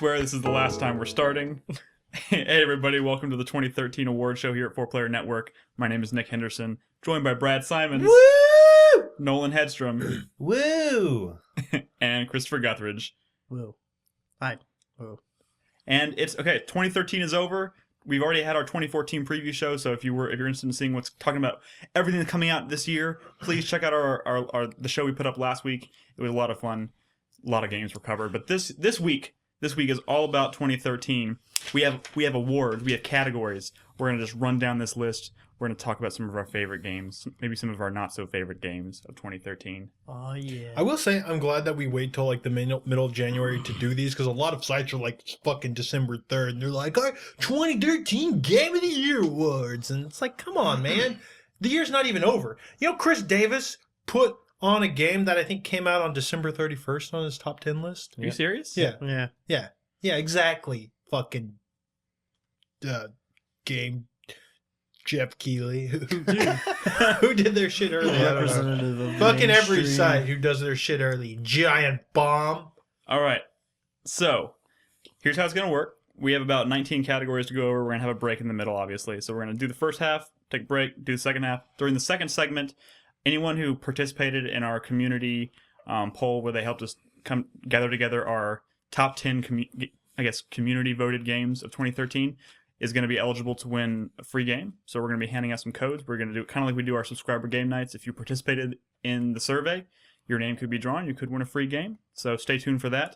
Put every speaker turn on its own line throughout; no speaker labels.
swear this is the last time we're starting. Hey everybody, welcome to the 2013 award show here at 4Player Network. My name is Nick Henderson, joined by Brad Simons,
Woo!
Nolan Hedstrom,
Woo!
and Christopher Guthridge.
Woo. Hi. Woo.
And it's okay, 2013 is over. We've already had our 2014 preview show, so if you're interested in seeing what's talking about everything that's coming out this year, please check out the show we put up last week. It was a lot of fun. A lot of games were covered, but this week is all about 2013. We have awards, we have categories. We're gonna just run down this list. We're gonna talk about some of our favorite games, maybe some of our not so favorite games of 2013.
Oh yeah.
I will say I'm glad that we wait till like the middle of January to do these, because a lot of sites are like fucking December 3rd and they're like, our 2013 Game of the Year awards, and it's like, come on, man, the year's not even over. You know, Chris Davis put on a game that I think came out on December 31st on his top 10 list.
Are you serious?
Yeah, exactly. Fucking game. Jeff Keighley, who did their shit early.
Representative of
fucking every
mainstream.
site who does their shit early. Giant bomb.
All right. So, here's how it's going to work. We have about 19 categories to go over. We're going to have a break in the middle, obviously. So, we're going to do the first half, take a break, do the second half. During the second segment, anyone who participated in our community poll where they helped us come gather together our top 10 community voted games of 2013 is going to be eligible to win a free game. So we're going to be handing out some codes. We're going to do it kind of like we do our subscriber game nights. If you participated in the survey, your name could be drawn. You could win a free game. So stay tuned for that.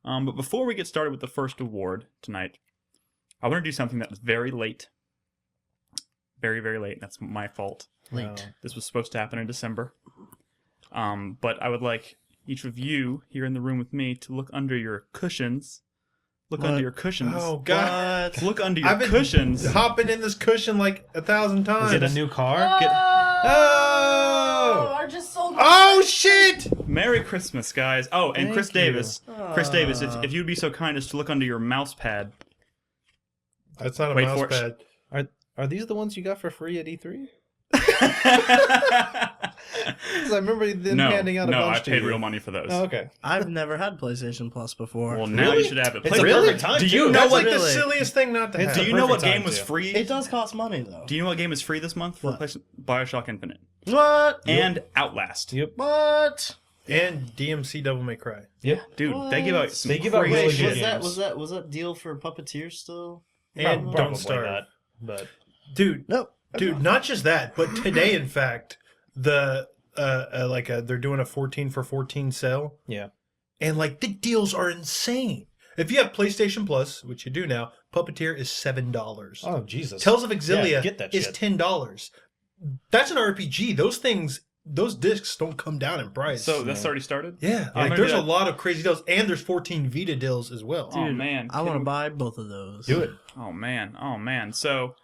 But before we get started with the first award tonight, I want to do something that was very late. Very, very late. That's my fault.
Late.
This was supposed to happen in December. But I would like each of you here in the room with me to look under your cushions. Look under your cushions.
Oh, God.
Look under your
I've been
cushions.
hopping in this cushion like 1,000 times.
Is it a new car?
Oh!
I just sold.
Oh, shit!
Merry Christmas, guys. Oh, and
Thank
Chris
you.
Davis. Chris Davis, if you'd be so kind as to look under your mouse pad.
That's not a
Wait
mouse
for it.
pad.
Are these the ones you got for free at E3? Because I remember them handing out a bunch
I
to
paid
you.
real money for those.
Oh, okay.
I've never had PlayStation Plus before.
Well, now you should have it.
It's a
Play-
perfect time,
Do you
too.
know
That's
what?
like the
Really?
silliest thing not to
It's
have.
Do
a
you know what
perfect
game
time,
was
too.
free?
It does cost money though.
Do you know what game is free this month for
What?
BioShock Infinite
What?
and Outlast?
Yep.
What?
And DMC Devil May Cry.
Yep.
Dude, they give out some
They give out
crazy
really
Wait,
good
was
games.
was that deal for Puppeteer still?
And
Probably
Don't Starve.
not, but
Dude,
Nope.
not just that, but today, in fact, the they're doing a 14 for 14 sale,
yeah.
and like the deals are insane. If you have PlayStation Plus, which you do now, Puppeteer is $7.
Oh, Jesus.
Tales of Exilia
Yeah, get that
is
shit.
$10. That's an RPG. Those discs don't come down in price.
So that's already started?
yeah,
I'm
like
gonna
there's
do
a
that.
lot of crazy deals, and there's 14 Vita deals as well.
Oh, man.
I want to buy both of those.
Do it.
Oh, man. So,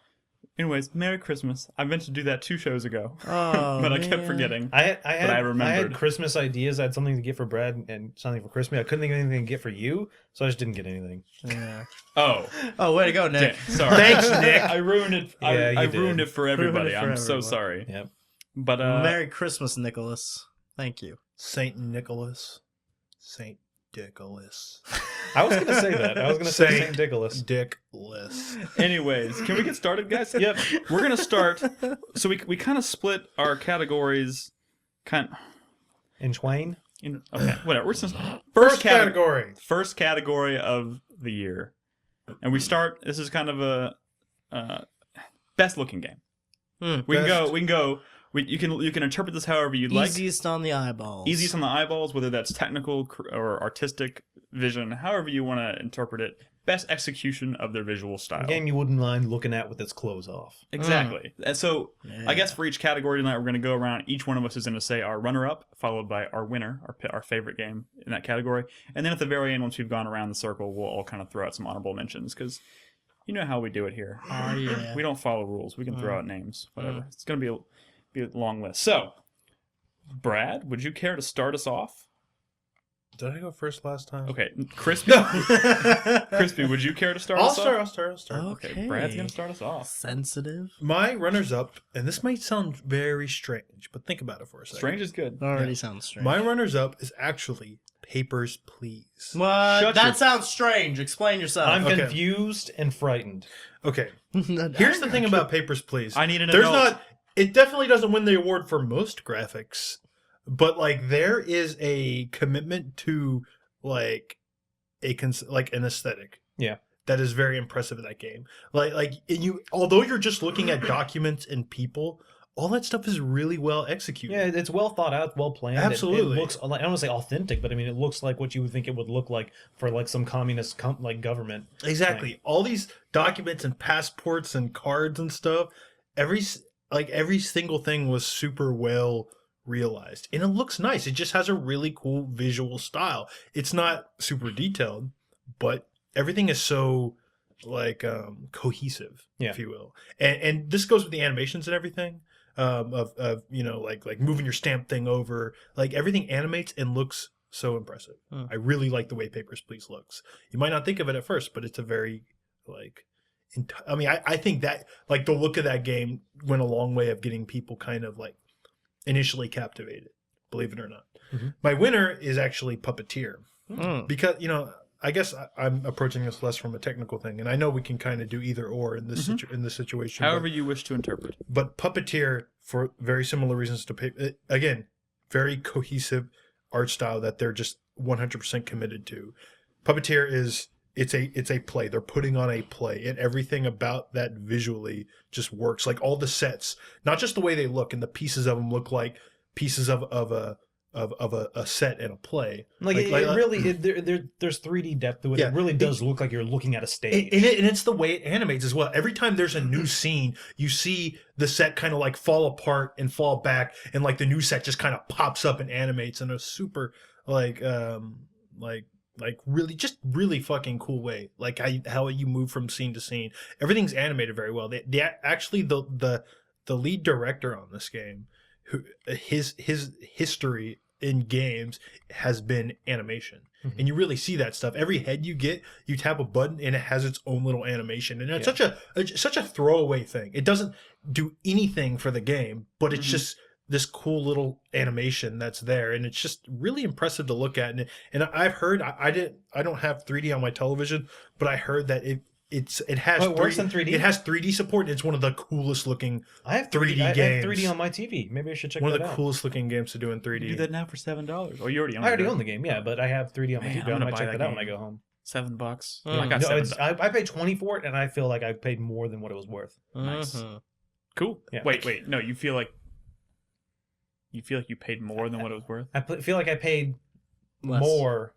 anyways, Merry Christmas. I meant to do that 2 shows ago,
Oh,
but I kept
man.
forgetting.
I had
remembered.
Christmas ideas. I had something to get for Brad and something for Christmas. I couldn't think of anything to get for you, so I just didn't get anything.
Yeah.
Oh,
Oh, way to go, Nick.
sorry.
Thanks, Nick.
I ruined it.
Yeah,
I
you did.
ruined it for everybody.
for
I'm so
everyone.
sorry.
Yep.
But
Merry Christmas, Nicholas. Thank you.
Saint Nicholas. Saint Nicholas.
I was going to say that. I was going to say
Saint
St. Nicholas.
Dickless.
anyways, can we get started, guys?
Yep.
We're gonna start. So we kind of split our categories.
In Twain.
Okay, whatever. We're just
First category.
First category of the year, and we start. This is kind of a best looking game. We can go. You can interpret this however you'd like.
Easiest on the eyeballs.
Easiest on the eyeballs, whether that's technical or artistic vision, however you want to interpret it. Best execution of their visual style.
A game you wouldn't mind looking at with its clothes off.
Exactly. And so
Yeah.
I guess for each category tonight, we're going to go around. Each one of us is going to say our runner-up, followed by our winner, our favorite game in that category. And then at the very end, once we've gone around the circle, we'll all kind of throw out some honorable mentions because you know how we do it here.
Oh, yeah.
We don't follow rules. We can throw out names, whatever. It's going to be a long list. So, Brad, would you care to start us off?
Did I go first last time?
Okay, Crispy. Crispy, would you care to start us off?
I'll start.
Okay, Brad's going to start us off.
Sensitive.
My runners-up, and this might sound very strange, but think about it for a second.
Strange is good.
Already sounds strange.
My runners-up is actually Papers, Please.
What?
Shut
That
your-
sounds strange. Explain yourself.
I'm
Okay.
confused and frightened.
Okay, here's the thing about Papers, Please.
I need an
There's
adult.
not. It definitely doesn't win the award for most graphics, but like there is a commitment to like like an aesthetic.
Yeah.
That is very impressive in that game. Like you, although you're just looking at documents and people, all that stuff is really well executed.
Yeah, it's well thought out, well planned.
Absolutely.
It looks like, I don't want to say authentic, but I mean, it looks like what you would think it would look like for like some communist like government.
Exactly. All these documents and passports and cards and stuff, every single thing was super well realized. And it looks nice. It just has a really cool visual style. It's not super detailed, but everything is so like cohesive,
Yeah.
if you will. And this goes with the animations and everything. Of you know, like moving your stamp thing over, like everything animates and looks so impressive. I really like the way Papers, Please looks. You might not think of it at first, but it's a very like I mean, I think that like the look of that game went a long way of getting people kind of like initially captivated, believe it or not.
Mhm.
My winner is actually Puppeteer
Mm.
because, you know, I guess I'm approaching this less from a technical thing, and I know we can kind of do either or in this in this situation.
However you wish to interpret.
But Puppeteer, for very similar reasons to again, very cohesive art style that they're just 100% committed to. Puppeteer is it's a play. They're putting on a play, and everything about that visually just works. Like all the sets, not just the way they look, and the pieces of them look like pieces of a set in a play.
Like, it really, there's 3D depth to it.
Yeah.
It really does look like you're looking at a stage.
And it's the way it animates as well. Every time there's a new scene, you see the set kind of like fall apart and fall back, and like the new set just kind of pops up and animates in a super like really just really fucking cool way. Like how you move from scene to scene. Everything's animated very well. They actually the lead director on this game, who his history in games has been animation. And you really see that stuff. Every head you get, you tap a button and it has its own little animation. And it's such a throwaway thing. It doesn't do anything for the game, but it's just this cool little animation that's there, and it's just really impressive to look at. And I've heard I don't have 3D on my television, but I heard that it has
Oh, it works in 3D?
It has 3D support. And it's one of the coolest looking
I have
3D
I have
games.
3D on my TV. Maybe I should check
one of
that
the
out.
coolest looking games to do in 3D.
Do that now for $7. Oh, you already own
I already
it.
own the game, yeah, but I have 3D on my
Man,
TV.
I'm
I
gonna
might
buy
check
that
that out when I
game.
go home.
$7.
Mm.
I got
No,
$7.
I paid 20 for it, and I feel like I paid more than what it was worth.
Nice.
Mhm.
Cool.
Yeah.
Wait. No, you feel like you paid more than what it was worth?
Feel like I paid
Less.
more.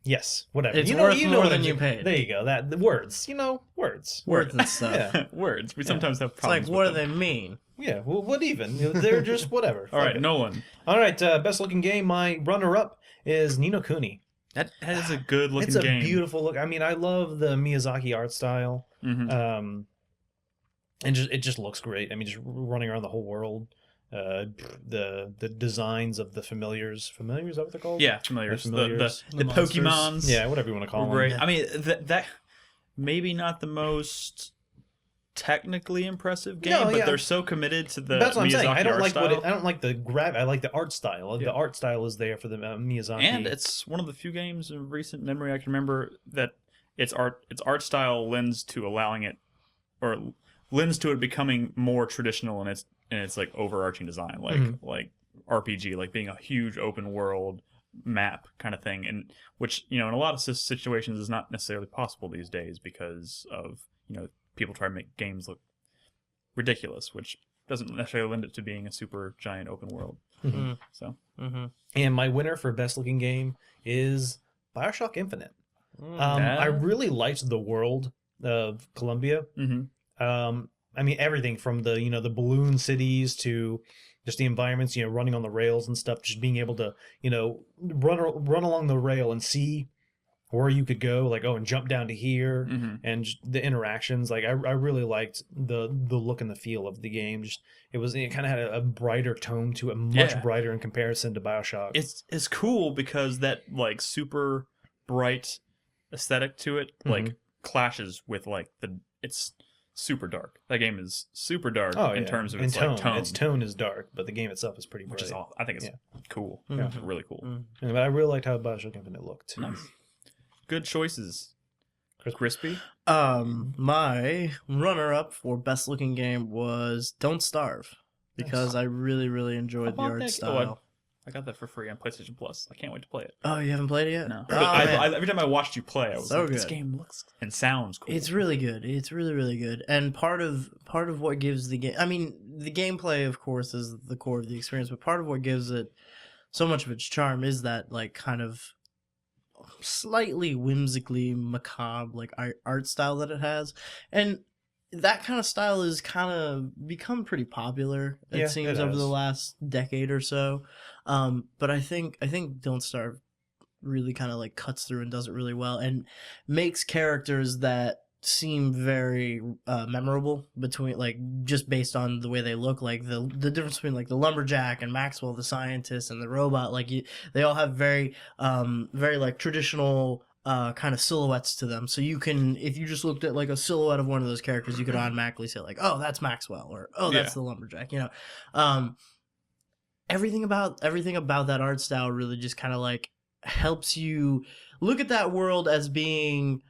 Yes, whatever.
It's
you know,
worth
you know
more
what
than
I'm-
you paid.
There you go. The words. Words.
Words and stuff.
Yeah.
Words. We sometimes have
It's like,
problems.
what do
with
they
them.
mean?
Yeah. Well, what even? They're just whatever.
All
Fuck
right,
it.
Nolan.
All right. Best looking game. My runner up is Ni no Kuni.
That is a good looking
It's a
game.
beautiful look. I mean, I love the Miyazaki art style.
Mhm.
And it just looks great. I mean, just running around the whole world. The designs of the familiars. Familiars, is that what they're called?
Yeah, familiars.
The familiars.
The
The monsters.
Pokemons.
Yeah, whatever you want to call
were
them.
great.
Yeah.
I mean, that maybe not the most technically impressive game,
No,
but
yeah.
they're so committed to the
That's what I'm
Miyazaki
saying. I don't
art
like
style.
I don't like the grab. I like the art style.
Yeah.
The art style is there for the Miyazaki.
And it's one of the few games in recent memory I can remember that its art style lends to allowing it, or lends to it becoming more traditional in its like overarching design, like RPG, like being a huge open world map kind of thing, and which, you know, in a lot of situations is not necessarily possible these days because of, you know, people try to make games look ridiculous, which doesn't necessarily lend it to being a super giant open world.
Mhm.
So
Mm-hmm.
And my winner for best looking game is BioShock Infinite.
Mm.
I really liked the world of Columbia. I mean, everything from the, you know, the balloon cities to just the environments, you know, running on the rails and stuff, just being able to, you know, run along the rail and see where you could go, like, oh, and jump down to here, and just the interactions. Like, I really liked the look and the feel of the game. Just it kind of had a brighter tone to it, much brighter in comparison to BioShock.
it's cool because that like super bright aesthetic to it like clashes with like it's super dark. That game is super dark
Oh,
in
yeah.
terms of
In
its like tone,
Its tone is dark, but the game itself is pretty bright.
which is all. I think it's cool.
Yeah.
Really cool.
But I really liked how Bioshock Infinite looked.
Nice. Good choices. Crispy.
My runner-up for best looking game was Don't Starve because I really, really enjoyed the art style.
I got that for free on PlayStation Plus. I can't wait to play it.
Oh, you haven't played it yet?
No.
Oh,
But
man.
every time I watched you play, I was
So
like, this
good.
game looks and sounds cool.
It's really good. It's really, really good. And part of what gives the game, I mean, the gameplay, of course, is the core of the experience, but part of what gives it so much of its charm is that, like, kind of slightly whimsically macabre, like, art style that it has. And that kind of style has kind of become pretty popular,
Yeah,
it seems,
it
over
has.
the last decade or so. But I think Don't Starve really kind of like cuts through and does it really well and makes characters that seem very memorable between, like, just based on the way they look, like the difference between like the lumberjack and Maxwell the scientist and the robot, like they all have very like traditional kind of silhouettes to them, so you can, if you just looked at like a silhouette of one of those characters, you could automatically say like, oh, that's Maxwell, or oh, that's the lumberjack, you know. Everything about that art style really just kind of like helps you look at that world as being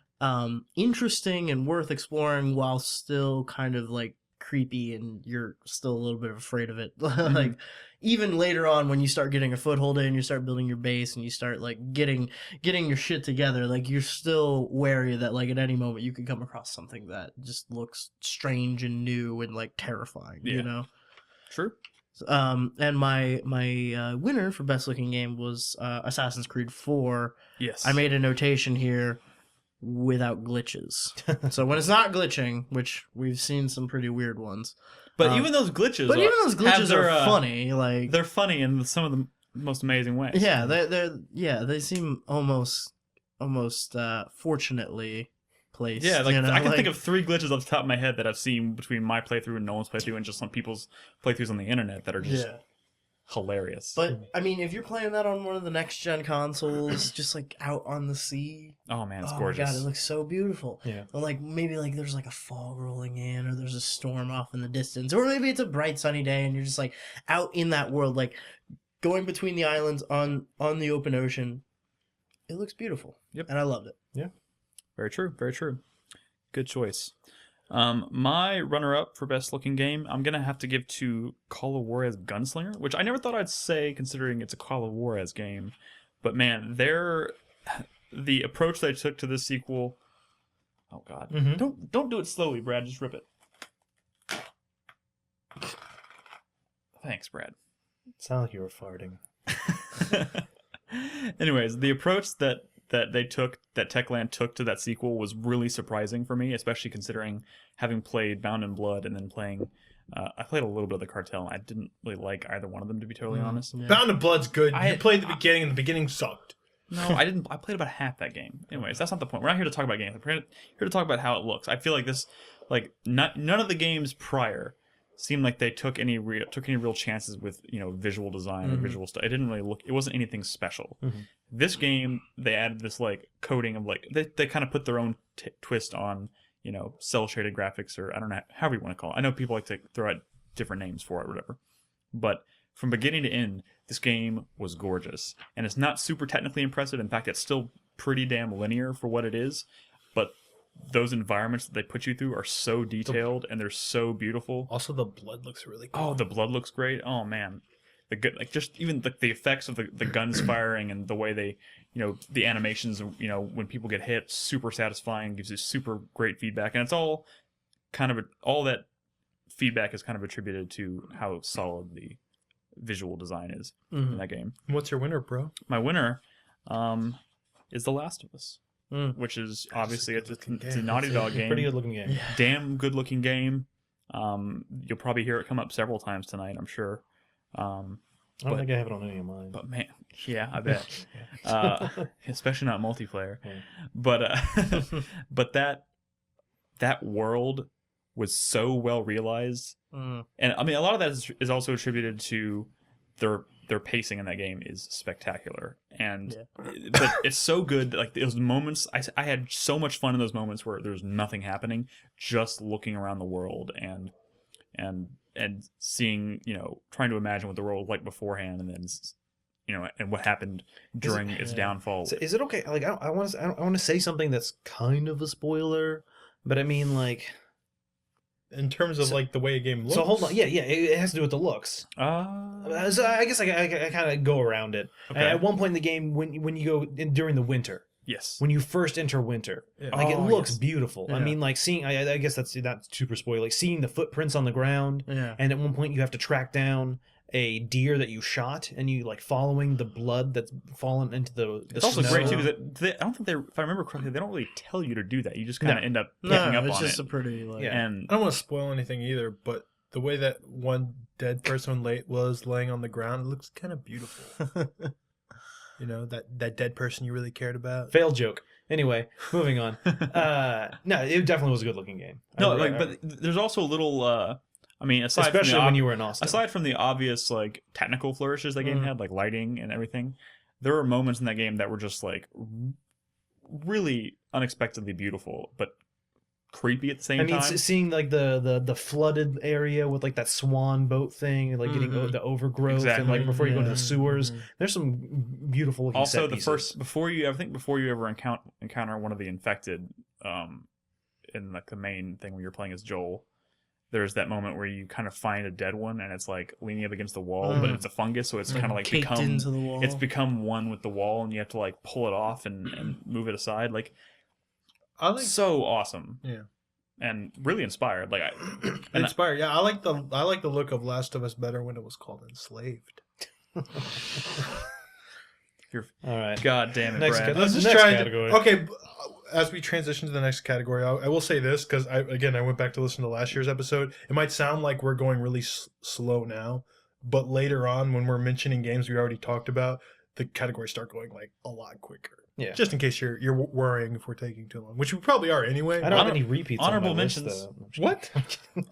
interesting and worth exploring while still kind of like creepy, and you're still a little bit afraid of it. Like even later on when you start getting a foothold in, you start building your base and you start like getting your shit together, like you're still wary that like at any moment you could come across something that just looks strange and new and like terrifying, you know.
True.
And my winner for best looking game was Assassin's Creed 4.
Yes.
I made a notation here, without glitches. So when it's not glitching, which we've seen some pretty weird ones,
But even those glitches
are funny. Like
they're funny in some of the most amazing ways.
yeah, they seem almost fortunately placed.
Yeah, like
you know?
I can
like,
think of 3 glitches off the top of my head that I've seen between my playthrough and Nolan's playthrough and just some people's playthroughs on the internet that are just hilarious.
But I mean, if you're playing that on one of the next gen consoles, just like out on the sea,
oh man, it's
oh
gorgeous.
my god, it looks so beautiful.
Yeah.
Or like maybe like there's like a fog rolling in, or there's a storm off in the distance, or maybe it's a bright sunny day and you're just like out in that world, like going between the islands on the open ocean. It looks beautiful.
Yep.
And I loved it.
Yeah.
Very true. Very true. Good choice. My runner-up for best looking game, I'm gonna have to give to Call of Juarez Gunslinger, which I never thought I'd say considering it's a Call of Juarez game. But man, the approach they took to this sequel. Oh god, don't do it slowly, Brad. Just rip it. Thanks, Brad.
Sound like you were farting.
Anyways, the approach that Techland took to that sequel was really surprising for me, especially considering having played Bound in Blood and then playing I played a little bit of the Cartel, and I didn't really like either one of them, to be totally honest.
Yeah.
Bound in Blood's good.
I-
You played the beginning, and the beginning sucked.
No, I didn't. I played about half that game. Anyways, that's not the point. We're not here to talk about games. We're here to talk about how it looks. I feel like this, like none of the games prior seemed like they took any real chances with visual design or visual stuff. It didn't really look. It wasn't anything special. This game, they added this like coating of like they kind of put their own twist on cell shaded graphics, or I don't know, however you want to call it. I know people like to throw out different names for it or whatever, but from beginning to end, this game was gorgeous. And it's not super technically impressive. In fact, it's still pretty damn linear for what it is. But those environments that they put you through are so detailed and they're so beautiful.
Also, the blood looks really cool.
Oh, the blood looks great. Oh, man. The good, like just even the effects of the guns firing and the way they, the animations, when people get hit, super satisfying, gives you super great feedback. And it's all kind of, all that feedback is kind of attributed to how solid the visual design is in that game.
What's your winner, bro?
My winner is The Last of Us, which is obviously it's a Naughty Dog game.
Pretty good looking game.
Yeah.
Damn good looking game. You'll probably hear it come up several times tonight, I'm sure.
I don't think I have it on any of mine.
But man, yeah, I bet. Especially not multiplayer.
Yeah.
But that world was so well realized. And I mean, a lot of that is also attributed to their their pacing in that game is spectacular, and but it's so good that, like, those moments, I had so much fun in those moments where there's nothing happening, just looking around the world and seeing, trying to imagine what the world was like beforehand, and then and what happened during its downfall.
So is it okay? Like, I want to say something that's kind of a spoiler, but I mean, like,
in terms of like the way a game looks.
So hold on, yeah, it has to do with the looks. So I guess I kind of go around it.
Okay.
At one point in the game, when you go during the winter,
Yes.
when you first enter winter, like, it looks beautiful. I mean, like, seeing, I guess that's not super spoiler, like seeing the footprints on the ground, and at one point you have to track down a deer that you shot, and you, like, following the blood that's fallen into the
It's also
snow.
great too because I don't think if I remember correctly, they don't really tell you to do that. You just kind of end up picking up
it's
on
just
it.
a pretty, like,
And
I don't want to spoil anything either, but the way that one dead person was laying on the ground, it looks kind of beautiful. That dead person you really cared about.
Failed joke. Anyway, moving on. No, it definitely was a good looking game.
no, but there's also a little. I mean,
especially when you were in Austin.
Aside from the obvious, like, technical flourishes that game had, like lighting and everything, there were moments in that game that were just, like, really unexpectedly beautiful, but creepy at the same time.
Seeing, like, the flooded area with, like, that swan boat thing, and, like, getting the overgrowth, and, like, before you go into the sewers, there's some beautiful looking
Also,
set pieces.
before you ever encounter one of the infected, in, like, the main thing when you're playing as Joel, there's that moment where you kind of find a dead one, and it's, like, leaning up against the wall, but it's a fungus, so it's kind of like
caked into the wall.
It's become one with the wall, and you have to, like, pull it off and move it aside. Like, so awesome.
Yeah.
And really inspired. Like,
Inspired. Yeah, I like the look of Last of Us better when it was called Enslaved.
You're,
all right.
God damn it,
Next
Brad.
Let's just
next
try
category.
Okay, as we transition to the next category, I will say this because I went back to listen to last year's episode. It might sound like we're going really slow now, but later on when we're mentioning games we already talked about, the categories start going, like, a lot quicker.
Yeah.
Just in case you're worrying if we're taking too long, which we probably are anyway.
I don't have any repeats.
Honorable
on my list,
mentions.
though.
What?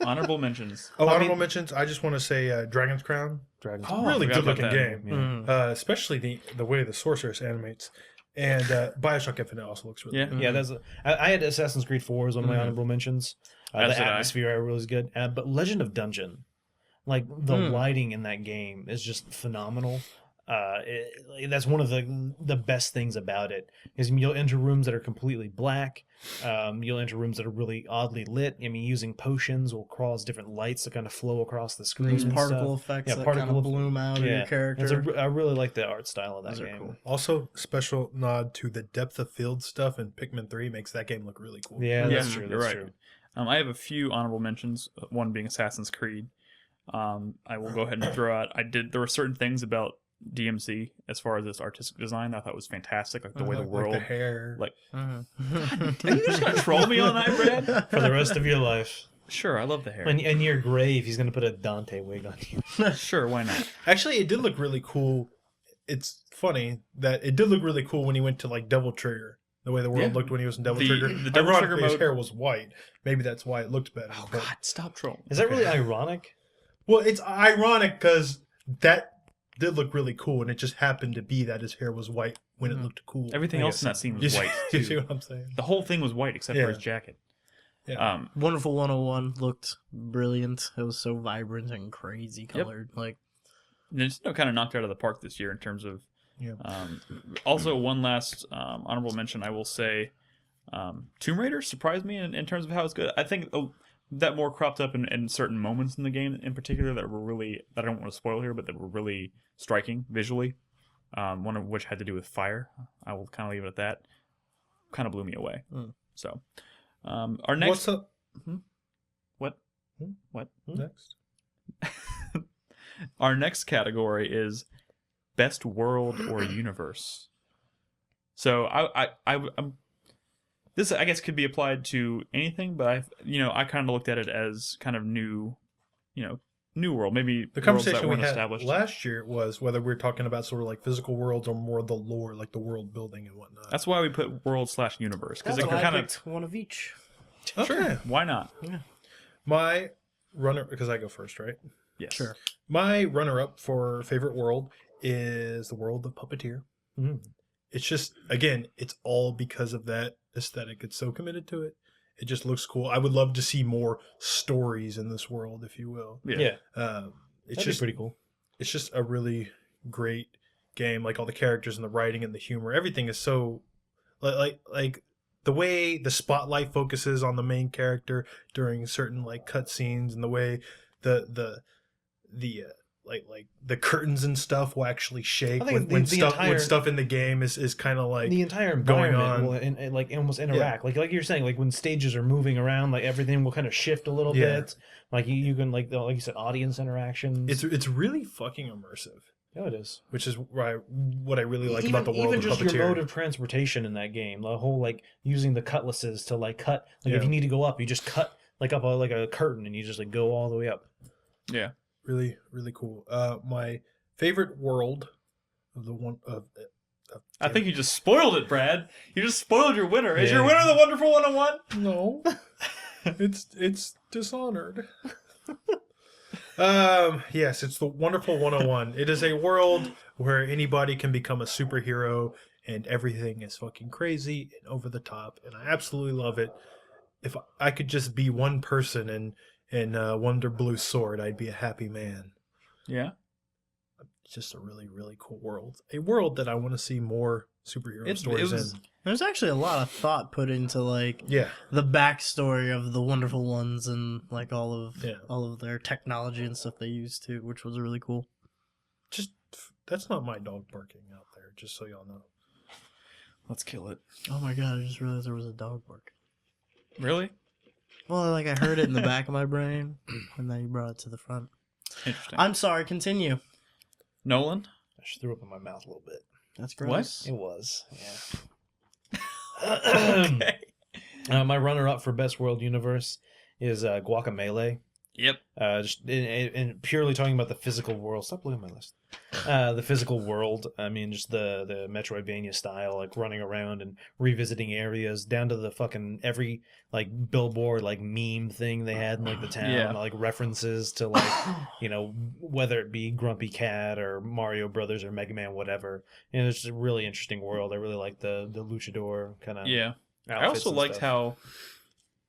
Honorable mentions.
Oh, honorable mentions. I just want to say Dragon's Crown.
Dragon's
Oh, I
Really
forgot
good looking
about that.
game.
Yeah.
Especially the way the sorceress animates. And Bioshock Infinite also looks really good.
Yeah, that's. I had Assassin's Creed 4 as one of my honorable mentions.
As
The
did I.
atmosphere was good, but Legend of Dungeon, like, the lighting in that game is just phenomenal. That's one of the best things about it is you'll enter rooms that are completely black. You'll enter rooms that are really oddly lit. I mean, using potions will cause different lights to kind of flow across the screen.
Those
and
particle
stuff.
effects that kind of bloom out of your character.
I really like the art style of that
Those are
game.
cool.
Also, special nod to the depth of field stuff in Pikmin 3 makes that game look really cool.
Yeah, that's true.
You're
That's
right.
true.
I have a few honorable mentions. One being Assassin's Creed. I will go ahead and throw out. There were certain things about DMC as far as its artistic design I thought was fantastic, like the way the world,
like the hair.
like. Are you just gonna troll me all night, Brad?
For the rest of your life.
Sure, I love the hair.
In your grave, he's gonna put a Dante wig on you.
Sure, why not?
Actually, it did look really cool. It's funny that it did look really cool when he went to, like, Devil Trigger. The way the world looked when he was in Devil Trigger.
The Devil Trigger
Ironically, his
mode.
hair was white. Maybe that's why it looked better.
Oh
but-
God, stop trolling.
Is that really ironic?
Well, it's ironic because that did look really cool, and it just happened to be that his hair was white when it looked cool.
Everything else in that scene
You
was
see,
white.
you
Too.
see what I'm saying?
The whole thing was white except for his jacket.
Yeah.
Wonderful 101 looked brilliant. It was so vibrant and crazy colored. Like,
Nintendo kind of knocked it out of the park this year in terms of.
Yeah.
Also, one last honorable mention, I will say, Tomb Raider surprised me in terms of how it's good. I think that more cropped up in certain moments in the game, in particular, that I don't want to spoil here, but that were really striking visually. One of which had to do with fire. I will kind of leave it at that. Kind of blew me away. So, our next.
What's up?
What?
Hmm?
What?
Next.
Our next category is best world or universe. So I'm this, I guess, could be applied to anything, but I kind of looked at it as kind of new world. Maybe
The
worlds
conversation
that
we
weren't
had
established.
last year was whether we're talking about sort of like physical worlds or more the lore, like the world building and whatnot.
That's why we put world/universe, because it
that's
could
why I
kind of
picked one of each.
okay.
why not?
My runner, because I go first, right?
Yes.
Sure.
My runner-up for favorite world is the world of Puppeteer.
Mhm.
It's just, again, it's all because of that aesthetic. It's so committed to it. It just looks cool. I would love to see more stories in this world, if you will.
Yeah.
It's
That'd
just
be pretty cool.
It's just a really great game. Like all the characters and the writing and the humor, everything is so like the way the spotlight focuses on the main character during certain like cutscenes, and the way the like the curtains and stuff will actually shake
I think
when
the
stuff
entire-
when stuff in the game is kind of like
The entire
going
environment
on.
will like almost interact. Like you're saying, like when stages are moving around, like everything will kind of shift a little
Yeah.
bit. Like you can like you said, audience interactions.
it's really fucking immersive,
yeah, it is.
which is what I really like
even,
about the world
even
of
just
Puppeteer.
your mode of transportation in that game, the whole like using the cutlasses to like cut. Like if
Yeah.
you need to go up, you just cut like up like a curtain, and you just like go all the way up.
Yeah.
Really, really cool. My favorite world of the one of
I think you just spoiled it, Brad. You just spoiled your winner. Is
Yeah.
your winner the Wonderful 101?
no, it's Dishonored. Yes, it's the Wonderful 101. It is a world where anybody can become a superhero, and everything is fucking crazy and over the top, and I absolutely love it. If I could just be one person in Wonder Blue Sword, I'd be a happy man.
Yeah.
It's just a really, really cool world. A world that I want to see more superhero stories
was-
in.
There's actually a lot of thought put into like
Yeah.
the backstory of the Wonderful Ones and like all
Yeah.
of their technology and stuff they used too, which was really cool.
Just that's not my dog barking out there, just so y'all know.
Let's kill it.
Oh my god, I just realized there was a dog bark.
Really?
Well, like I heard it in the back of my brain, and then you brought it to the front.
Interesting.
I'm sorry. Continue.
Nolan?
I just threw up in my mouth a little bit.
That's
What?
gross.
It was, yeah.
Okay.
My runner-up for best world universe is Guacamelee.
Yep.
Just in purely talking about the physical world. Stop looking at my list. The physical world. I mean, just the Metroidvania style, like running around and revisiting areas, down to the fucking every like billboard, like meme thing they had in like the town,
Yeah.
like references to like whether it be Grumpy Cat or Mario Brothers or Mega Man, whatever. It's just a really interesting world. I really like the luchador kind of.
Yeah. I also liked how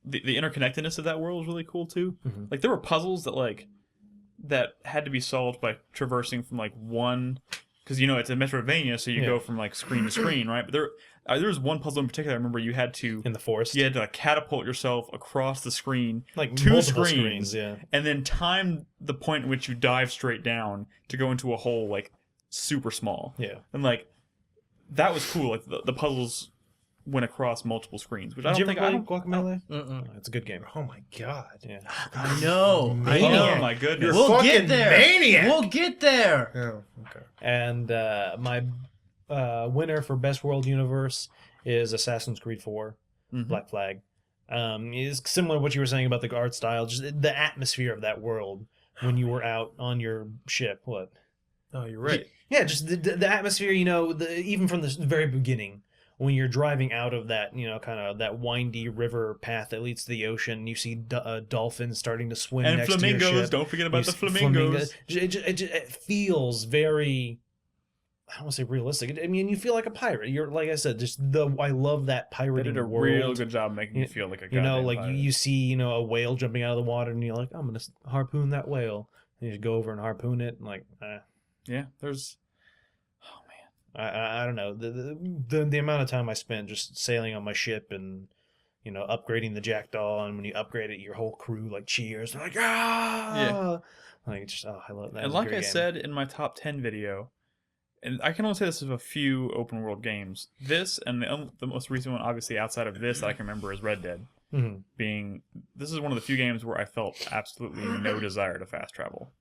the interconnectedness of that world was really cool too.
Mhm.
Like there were puzzles that had to be solved by traversing from like one, because it's a Metroidvania, so you
Yeah.
go from like screen to screen, right? But there was one puzzle in particular. I remember you had to
in the forest.
like, catapult yourself across the screen,
like
two
multiple
screens.
Yeah.
and then time the point in which you dive straight down to go into a hole like super small.
Yeah.
And like that was cool. Like the puzzles went across multiple screens, which I
Did you
don't
ever
think
play Guacamelee?
Mm-mm.
It's a good game.
Oh my god.
Yeah.
I know. I
Maniac.
know.
Oh my goodness.
You're
We'll get
fucking
there.
maniac.
We'll get there.
Oh, okay.
And my winner for best world universe is Assassin's Creed 4,
Mhm.
Black Flag. Is similar to what you were saying about the art style, just the atmosphere of that world when you were out on your ship. What?
Oh, you're right.
Yeah, just the atmosphere. Even from the very beginning, when you're driving out of that, kind of that windy river path that leads to the ocean, you see dolphins starting to swim
And
next to your
flamingos.
ship.
Don't forget about the
You see
flamingos.
It feels very, I don't want to say realistic. I mean, you feel like a pirate. You're, like I said, I love that
They
pirating
did a
world.
real good job making you feel like a goddamn
Like
pirate.
you see, a whale jumping out of the water, and you're like, I'm gonna harpoon that whale. And you just go over and harpoon it, and like,
Yeah, there's. Oh man.
I don't know the amount of time I spent just sailing on my ship and upgrading the Jackdaw, and when you upgrade it, your whole crew like cheers, like like just I love that.
And like I said in my top 10 video, and I can only say this of a few open world games. This and the most recent one, obviously outside of this that I can remember, is Red Dead. This is one of the few games where I felt absolutely no desire to fast travel,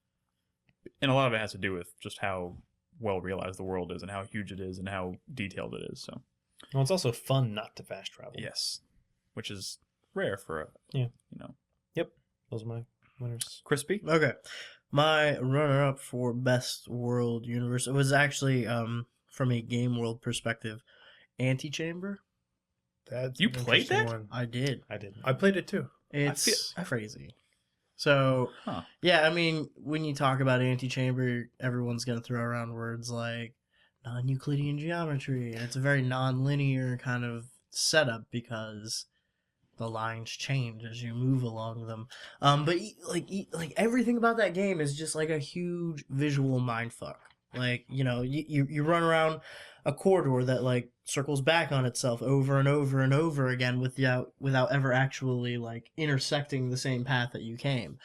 and a lot of it has to do with just how well realized the world is and how huge it is and how detailed it is. So
Well, it's also fun not to fast travel.
yes, which is rare for a
Those are my winners.
crispy.
Okay. My runner-up for best world universe, it was actually from a game world perspective, Antichamber.
That's
You
an
played
interesting
that?
one.
I did.
I didn't.
I played it too.
It's
feel-
crazy. So,
Huh.
yeah, I mean, when you talk about antechamber, everyone's going to throw around words like non-Euclidean geometry, and it's a very non-linear kind of setup because the lines change as you move along them. Like everything about that game is just like a huge visual mindfuck. Like, you run around a corridor that like circles back on itself over and over and over again without ever actually like intersecting the same path that you came.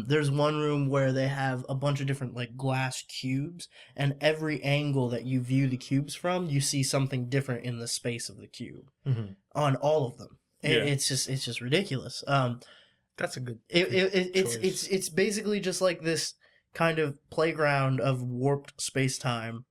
There's one room where they have a bunch of different like glass cubes, and every angle that you view the cubes from, you see something different in the space of the cube on all of them.
Yeah.
It's just ridiculous.
That's a good.
It's basically just like this kind of playground of warped space-time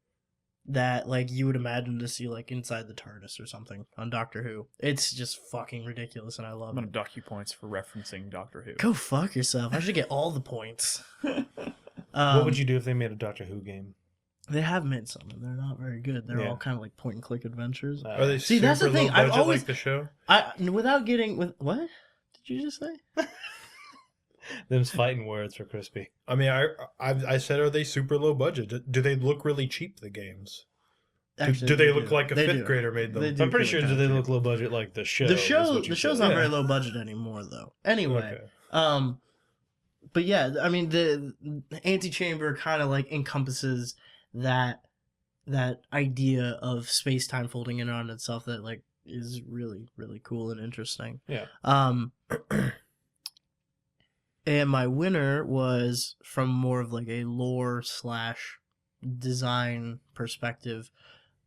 that like you would imagine to see like inside the TARDIS or something on Doctor Who. It's just fucking ridiculous, and I
I'm
love
gonna
it.
dock you points for referencing Doctor Who.
Go fuck yourself. I should get all the points.
What would you do if they made a Doctor Who game?
They have made some, and they're not very good. They're
Yeah.
all kind of like point-and-click adventures.
Are they
See,
super
that's the thing,
low
I've
budget
always-
like the show?
Without getting with what did you just say?
Them's fighting words for Crispy.
I mean, I said, are they super low budget? Do they look really cheap? The games.
Actually,
Do they look like a
They
fifth
do.
grader made them?
They do.
I'm pretty sure
kinda
they
cheap.
look low budget like the show.
The
is
show,
what you
the show's
said.
not
Yeah.
very low budget anymore, though. Anyway,
Okay.
but yeah, I mean, the antechamber kind of like encompasses that idea of space time folding in on itself that like is really really cool and interesting.
Yeah.
And my winner was from more of like a lore / design perspective,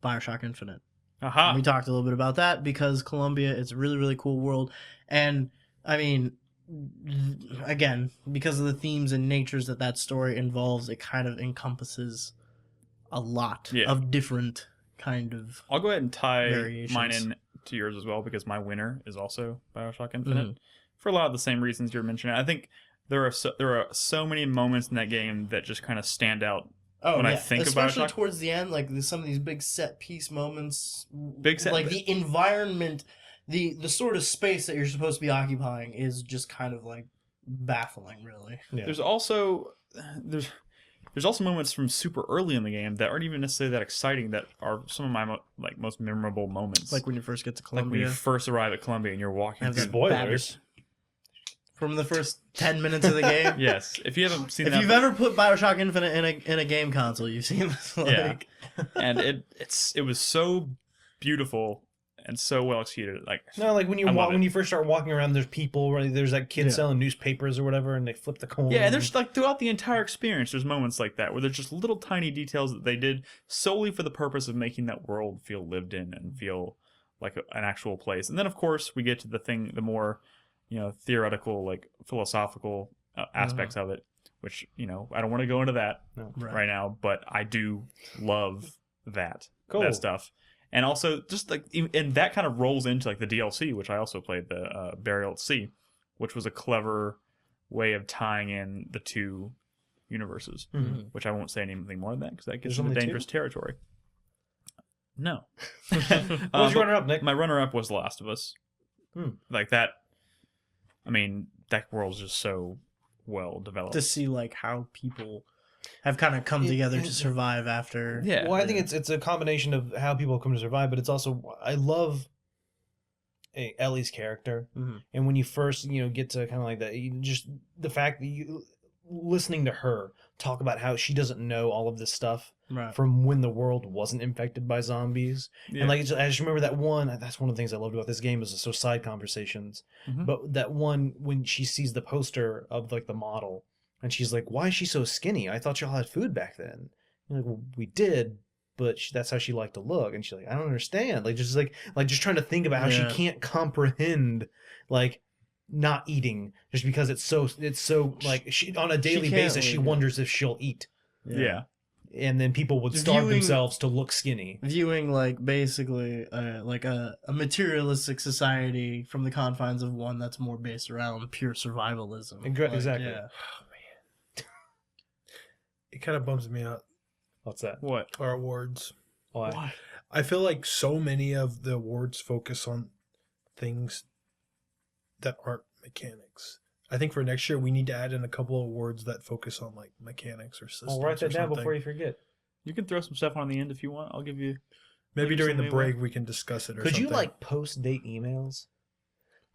BioShock Infinite.
Aha.
We talked a little bit about that because Columbia, it's a really, really cool world. And, I mean, again, because of the themes and natures that story involves, it kind of encompasses a lot
Yeah.
of different kind of...
I'll go ahead and tie
variations.
mine in to yours as well because my winner is also BioShock Infinite
Mm-hmm.
for a lot of the same reasons you're mentioning. I think there are so many moments in that game that just kind of stand out. When I think of
especially
BioShock-
towards the end, like some of these big set piece moments,
But-
the environment, the sort of space that you're supposed to be occupying is just kind of like baffling, really.
Yeah.
There's also moments from super early in the game that aren't even necessarily that exciting that are some of my most memorable moments.
Like when you first get to
Like when
Columbia.
you first arrive at Columbia and you're walking
Have
through
that
Spoilers.
From the first 10 minutes of the game.
Yes, if you haven't seen
If
that,
you've ever put BioShock Infinite in a game console, you've seen this. Like,
and it was so beautiful and so well executed. Like
No, like when you
I love it.
when you first start walking around, there's people. Right? There's that kid
Yeah.
selling newspapers or whatever, and they flip the coin.
yeah, and there's like throughout the entire experience, there's moments like that where there's just little tiny details that they did solely for the purpose of making that world feel lived in and feel like an actual place. And then of course we get to the more, theoretical, like philosophical aspects of it, which I don't want to go into that right now, but I do love that stuff. And also just like, and that kind of rolls into like the DLC, which I also played, the Burial at Sea, which was a clever way of tying in the two universes, which I won't say anything more than that because that gets
There's
into
only
dangerous territory. No.
What was your runner-up, Nick?
My runner-up was The Last of Us. Like that. I mean, that world's just so well developed.
to see like how people have kind of come together to survive after.
Yeah.
Well, I think it's a combination of how people come to survive, but it's also I love Ellie's character, and when you first get to kind of like that, just the fact that you listening to her talk about how she doesn't know all of this stuff
Right.
from when the world wasn't infected by zombies, and like I just remember that one. That's one of the things I loved about this game is so side conversations. But that one when she sees the poster of like the model, and she's like, "Why is she so skinny? I thought y'all had food back then." You're like, "Well, we did, but that's how she liked to look." And she's like, "I don't understand." Like just trying to think about how she can't comprehend like not eating just because it's so like she on a daily
can't
basis she
live,
wonders if she'll eat.
Yeah.
And then people would starve themselves to look skinny.
Viewing like basically like a materialistic society from the confines of one that's more based around pure survivalism.
Exactly.
Yeah.
It kind of bums me out.
What's that?
What?
Our awards.
Why?
I feel like so many of the awards focus on things that aren't mechanics. I think for next year we need to add in a couple of words that focus on like mechanics or systems.
I'll write that
or
down
something.
before you forget.
You can throw some stuff on the end if you want. I'll give you.
Maybe
Leave
during the
some
break we can discuss it. Or
Could
something.
you like post-date emails?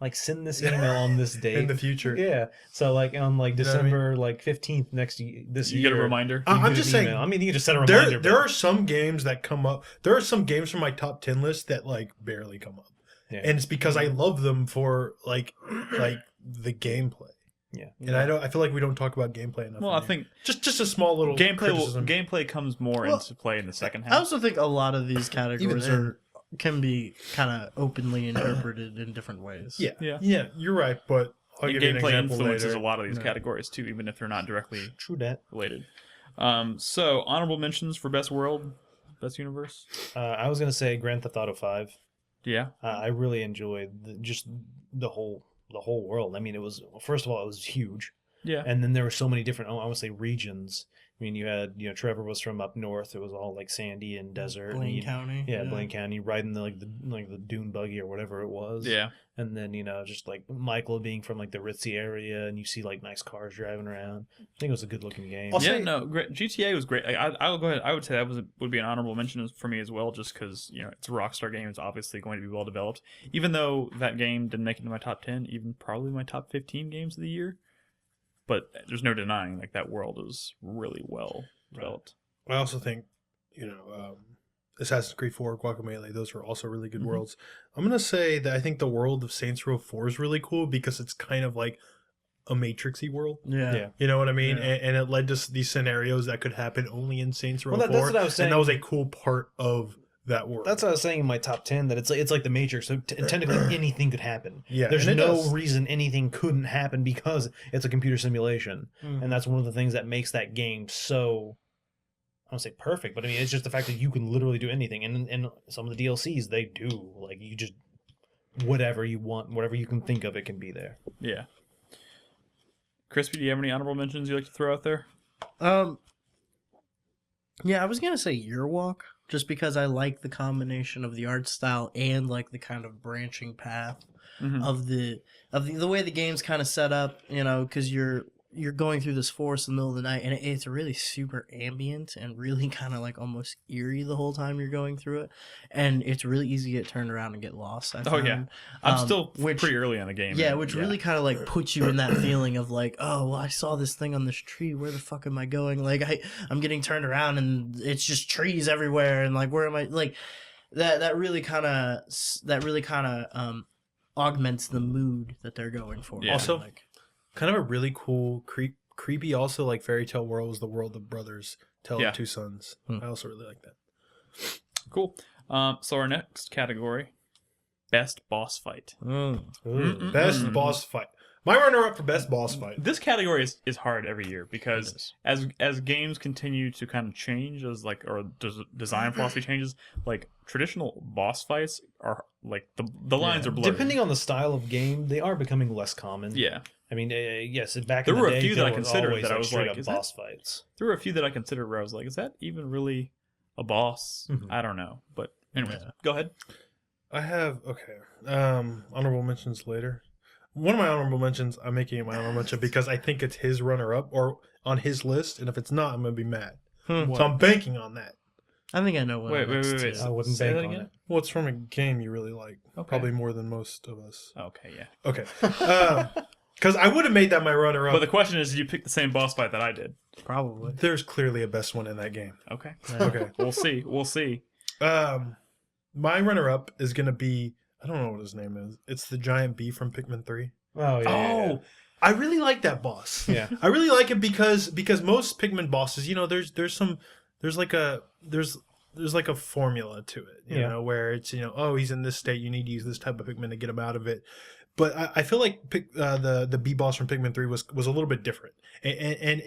Like send this email on this date
in the future?
Yeah. So like on like
You know what I mean?
December like 15th this
You
year.
get a reminder.
you
I'm
get
just
an
saying.
email. I mean, you can just set a reminder.
There
but-
are some games that come up. There are some games from my top 10 list that like barely come up,
Yeah.
and it's because I love them for like the gameplay.
Yeah.
And I feel like we don't talk about gameplay enough.
Well,
in
I
here.
think
just a small little criticism.
gameplay comes more
Well,
into play in the second
I
half.
also think a lot of these categories
then-
can be kind of openly interpreted in different ways.
Yeah,
Yeah.
yeah, you're right. But I'll
And
give you an
gameplay
example
influences
later.
a lot of these
No.
categories too, even if they're not directly
True that.
related. So honorable mentions for best world, best universe.
I was gonna say Grand Theft Auto 5.
Yeah,
I really enjoyed just the whole world. I mean, it was first of all it was huge,
yeah.
and then there were so many different I want to say regions. I mean, you had Trevor was from up north. It was all like sandy and desert. and
Blaine County.
Yeah, Blaine County, riding the dune buggy or whatever it was.
Yeah,
And then just like Michael being from like the ritzy area, and you see like nice cars driving around. I think it was a good looking game.
I'll
yeah.
say-
No, great. GTA was great. I'll go ahead. I would say that would be an honorable mention for me as well, just because it's a Rockstar game. It's obviously going to be well developed. Even though that game didn't make it into my top 10, even probably my top 15 games of the year. But there's no denying like that world is really well developed.
I also think, Assassin's Creed 4, Guacamelee, those are also really good
Mhm.
worlds. I'm going to say that I think the world of Saints Row 4 is really cool because it's kind of like a Matrixy world.
Yeah.
Yeah.
You know what I mean?
Yeah.
And it led to these scenarios that could happen only in Saints Row
Well,
4.
that's what I was saying.
And that was a cool part of that world.
That's what I was saying in my top 10, that it's like the Matrix. So technically anything could happen.
Yeah,
There's
and it
no
does.
reason anything couldn't happen because it's a computer simulation.
Mm.
And that's one of the things that makes that game so, I don't say perfect, but I mean, it's just the fact that you can literally do anything. And some of the DLCs, they do. Like, you just, whatever you want, whatever you can think of, it can be there.
Yeah. Crispy, do you have any honorable mentions you like to throw out there?
Yeah, I was gonna say Year Walk, just because I like the combination of the art style and like the kind of branching path
Mhm.
of the way the game's kind of set up. Because you're going through this forest in the middle of the night, and it's really super ambient and really kind of like almost eerie the whole time you're going through it, and it's really easy to get turned around and get lost. I
Oh, yeah.
found.
I'm still
which-
pretty early in the game.
Yeah,
and-
which really kind of like puts you in that feeling of like, oh, well, I saw this thing on this tree. Where the fuck am I going? Like, I'm getting turned around and it's just trees everywhere, and like, where am I? Like, that really kind of augments the mood that they're going for.
Yeah.
Also-
like,
kind of a really cool, creepy, also like fairy tale world is the world of brothers tell
Yeah.
of two sons. I also really like that.
Cool. So our next category, best boss fight.
Best boss fight. My runner-up for best boss fight.
This category is hard every year because as games continue to kind of change, design philosophy changes, like traditional boss fights are like the lines are blurred.
Depending on the style of game, they are becoming less common.
Yeah.
I mean, yes, back
There
in
were
the
a
day,
few that I
there was
considered
always,
that I was
straight
like,
up
is that-
boss fights.
There were a few that I considered where I was like, is that even really a boss?
Mhm.
I don't know. But anyways,
Yeah.
go ahead.
I have honorable mentions later. One of my honorable mentions, I'm making it my honorable mention because I think it's his runner-up or on his list, and if it's not, I'm gonna be mad.
Hmm.
So I'm banking on that.
I think I know what.
Wait.
Wait.
I wouldn't
Say
bank
that
on
again?
it.
Well, it's from a game you really like,
Okay.
probably more than most of us.
Okay, yeah.
Okay, because I would have made that my runner-up.
But the question is, did you pick the same boss fight that I did?
Probably.
There's clearly a best one in that game.
Okay.
Okay.
We'll see. We'll see.
My runner-up is gonna be, I don't know what his name is. It's the giant bee from Pikmin 3.
Oh, yeah.
Oh, I really like that boss.
Yeah.
I really like it because most Pikmin bosses, there's like a formula to it, you
Yeah.
know, where it's, oh, he's in this state, you need to use this type of Pikmin to get him out of it. But I feel like the bee boss from Pikmin 3 was a little bit different, and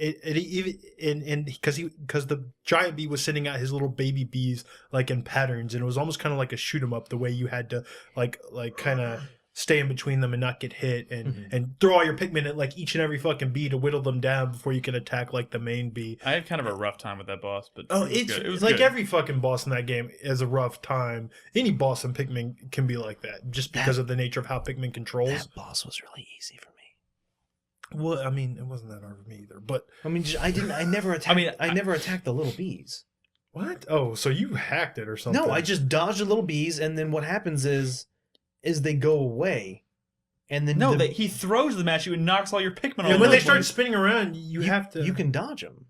because the giant bee was sending out his little baby bees like in patterns, and it was almost kind of like a shoot 'em up, the way you had to like kind of stay in between them and not get hit, and throw all your Pikmin at like each and every fucking bee to whittle them down before you can attack like the main bee.
I had kind of a rough time with that boss, but
Oh,
it was
it's
good. It was
like
good.
every fucking boss in that game is a rough time. Any boss in Pikmin can be like that, just because of the nature of how Pikmin controls.
That boss was really easy for me.
Well, I mean, it wasn't that hard for me either. But
I mean, I never attacked. I never attacked the little bees.
what? Oh, so you hacked it or something?
No, I just dodged the little bees, and then what happens is they go away, and then
No, he throws them at you and knocks all your Pikmin
Yeah,
off.
when they start spinning around, you have to.
you can dodge them.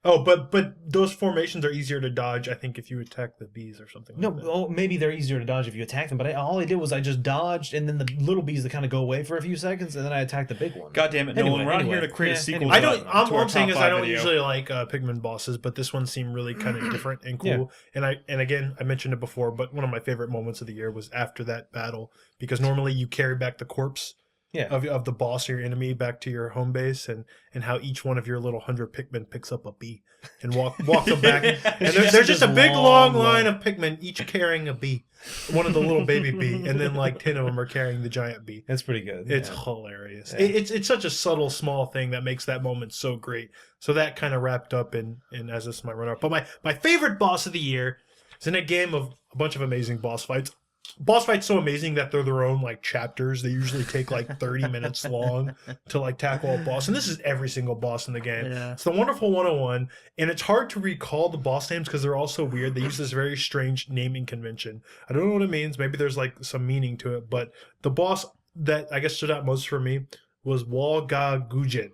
Oh, but those formations are easier to dodge, I think, if you attack the bees or something.
No,
like that.
oh, maybe they're easier to dodge if you attack them. But all I did was I just dodged, and then the little bees that kind of go away for a few seconds, and then I attacked the big one.
God damn it,
Anyway,
Nolan! We're not
anyway.
here to create a
Yeah,
sequel.
anyway.
I don't.
to our
I'm saying
top
is I
5
don't
video.
usually like Pikmin bosses, but this one seemed really kind of different and cool.
Yeah.
And again, I mentioned it before, but one of my favorite moments of the year was after that battle because normally you carry back the corpse
Yeah.
of the boss or your enemy back to your home base, and how each one of your little 100 Pikmin picks up a bee and walk them back. And there's just a big long line of Pikmin, each carrying a bee, one of the little baby bee, and then like 10 of them are carrying the giant bee.
That's pretty good.
It's
yeah.
hilarious.
Yeah.
It's such a subtle, small thing that makes that moment so great. So that kind of wrapped up in as this is my runner-up. But my favorite boss of the year is in a game of a bunch of amazing boss fights. Boss fights so amazing that they're their own like chapters. They usually take like 30 minutes long to like tackle a boss. And this is every single boss in the game.
Yeah.
It's the Wonderful 101, and it's hard to recall the boss names because they're all so weird. They use this very strange naming convention. I don't know what it means. Maybe there's like some meaning to it, but the boss that I guess stood out most for me was Walga Gujin.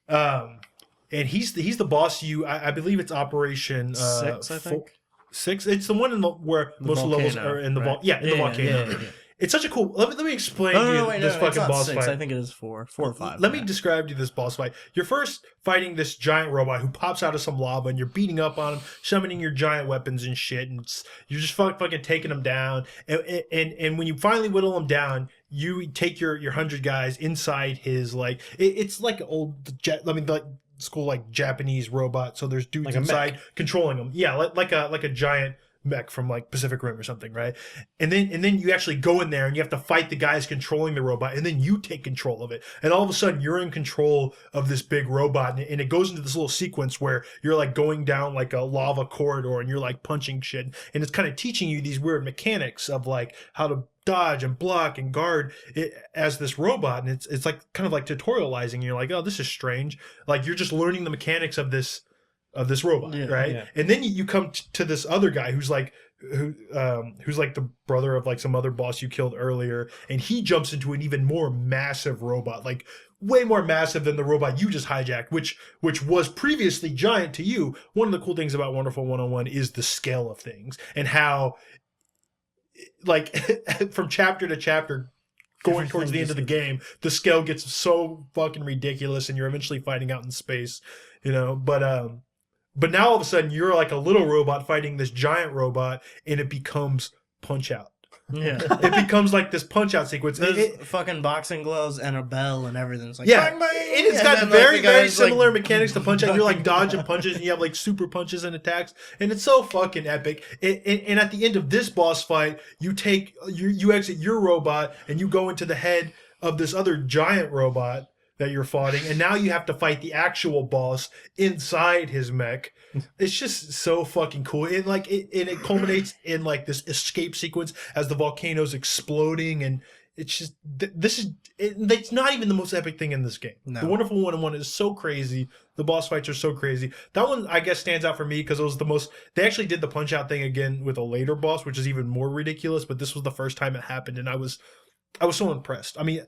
And he's the boss. I believe it's Operation
6, I think.
6. It's the one where
The
most of the levels
volcano,
are in the
right?
in the volcano.
Yeah.
It's such a cool. Let me explain to you this
It's
fucking
not
boss
6.
fight.
I think it is 4 or 5.
Let me describe to you this boss fight. You're first fighting this giant robot who pops out of some lava, and you're beating up on him, summoning your giant weapons and shit, and you're just fucking taking him down. And when you finally whittle him down, you take your 100 guys inside his like it's like old like school like Japanese robot. So there's dudes
Like a
inside controlling them. Yeah, like a giant mech from like Pacific Rim or something, right? And then you actually go in there and you have to fight the guys controlling the robot, and then you take control of it, and all of a sudden you're in control of this big robot, and it goes into this little sequence where you're like going down like a lava corridor and you're like punching shit, and it's kind of teaching you these weird mechanics of like how to dodge and block and guard it as this robot, and it's like kind of like tutorializing, and you're like, oh, this is strange. Like you're just learning the mechanics of this robot,
Yeah,
right?
yeah.
And then you come to this other guy who's like the brother of like some other boss you killed earlier, and he jumps into an even more massive robot, like way more massive than the robot you just hijacked, which was previously giant to you. One of the cool things about Wonderful 101 is the scale of things and how like from chapter to chapter going towards the end of the game, the scale gets so fucking ridiculous, and you're eventually fighting out in space, but now all of a sudden you're like a little robot fighting this giant robot, and it becomes Punch Out.
Yeah.
It becomes like this Punch Out sequence.
There's fucking boxing gloves and a bell and everything. It's like,
Yeah,
bang, bang,
and it's
and
got
then,
very,
the
very
guy's, like,
similar mechanics to Punch Out. You're like dodging punches, and you have like super punches and attacks, and it's so fucking epic. And at the end of this boss fight, you exit your robot and you go into the head of this other giant robot that you're fighting, and now you have to fight the actual boss inside his mech. It's just so fucking cool. And like it culminates in like this escape sequence as the volcano's exploding, and it's just it's not even the most epic thing in this game.
No.
The Wonderful 101 is so crazy. The boss fights are so crazy. That one I guess stands out for me because it was the most. They actually did the Punch Out thing again with a later boss, which is even more ridiculous. But this was the first time it happened, and I was so impressed. I mean,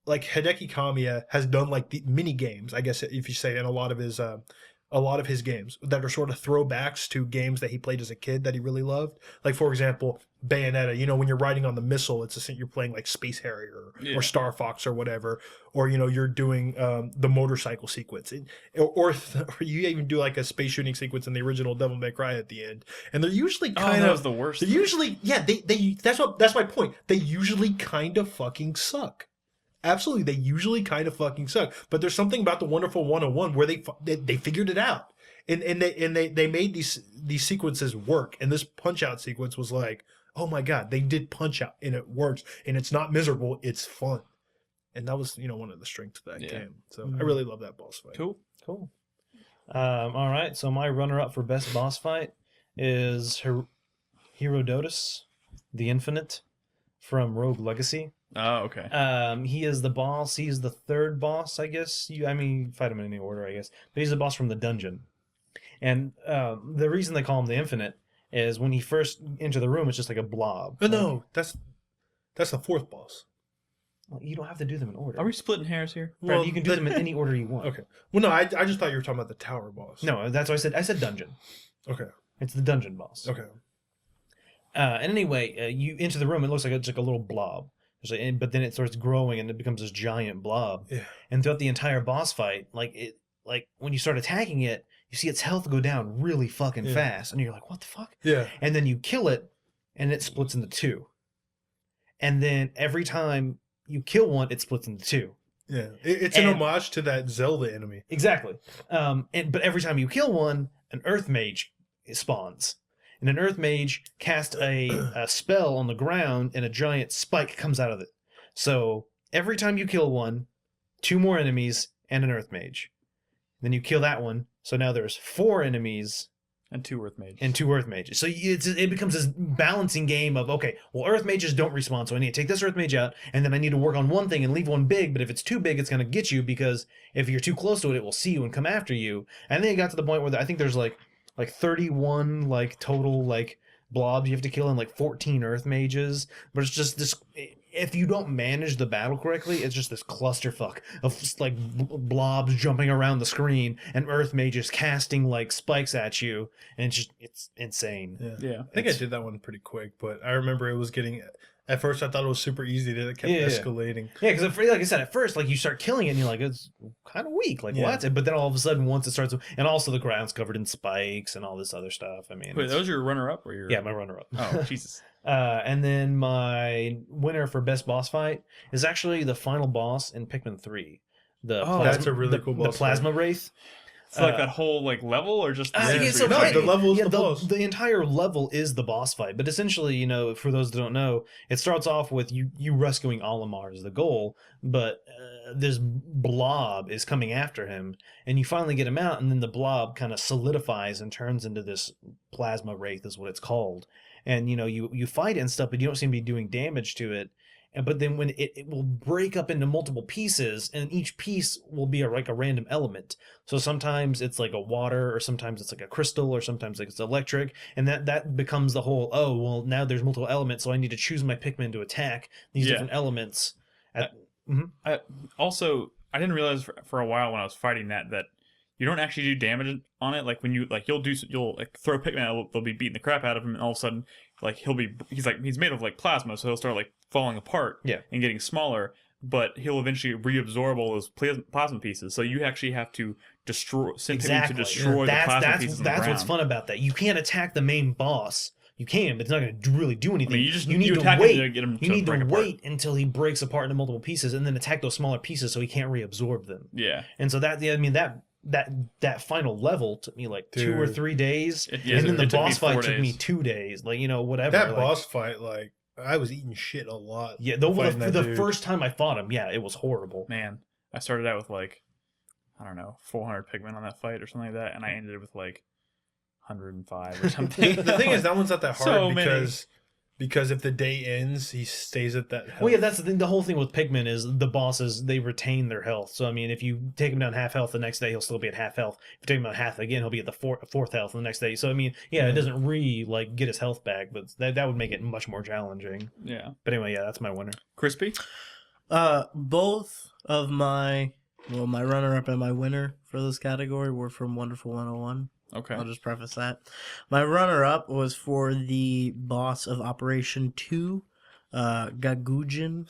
like Hideki Kamiya has done like the mini games, I guess if you say, in a lot of his games that are sort of throwbacks to games that he played as a kid that he really loved. Like for example, Bayonetta. When you're riding on the missile, you're playing like Space Harrier or Star Fox or whatever, or you're doing the motorcycle sequence, or you even do like a space shooting sequence in the original Devil May Cry at the end. And they're usually kind
that
of
was the worst.
They're usually that's my point. They usually kind of fucking suck. Absolutely, they usually kind of fucking suck. But there's something about the Wonderful 101 where they figured it out, and they made these sequences work. And this Punch Out sequence was like, oh my god, they did Punch Out, and it works, and it's not miserable, it's fun, and that was one of the strengths of that game. So I really love that boss fight.
Cool.
All right, so my runner-up for best boss fight is Herodotus, the Infinite, from Rogue Legacy.
Oh, okay.
He is the boss. He's the third boss, I guess. You fight him in any order, I guess. But he's the boss from the dungeon. And the reason they call him the Infinite is when he first enter the room, it's just like a blob.
But no, that's the fourth boss.
Well, you don't have to do them in order.
Are we splitting hairs here?
Brad, you can do them in any order you want.
Okay. Well, no, I just thought you were talking about the tower boss.
No, that's what I said. I said dungeon.
Okay.
It's the dungeon boss.
Okay.
And anyway, you enter the room. It looks like it's like a little blob. But then it starts growing and it becomes this giant blob.
Yeah.
And throughout the entire boss fight, like when you start attacking it, you see its health go down really fucking fast, and you're like, "What the fuck?"
Yeah.
And then you kill it, and it splits into two. And then every time you kill one, it splits into two.
Yeah. It's an homage to that Zelda enemy.
Exactly. But every time you kill one, an Earth Mage spawns. And an Earth Mage casts a spell on the ground, and a giant spike comes out of it. So every time you kill one, 2 more enemies and an Earth Mage. Then you kill that one, so now there's 4 enemies
and 2 Earth Mages.
And 2 Earth Mages. So it becomes this balancing game of, okay, well, Earth Mages don't respawn, so I need to take this Earth Mage out, and then I need to work on one thing and leave one big, but if it's too big, it's going to get you, because if you're too close to it, it will see you and come after you. And then it got to the point where I think there's like 31 total blobs you have to kill, and 14 Earth Mages, but it's just this... If you don't manage the battle correctly, it's just this clusterfuck of blobs jumping around the screen and Earth Mages casting spikes at you, and it's insane.
Yeah. I think I did that one pretty quick, but I remember it was getting. At first, I thought it was super easy. Then it kept escalating.
Yeah, because like I said, at first, you start killing it, and you're like, it's kind of weak. What? But then all of a sudden, once it starts, and also the ground's covered in spikes and all this other stuff. I mean,
wait, that was your runner-up, or your?
Yeah, my runner-up.
Oh, Jesus.
And then my winner for best boss fight is actually the final boss in Pikmin 3.
That's a really cool boss
The Plasma Wraith.
So that whole level, or just
the level is the boss.
The entire level is the boss fight, but essentially, for those that don't know, it starts off with you rescuing Olimar as the goal, but this blob is coming after him, and you finally get him out, and then the blob kind of solidifies and turns into this Plasma Wraith, is what it's called. And you fight it and stuff, but you don't seem to be doing damage to it. But then when it will break up into multiple pieces, and each piece will be a random element. So sometimes it's like a water, or sometimes it's like a crystal, or sometimes it's electric, and that becomes the whole, oh, well, now there's multiple elements, so I need to choose my Pikmin to attack these different elements.
I didn't realize for a while when I was fighting that you don't actually do damage on it. When you you'll throw Pikmin, they'll be beating the crap out of him, and all of a sudden he's made of plasma, so he'll start falling apart and getting smaller, but he'll eventually reabsorb all those plasma pieces. So you actually have to destroy the plasma pieces.
That's what's fun about that. You can't attack the main boss. You can, but it's not going to really do anything. You need to wait. You need to wait until he breaks apart into multiple pieces, and then attack those smaller pieces so he can't reabsorb them.
Yeah.
And so that final level took me 2 or 3 days, and then the boss fight took me 2 days. Whatever.
That boss fight, I was eating shit a lot.
Yeah, the first time I fought him, it was horrible.
Man, I started out with 400 Pikmin on that fight or something like that, and I ended with 105 or something.
The thing is, that one's not that hard because if the day ends, he stays at that health.
Well, yeah, that's the thing. The whole thing with Pikmin is the bosses, they retain their health. So, I mean, if you take him down half health the next day, he'll still be at half health. If you take him down half again, he'll be at the fourth health the next day. So, I mean, it doesn't get his health back, but that would make it much more challenging.
Yeah.
But anyway, that's my winner.
Crispy?
Both of my runner-up and my winner for this category were from Wonderful 101.
Okay.
I'll just preface that. My runner-up was for the boss of Operation 2, Gagujin.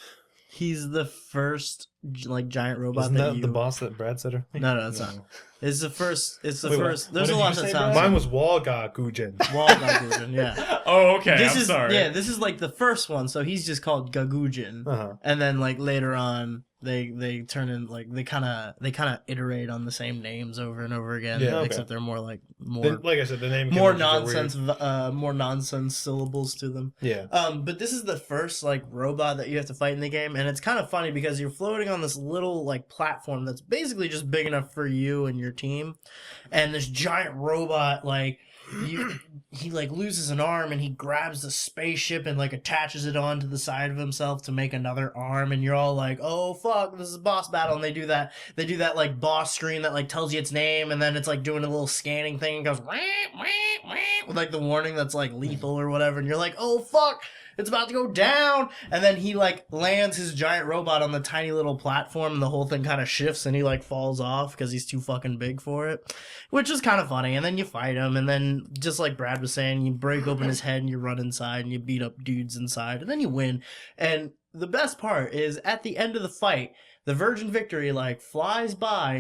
He's the first giant robot.
Isn't that the boss that Brad said?
No, it's not. It's the first. It's the first. There's a lot that sounds.
Mine was Walgagujin.
Walgagujin, yeah.
Oh, okay.
I'm
sorry.
Yeah, this is the first one, so he's just called Gagujin, and then later on they turn in they kind of iterate on the same names over and over again, except they're more like
I said, the name
more nonsense more nonsense syllables to them.
Yeah.
But this is the first robot that you have to fight in the game, and it's kind of funny because you're floating floating on this little like platform that's basically just big enough for you and your team, and this giant robot like he like loses an arm and he grabs the spaceship and like attaches it onto the side of himself to make another arm, and you're all like, oh fuck, this is a boss battle. And they do that like boss screen that like tells you its name, and then it's like doing a little scanning thing and goes wah, wah, wah, with like the warning that's like lethal or whatever, and you're like, oh fuck, it's about to go down. And then he like lands his giant robot on the tiny little platform, and the whole thing kind of shifts and he like falls off because he's too fucking big for it, which is kind of funny. And then you fight him, and then just like Brad was saying, you break open his head and you run inside and you beat up dudes inside, and then you win. And the best part is at the end of the fight, the Virgin Victory like flies by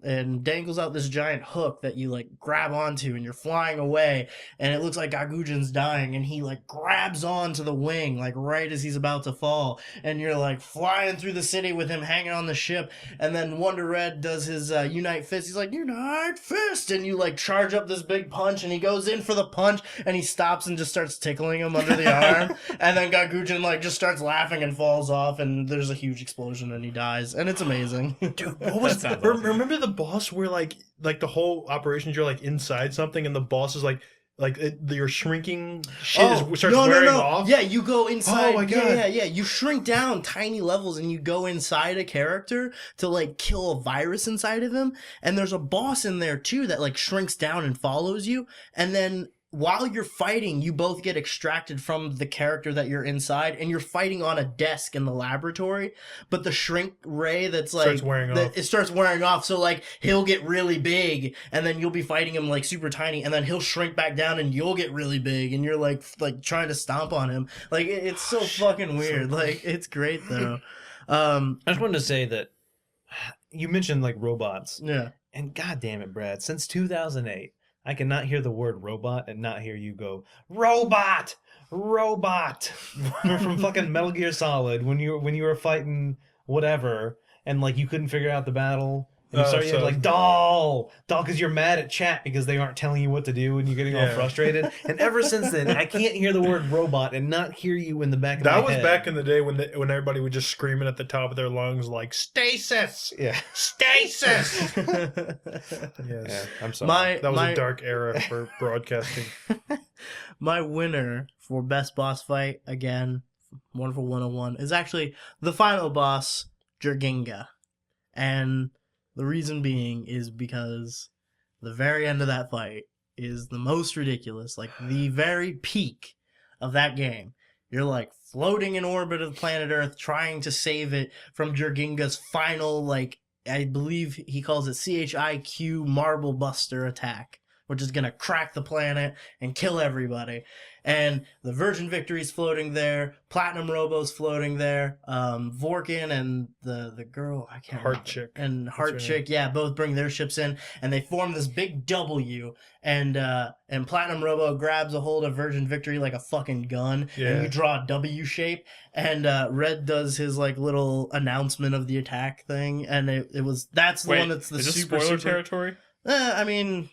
and dangles out this giant hook that you like grab onto, and you're flying away, and it looks like Gagujin's dying, and he like grabs onto the wing like right as he's about to fall, and you're like flying through the city with him hanging on the ship. And then Wonder Red does his Unite Fist. He's like, Unite Fist, and you like charge up this big punch, and he goes in for the punch, and he stops and just starts tickling him under the arm, and then Gagujin like just starts laughing and falls off, and there's a huge explosion and he dies. And it's amazing.
Dude, what was remember the boss where like the whole operations, you're like inside something and the boss is like your shrinking shit starts wearing off?
Yeah, you go inside.
Oh my god.
Yeah. You shrink down tiny levels and you go inside a character to like kill a virus inside of him. And there's a boss in there too that like shrinks down and follows you. And then while you're fighting, you both get extracted from the character that you're inside, and you're fighting on a desk in the laboratory. But the shrink ray that's like it starts wearing off. So like he'll get really big, and then you'll be fighting him like super tiny, and then he'll shrink back down, and you'll get really big, and you're like trying to stomp on him. Like it's so fucking weird. Like it's great though.
I just wanted to say that you mentioned like robots.
Yeah.
And god damn it, Brad, since 2008. I cannot hear the word robot and not hear you go, robot! From fucking Metal Gear Solid when you were fighting whatever and like you couldn't figure out the battle. And you started like doll, because you're mad at chat because they aren't telling you what to do and you're getting all frustrated. And ever since then, I can't hear the word robot and not hear you in the back of my head.
That was back in the day when everybody was just screaming at the top of their lungs like stasis, stasis. Yes,
yeah, I'm sorry.
That was a dark era for broadcasting.
My winner for best boss fight, again, Wonderful 101, is actually the final boss, Jurginga, and the reason being is because the very end of that fight is the most ridiculous, like the very peak of that game. You're like floating in orbit of planet Earth trying to save it from Jurginga's final, like, I believe he calls it CHIQ Marble Buster attack, which is going to crack the planet and kill everybody. And the Virgin Victory's floating there, Platinum Robo's floating there, Vorkin and the girl, I can't remember.
Chick.
And Heart Chick, yeah, both bring their ships in, and they form this big W, and Platinum Robo grabs a hold of Virgin Victory like a fucking gun, and you draw a W shape, and Red does his like little announcement of the attack thing, and that's the one that's the super
spoiler territory?
I mean,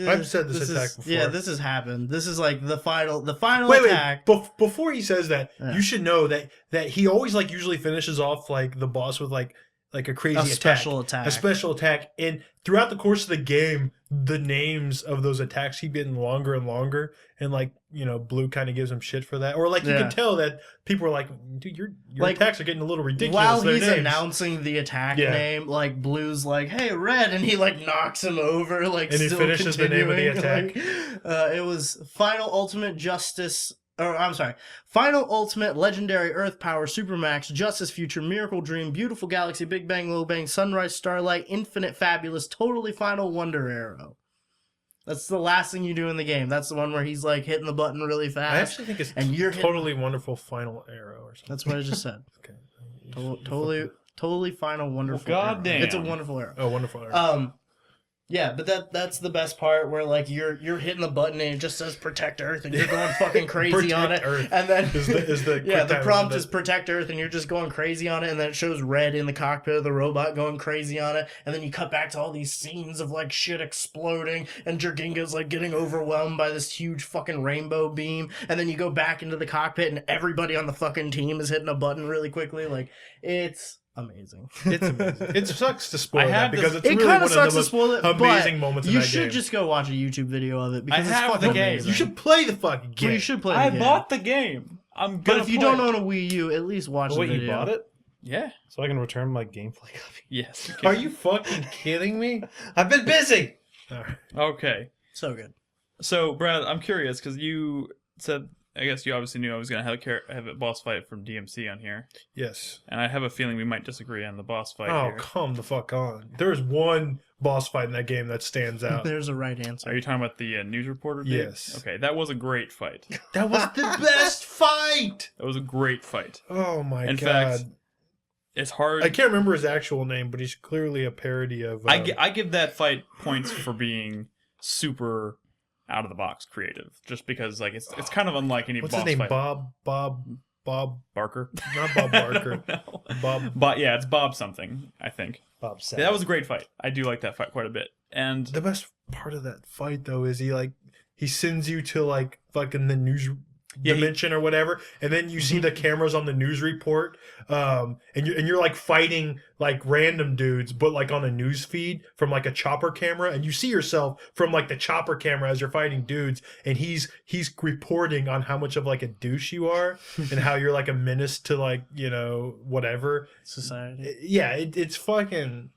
I've said this attack before.
Yeah, this has happened. This is like the final attack.
Before he says that, you should know that he always like usually finishes off like the boss with like a crazy
special
attack. And throughout the course of the game, the names of those attacks keep getting longer and longer, and like, you know, Blue kind of gives him shit for that, or like you can tell that people are like, dude, your like, attacks are getting a little ridiculous.
While he's announcing the attack name, like Blue's like, hey, Red, and he like knocks him over, like,
and he finishes the name of the attack.
Like, it was Final Ultimate Justice. Or, I'm sorry. Final Ultimate Legendary Earth Power Supermax Justice Future Miracle Dream Beautiful Galaxy Big Bang Low Bang Sunrise Starlight Infinite Fabulous Totally Final Wonder Arrow. That's the last thing you do in the game. That's the one where he's like hitting the button really fast.
I actually think it's you're Totally Wonderful Final Arrow or something.
That's what I just said. Okay. Totally Final Wonderful.
Well, goddamn.
It's a wonderful arrow.
Oh, wonderful arrow.
Yeah, but that's the best part where like you're hitting the button and it just says Protect Earth and you're going fucking crazy on it.
Earth.
And then
is the
the prompt is Protect Earth and you're just going crazy on it, and then it shows Red in the cockpit of the robot going crazy on it, and then you cut back to all these scenes of like shit exploding and Jurginga's like getting overwhelmed by this huge fucking rainbow beam, and then you go back into the cockpit and everybody on the fucking team is hitting a button really quickly. Like it's amazing.
It's amazing. It sucks to spoil
I
that
have
because
this-
it's
It
really
kind
one
of sucks
of
to
the most
spoil it,
amazing
but
moments in
you
that
should
game.
just go watch a YouTube video of it because it's
have the
fucking
game.
amazing.
You should play the fucking
Well,
game.
you should play.
I
the game.
bought the game. I'm
But
gonna
if you
play
don't
it.
own a Wii U, at least watch
Oh,
the
wait,
video.
you bought it?
Yeah.
So I can return my gameplay copy.
Yes. You
Are
can.
you fucking kidding me?
I've been busy.
All right.
Okay.
So good.
So, Brad, I'm curious because you said, I guess you obviously knew I was going to have a boss fight from DMC on here.
Yes.
And I have a feeling we might disagree on the boss fight
Oh,
here.
come the fuck on. There's one boss fight in that game that stands out.
There's a right answer.
Are you talking about the news reporter? Dude?
Yes.
Okay, that was a great fight.
That was the best fight.
That was a great fight.
Oh my
In
god.
fact, it's hard.
I can't remember his actual name, but he's clearly a parody of.
I give that fight points for being super out of the box creative, just because like it's kind of unlike any
what's
boss
his name?
fight.
Bob,
Barker.
not Bob Barker.
No.
Bob.
But yeah, it's Bob something, I think.
Bob said.
Yeah, that was a great fight. I do like that fight quite a bit. And
The best part of that fight though is he sends you to like fucking the news
Yeah,
dimension or whatever, and then you see the cameras on the news report, and you're like fighting like random dudes, but like on a news feed from like a chopper camera, and you see yourself from like the chopper camera as you're fighting dudes, and he's reporting on how much of like a douche you are, and how you're like a menace to like whatever
Society.
Yeah, it's fucking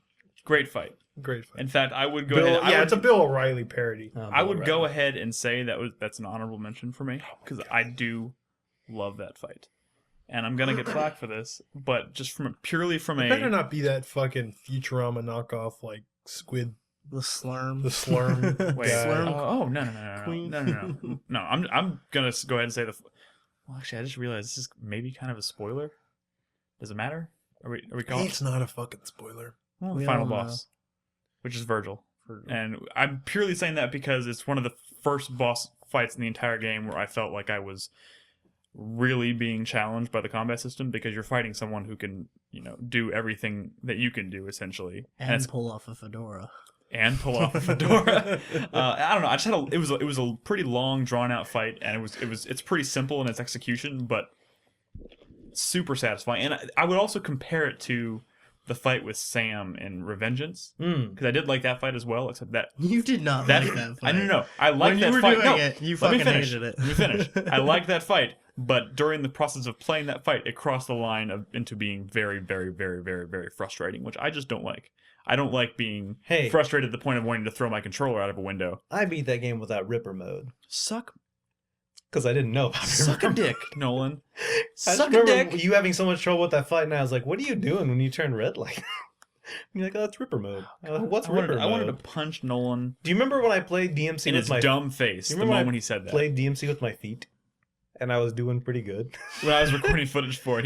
great fight.
great fight.
In fact, I would go
Bill,
ahead.
it's a Bill O'Reilly parody.
I would go ahead and say that's an honorable mention for me because I do love that fight, and I'm gonna get flack for this, but just purely from
It
a
better not be that fucking Futurama knockoff like Squid
The Slurm.
the Slurm.
wait.
guy.
Slurm
Oh no
Queen.
no! I'm gonna go ahead and say Well, actually, I just realized this is maybe kind of a spoiler. Does it matter? Are we calling
It's not a fucking spoiler.
well,
We
final
all know.
boss, which is Virgil. And I'm purely saying that because it's one of the first boss fights in the entire game where I felt like I was really being challenged by the combat system because you're fighting someone who can, do everything that you can do essentially,
and pull off a fedora.
and pull off a fedora. I don't know. I just had it was a pretty long, drawn out fight, and it's pretty simple in its execution, but super satisfying. And I would also compare it to the fight with Sam in Revengeance because I did like that fight as well, except that
You did not
that
like that fight.
I don't know. I like
When
that
you were
fight.
doing
No,
it, you
let me
fucking
finish.
hated it.
Let me finish. I like that fight, but during the process of playing that fight, it crossed the line into being very, very, very, very, very frustrating, which I just don't like. I don't like being frustrated to the point of wanting to throw my controller out of a window.
I beat that game without Ripper mode
Suck
because I didn't know about
Suck a
Ripper
dick, Nolan.
I just
Suck a
remember
dick.
you having so much trouble with that fight, and I was like, "What are you doing when you turn red like?" that?" You're like, "Oh, that's Ripper mode." I'm like, What's Ripper mode?
I wanted to punch Nolan
Do you remember when I played DMC
in
with
his
my
dumb face
You
the
remember when
moment
I
he said that.
played DMC with my feet, and I was doing pretty good.
When I was recording footage for it,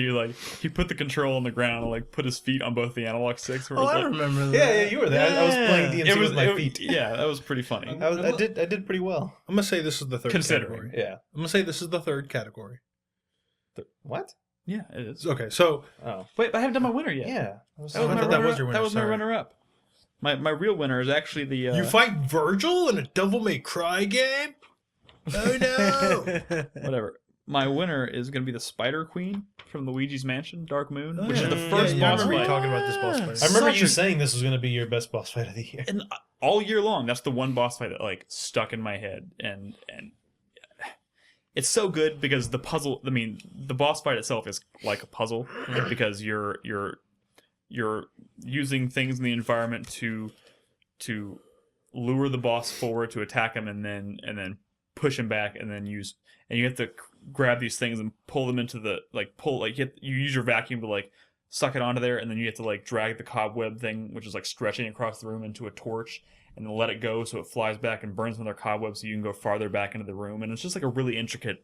he put the control on the ground and like put his feet on both the analog sticks. Where it
Oh,
was,
I
like,
remember that.
Yeah, you were there. I was playing DMC with my feet.
Yeah, that was pretty funny.
I did pretty well.
I'm gonna say this is the third
Considering.
category.
Yeah.
I'm gonna say this is the third category.
What?
Yeah, it is.
Okay, so
Oh,
Wait, I haven't done my winner yet.
yeah.
That was
I
my
thought that
runner-up.
was your winner,
That was my
sorry.
runner-up. My real winner is actually the.
you fight Virgil in a Devil May Cry game? Oh no!
Whatever. My winner is going to be the Spider Queen from Luigi's Mansion, Dark Moon, which
yeah.
is the
Yeah,
first
yeah, I
boss
remember you
fight.
talking about this boss fight.
I remember
Such
you
a-
saying this was going to be your best boss fight of the year.
And all year long, that's the one boss fight that like stuck in my head, and it's so good because the puzzle. I mean, the boss fight itself is like a puzzle because you're using things in the environment to lure the boss forward to attack him, and then push him back, and then you have to grab these things and pull them into the you use your vacuum to like suck it onto there, and then you have to like drag the cobweb thing, which is like stretching across the room, into a torch, and then let it go so it flies back and burns another cobweb so you can go farther back into the room. And it's just like a really intricate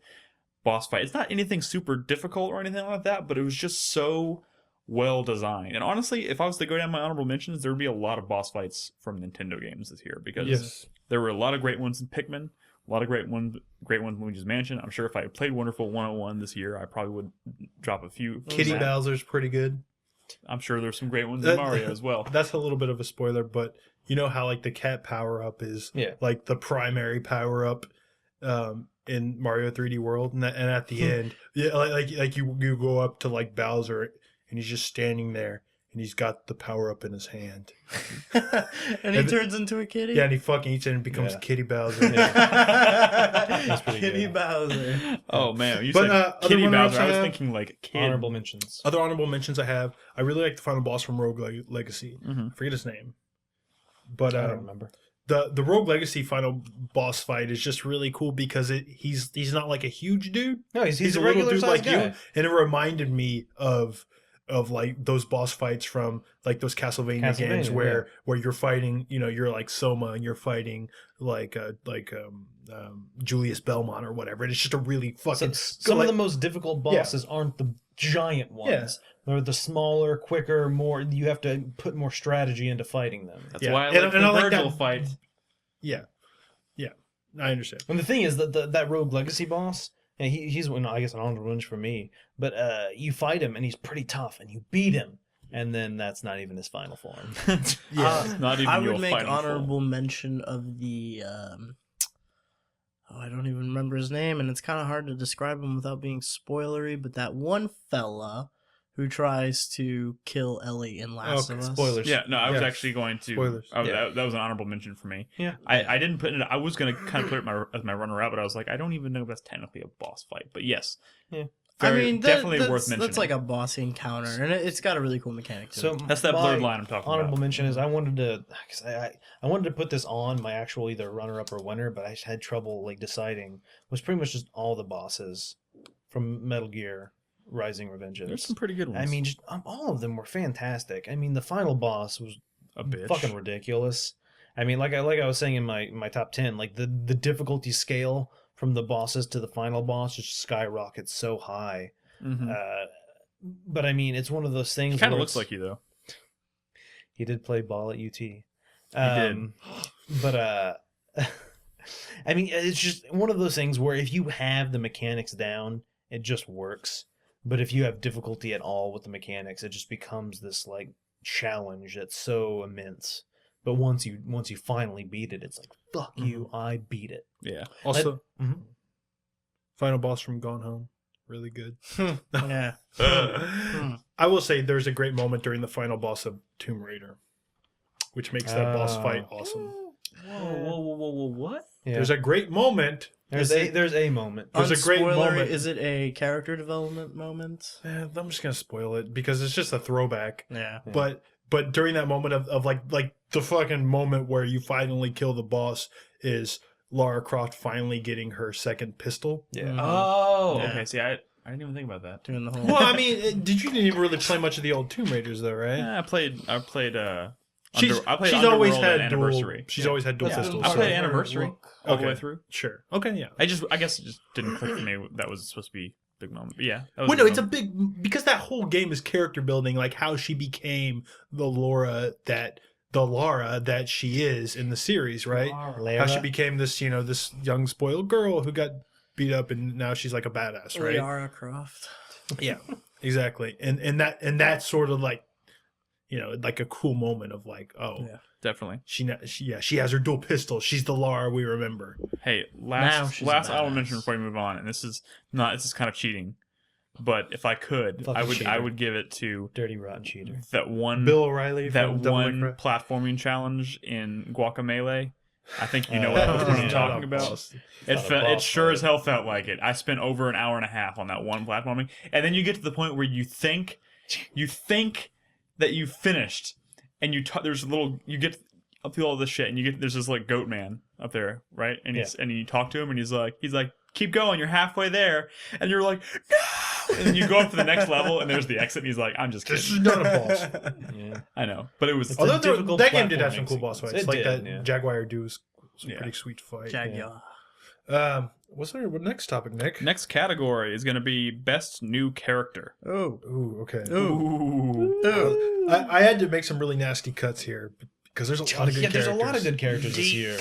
boss fight. It's not anything super difficult or anything like that, but it was just so well designed. And honestly, if I was to go down my honorable mentions, there would be a lot of boss fights from Nintendo games this year because
Yes.
there were a lot of great ones in Pikmin, a lot of great ones in Luigi's Mansion. I'm sure if I had played Wonderful 101 this year, I probably would drop a few.
Kitty
from that.
Bowser's pretty good.
I'm sure there's some great ones in Mario as well.
That's a little bit of a spoiler, but you know how like the cat power up is like the primary power up in Mario 3D World, and at the end, yeah, like you go up to like Bowser and he's just standing there, and he's got the power up in his hand.
And he turns into a kitty.
Yeah, and he fucking eats it and becomes Kitty Bowser.
That's pretty
Kitty
good.
Bowser.
Oh man, you
But,
said
other
Kitty
runners
Bowser. I was
I have-
thinking like kid.
Honorable mentions.
Other honorable mentions I have. I really like the final boss from Rogue Legacy.
Mhm.
I forget his name, but
I don't remember.
the Rogue Legacy final boss fight is just really cool because he's not like a huge dude.
No, he's
He's
a
a little
regular
dude
sized
like
guy.
you, and it reminded me of like those boss fights from like those Castlevania games
Castlevania,
where you're fighting, you're like Soma and you're fighting like Julius Belmont or whatever. And it's just a really fucking
Some of the most difficult bosses aren't the giant ones.
Yeah.
They're the smaller, quicker, more. You have to put more strategy into fighting them.
That's
Yeah.
why I
And-
like
and
the
I like
Virgil
that-
fight.
yeah, I understand.
And the thing is that that Rogue Legacy boss, and he's I guess an honorable mention for me. But you fight him and he's pretty tough, and you beat him, and then that's not even his final form.
Yeah.
Not even
I
your
would make
final form.
honorable mention of the I don't even remember his name, and it's kind of hard to describe him without being spoilery, but that one fella who tries to kill Ellie in Last of Us.
Spoilers.
Yeah, no, I was
Yeah.
actually going to.
Spoilers.
That was an honorable mention for me.
Yeah.
I didn't put it. I was gonna kind of put it as my runner up, but I was like, I don't even know if that's technically a boss fight. But yes,
Yeah.
definitely worth mentioning.
That's like a bossy encounter, and it's got a really cool mechanic to
So
it.
That's that
my
blurred line I'm talking
honorable
about.
mention is I wanted to, cause I wanted to put this on my actual either runner up or winner, but I just had trouble like deciding. It was pretty much just all the bosses from Metal Gear Rising Revengeance.
There's some pretty good ones.
I mean, just all of them were fantastic. I mean, the final boss was
a bitch.
fucking ridiculous. I mean, like I was saying in my top 10, like the difficulty scale from the bosses to the final boss just skyrockets so high.
Mhm.
But I mean, it's one of those things.
He kind of
where
looks
it's-
like you though.
he did play ball at UT. He
did.
But I mean, it's just one of those things where if you have the mechanics down, it just works. But if you have difficulty at all with the mechanics, it just becomes this like challenge that's so immense. But once you finally beat it, it's like fuck you, I beat it.
Yeah.
Also,
Mhm.
final boss from Gone Home, really good.
Yeah.
I will say there's a great moment during the final boss of Tomb Raider, which makes that boss fight awesome.
Whoa! What?
Yeah.
There's a great moment.
There's a moment.
There's a great
Unspoilery,
moment.
Is it a character development moment?
I'm just gonna spoil it because it's just a throwback.
Yeah.
But during that moment of like the fucking moment where you finally kill the boss is Lara Croft finally getting her second pistol.
Yeah.
Mhm.
Oh,
Yeah.
okay. See, I didn't even think about that.
Doing the whole.
Well, I mean, you didn't even really play much of the old Tomb Raiders though, right?
Yeah, I played.
She's
Underworld
always
and
had
Anniversary.
dual. She's always had dual
Yeah.
pistols.
I
so-
played Anniversary all the
Okay.
way through.
Sure. Okay. Yeah.
I guess it just didn't click for me. That was supposed to be a big moment. But yeah. That was
Well, no,
big
it's a
moment.
big because that whole game is character building, like how she became the Lara that she is in the series, right? How she became this, this young spoiled girl who got beat up, and now she's like a badass, right?
Lara Croft.
Yeah, exactly. And that's sort of like, like a cool moment of like, oh,
Yeah.
Definitely.
she has her dual pistol. She's the Lara we remember.
Hey,
Now she's a
honorable
badass.
mention before we move on, and this is kind of cheating, but if I could,
Fucking
I
cheater.
would give it to
Dirty rotten cheater.
that one
Bill O'Reilly.
that
from Devil May
one
Cry.
platforming challenge in Guacamelee. I think you know which one I'm
Not
talking
a
about.
boss.
It sure as hell felt like it. I spent over an hour and a half on that one platforming, and then you get to the point where you think that you finished, and you get up through all this shit, and there's this like goat man up there, right? And and you talk to him, and he's like, keep going, you're halfway there, and you're like, no, and then you go up to the next level, and there's the exit, and he's like, I'm just
This
kidding.
is not a boss.
Yeah.
I know, but it was
Although
difficult
that game did have some
platforming
cool boss
sequence.
fights,
It
like
did,
that
yeah.
Jaguar do was a
Yeah.
pretty sweet fight.
Jaguar.
What next topic, Nick?
next category is going to be best new character.
Oh.
Ooh, okay.
Ooh.
Ooh.
I had to make some really nasty cuts here because there's a lot of good
There's
characters.
a lot of good characters this year.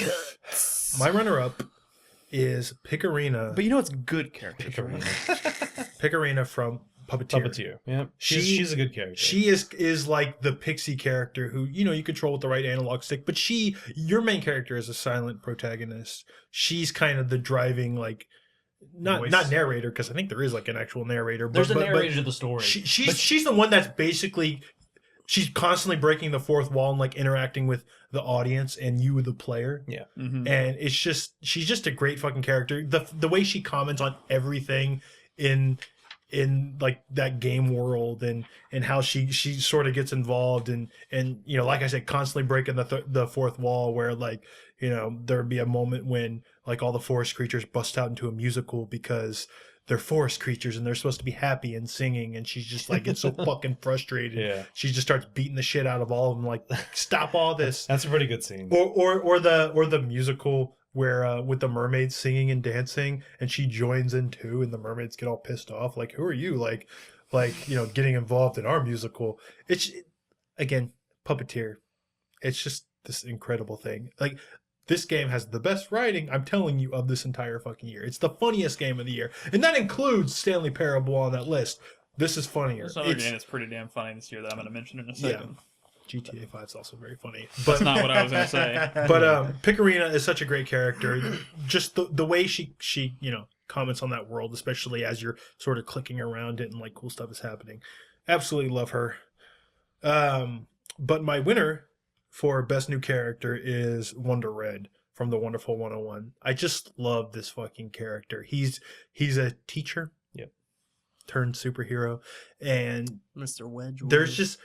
My runner-up is Picarina.
But you know it's good characters. right?
Picarina from Puppeteer.
Puppeteer. Yeah.
She-
She's a good character.
She is like the pixie character who you control with the right analog stick, but your main character is a silent protagonist. She's kind of the driving like not
Voice.
narrator because I think there is like an actual narrator.
There's a
but
narrator to the story.
she's the one that's basically she's constantly breaking the fourth wall and like interacting with the audience and you, the player.
Yeah.
Mm-hmm.
And it's just she's just a great fucking character. The way she comments on everything in like that game world and how she sort of gets involved and you know, like I said, constantly breaking the fourth wall where like, you know, there'd be a moment when like all the forest creatures bust out into a musical because they're forest creatures and they're supposed to be happy and singing, and she's just like gets so fucking frustrated.
Yeah.
She just starts beating the shit out of all of them, like, stop all this.
That's a pretty good scene.
Or the musical where with the mermaids singing and dancing, and she joins in too, and the mermaids get all pissed off, like, who are you, like you know, getting involved in our musical? Again, puppeteer. It's just this incredible thing. Like, this game has the best writing, I'm telling you, of this entire fucking year. It's the funniest game of the year, and that includes Stanley Parable on that list. This is funnier.
There's another game that's pretty damn funny this year that I'm going to mention in a second.
GTA 5 is also very funny.
That's not what I was going to say.
But Picarina is such a great character. Just the way she you know, comments on that world, especially as you're sort of clicking around it and like cool stuff is happening. Absolutely love her. But my winner for best new character is Wonder Red from The Wonderful 101. I just love this fucking character. He's a teacher.
Yep.
Turned superhero, and
Mr. Wedge.
there's just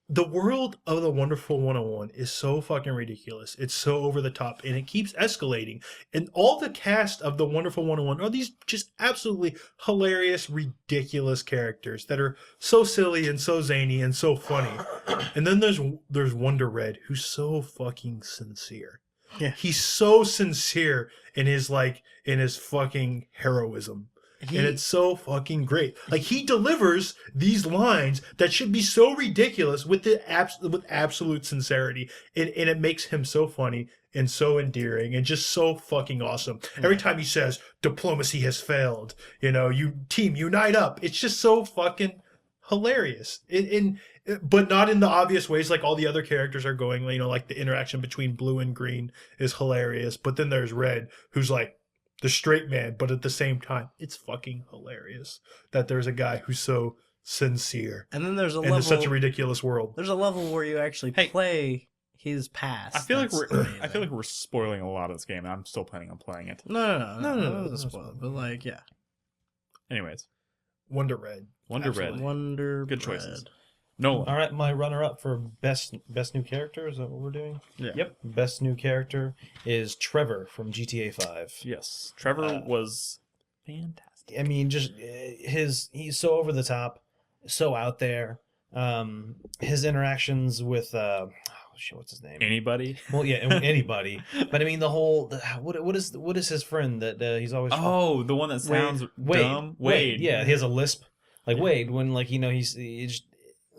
the world of The Wonderful 101 is so fucking ridiculous. It's so over the top, and it keeps escalating. And all the cast of The Wonderful 101 are these just absolutely hilarious, ridiculous characters that are so silly and so zany and so funny. And then there's Wonder Red, who's so fucking sincere.
Yeah.
He's so sincere in his fucking heroism. And it's so fucking great. Like, he delivers these lines that should be so ridiculous with absolute sincerity, and it makes him so funny and so endearing and just so fucking awesome. Every time he says diplomacy has failed, you know, you team unite up. It's just so fucking hilarious. But not in the obvious ways like all the other characters are going. You know, like the interaction between Blue and Green is hilarious. But then there's Red, who's like the straight man, but at the same time, it's fucking hilarious that there's a guy who's so sincere.
And then there's a
in
level.
such a ridiculous world.
There's a level where you actually play his past.
I feel like
That's
we're
amazing.
spoiling a lot of this game, and I'm still planning on playing it.
No.
No,
Doesn't spoil it, but like, yeah.
Anyways,
Wonder Red.
Wonder
Absolutely.
Red.
Wonder.
Good
Bread.
choices. No.
All right, my runner-up for best new character, is that what we're doing?
Yeah.
Yep.
Best new character is Trevor from GTA 5.
Yes. Trevor was fantastic.
I mean, just he's so over the top, so out there. His interactions with what's his name?
Anybody?
Well, yeah, anybody. But I mean, the whole what is his friend that he's always
Oh, the one that sounds dumb.
Wade. Yeah, he has a lisp. Like Wade, when like, you know, he's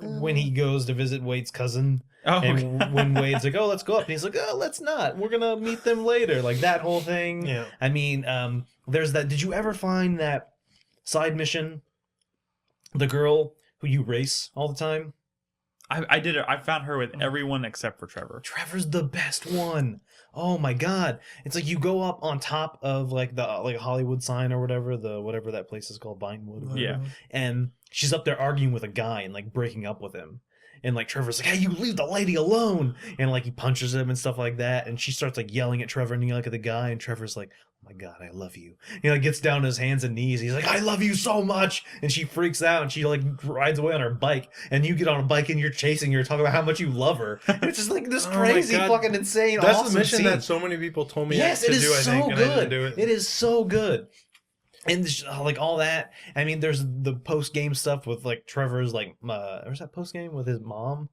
when he goes to visit Wade's cousin.
Oh,
And
okay.
when Wade's like, oh, let's go up, and he's like, oh, let's not. We're gonna meet them later. Like that whole thing.
Yeah.
I mean, there's that. Did you ever find that side mission? The girl who you race all the time.
I did it. I found her with everyone except for Trevor.
Trevor's the best one. Oh my god! It's like you go up on top of like the Hollywood sign or whatever that place is called, Vinewood. Or whatever.
Yeah.
And she's up there arguing with a guy and like breaking up with him. And like Trevor's like, hey, you leave the lady alone. And like he punches him and stuff like that. And she starts like yelling at Trevor and yelling at the guy. And Trevor's like, oh my god, I love you. He like gets down on his hands and knees. He's like, I love you so much. And she freaks out and she like rides away on her bike. And you get on a bike and you're chasing her, talking about how much you love her. And it's just like this
Oh my
crazy,
God.
fucking insane.
That's
awesome
the mission
scene.
that so many people told me
Yes,
to
it is
do, I
so
think, and I didn't
good.
do it.
It is so good. And like all that. I mean, there's the post game stuff with like Trevor's like, where's that post game with his mom?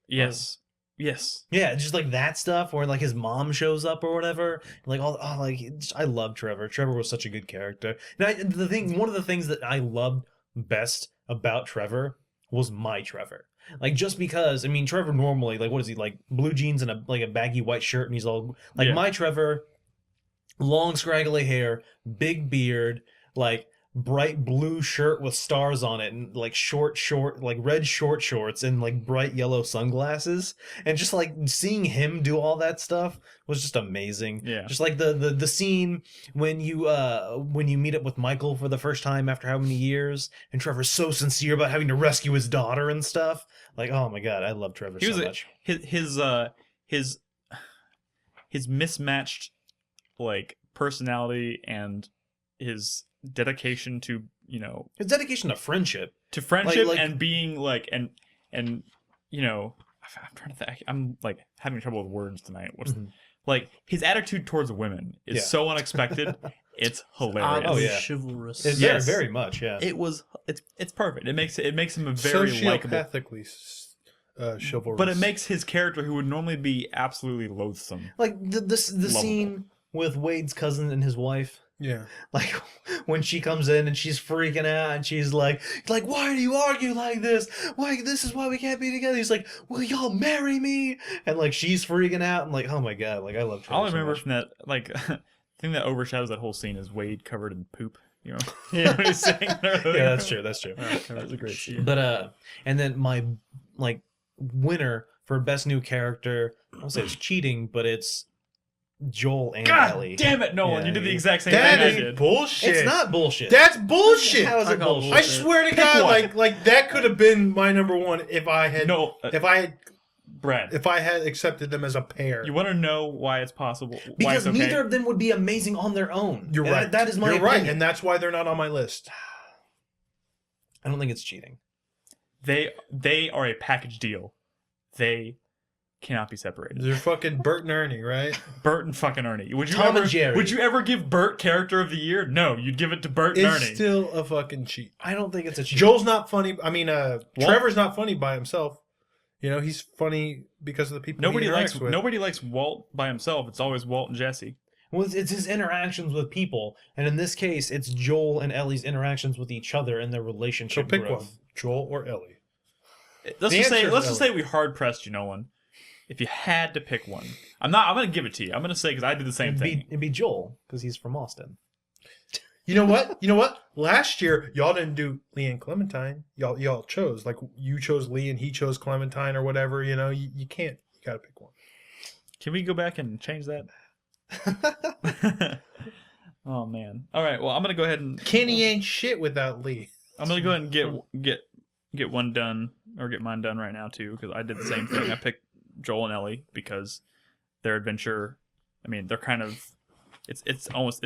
Yes. Yes.
Yeah, just like that stuff where like his mom shows up or whatever. Like I love Trevor. Trevor was such a good character. And one of the things that I loved best about Trevor was my Trevor. Like, just because, I mean, Trevor normally, like, what is he, like, blue jeans and a baggy white shirt, and he's all, like,
Yeah.
my Trevor, long scraggly hair, big beard, like, bright blue shirt with stars on it and like like red short shorts and like bright yellow sunglasses, and just like seeing him do all that stuff was just amazing.
Yeah.
Just like the scene when you meet up with Michael for the first time after how many years, and Trevor's so sincere about having to rescue his daughter and stuff. Like, oh my god, I love Trevor so much.
His mismatched like personality and his dedication to
His dedication to friendship, like,
and being like and I'm trying to think, I'm like having trouble with words tonight. Like his attitude towards women is so unexpected. It's hilarious.
Oh, yeah.
Chivalrous.
it's
Yes.
very much, yeah.
It's perfect. It makes him a very likable,
sociopathically chivalrous.
but it makes his character, who would normally be absolutely loathsome.
Like the scene with Wade's cousin and his wife.
Yeah.
Like when she comes in and she's freaking out and she's like, why do you argue like this? Why, this is why we can't be together. He's like, will y'all marry me? And like she's freaking out. I'm like, oh my god, like I love Trevor
All I
so
remember
much.
from that, like, the thing that overshadows that whole scene is Wade covered in poop. You know what he's saying?
Yeah, that's true. That's true.
That was a great scene.
But and then my like winner for best new character, I don't say it's cheating, but it's Joel and
God
Ellie.
damn it, Nolan!
Yeah,
You did the
yeah.
exact same
That
thing I
ain't
did.
bullshit.
It's not bullshit.
That's bullshit.
How is it
I call
bullshit?
I swear to God,
one.
like that could have been my number one if I had
Brad.
if I had accepted them as a pair.
You want to know why it's possible? Why
Because
it's okay?
neither of them would be amazing on their own.
You're right.
That is my
You're
opinion.
right, and that's why they're not on my list.
I don't think it's cheating.
They are a package deal. They cannot be separated.
They're fucking Bert and Ernie, right?
Bert and fucking Ernie. Would you
Tom
ever?
and Jerry.
Would you ever give Bert Character of the Year? No, you'd give it to Bert and
It's
Ernie.
still a fucking cheat.
I don't think it's a cheat.
Joel's not funny. I mean, Trevor's not funny by himself. You know, he's funny because of the people
Nobody
he
likes
interacts with.
nobody likes Walt by himself. It's always Walt and Jesse.
Well, it's his interactions with people, and in this case, it's Joel and Ellie's interactions with each other and their
So
relationship
pick
growth.
one, Joel or Ellie.
Let's
The
just
answer is
say we hard pressed you, Nolan. If you had to pick one, I'm going to give it to you. I'm going to say because I did the same thing.
It'd be Joel because he's from Austin.
You know what? You know what? Last year, y'all didn't do Lee and Clementine. Y'all chose. Like, you chose Lee and he chose Clementine or whatever. You know, you can't. You got to pick one.
Can we go back and change that? Oh man! All right. Well, I'm gonna go ahead and
Kenny ain't shit without Lee.
I'm gonna go ahead and get one done, or get mine done right now too, because I did the same thing. I picked Joel and Ellie because their adventure. I mean, they're kind of. It's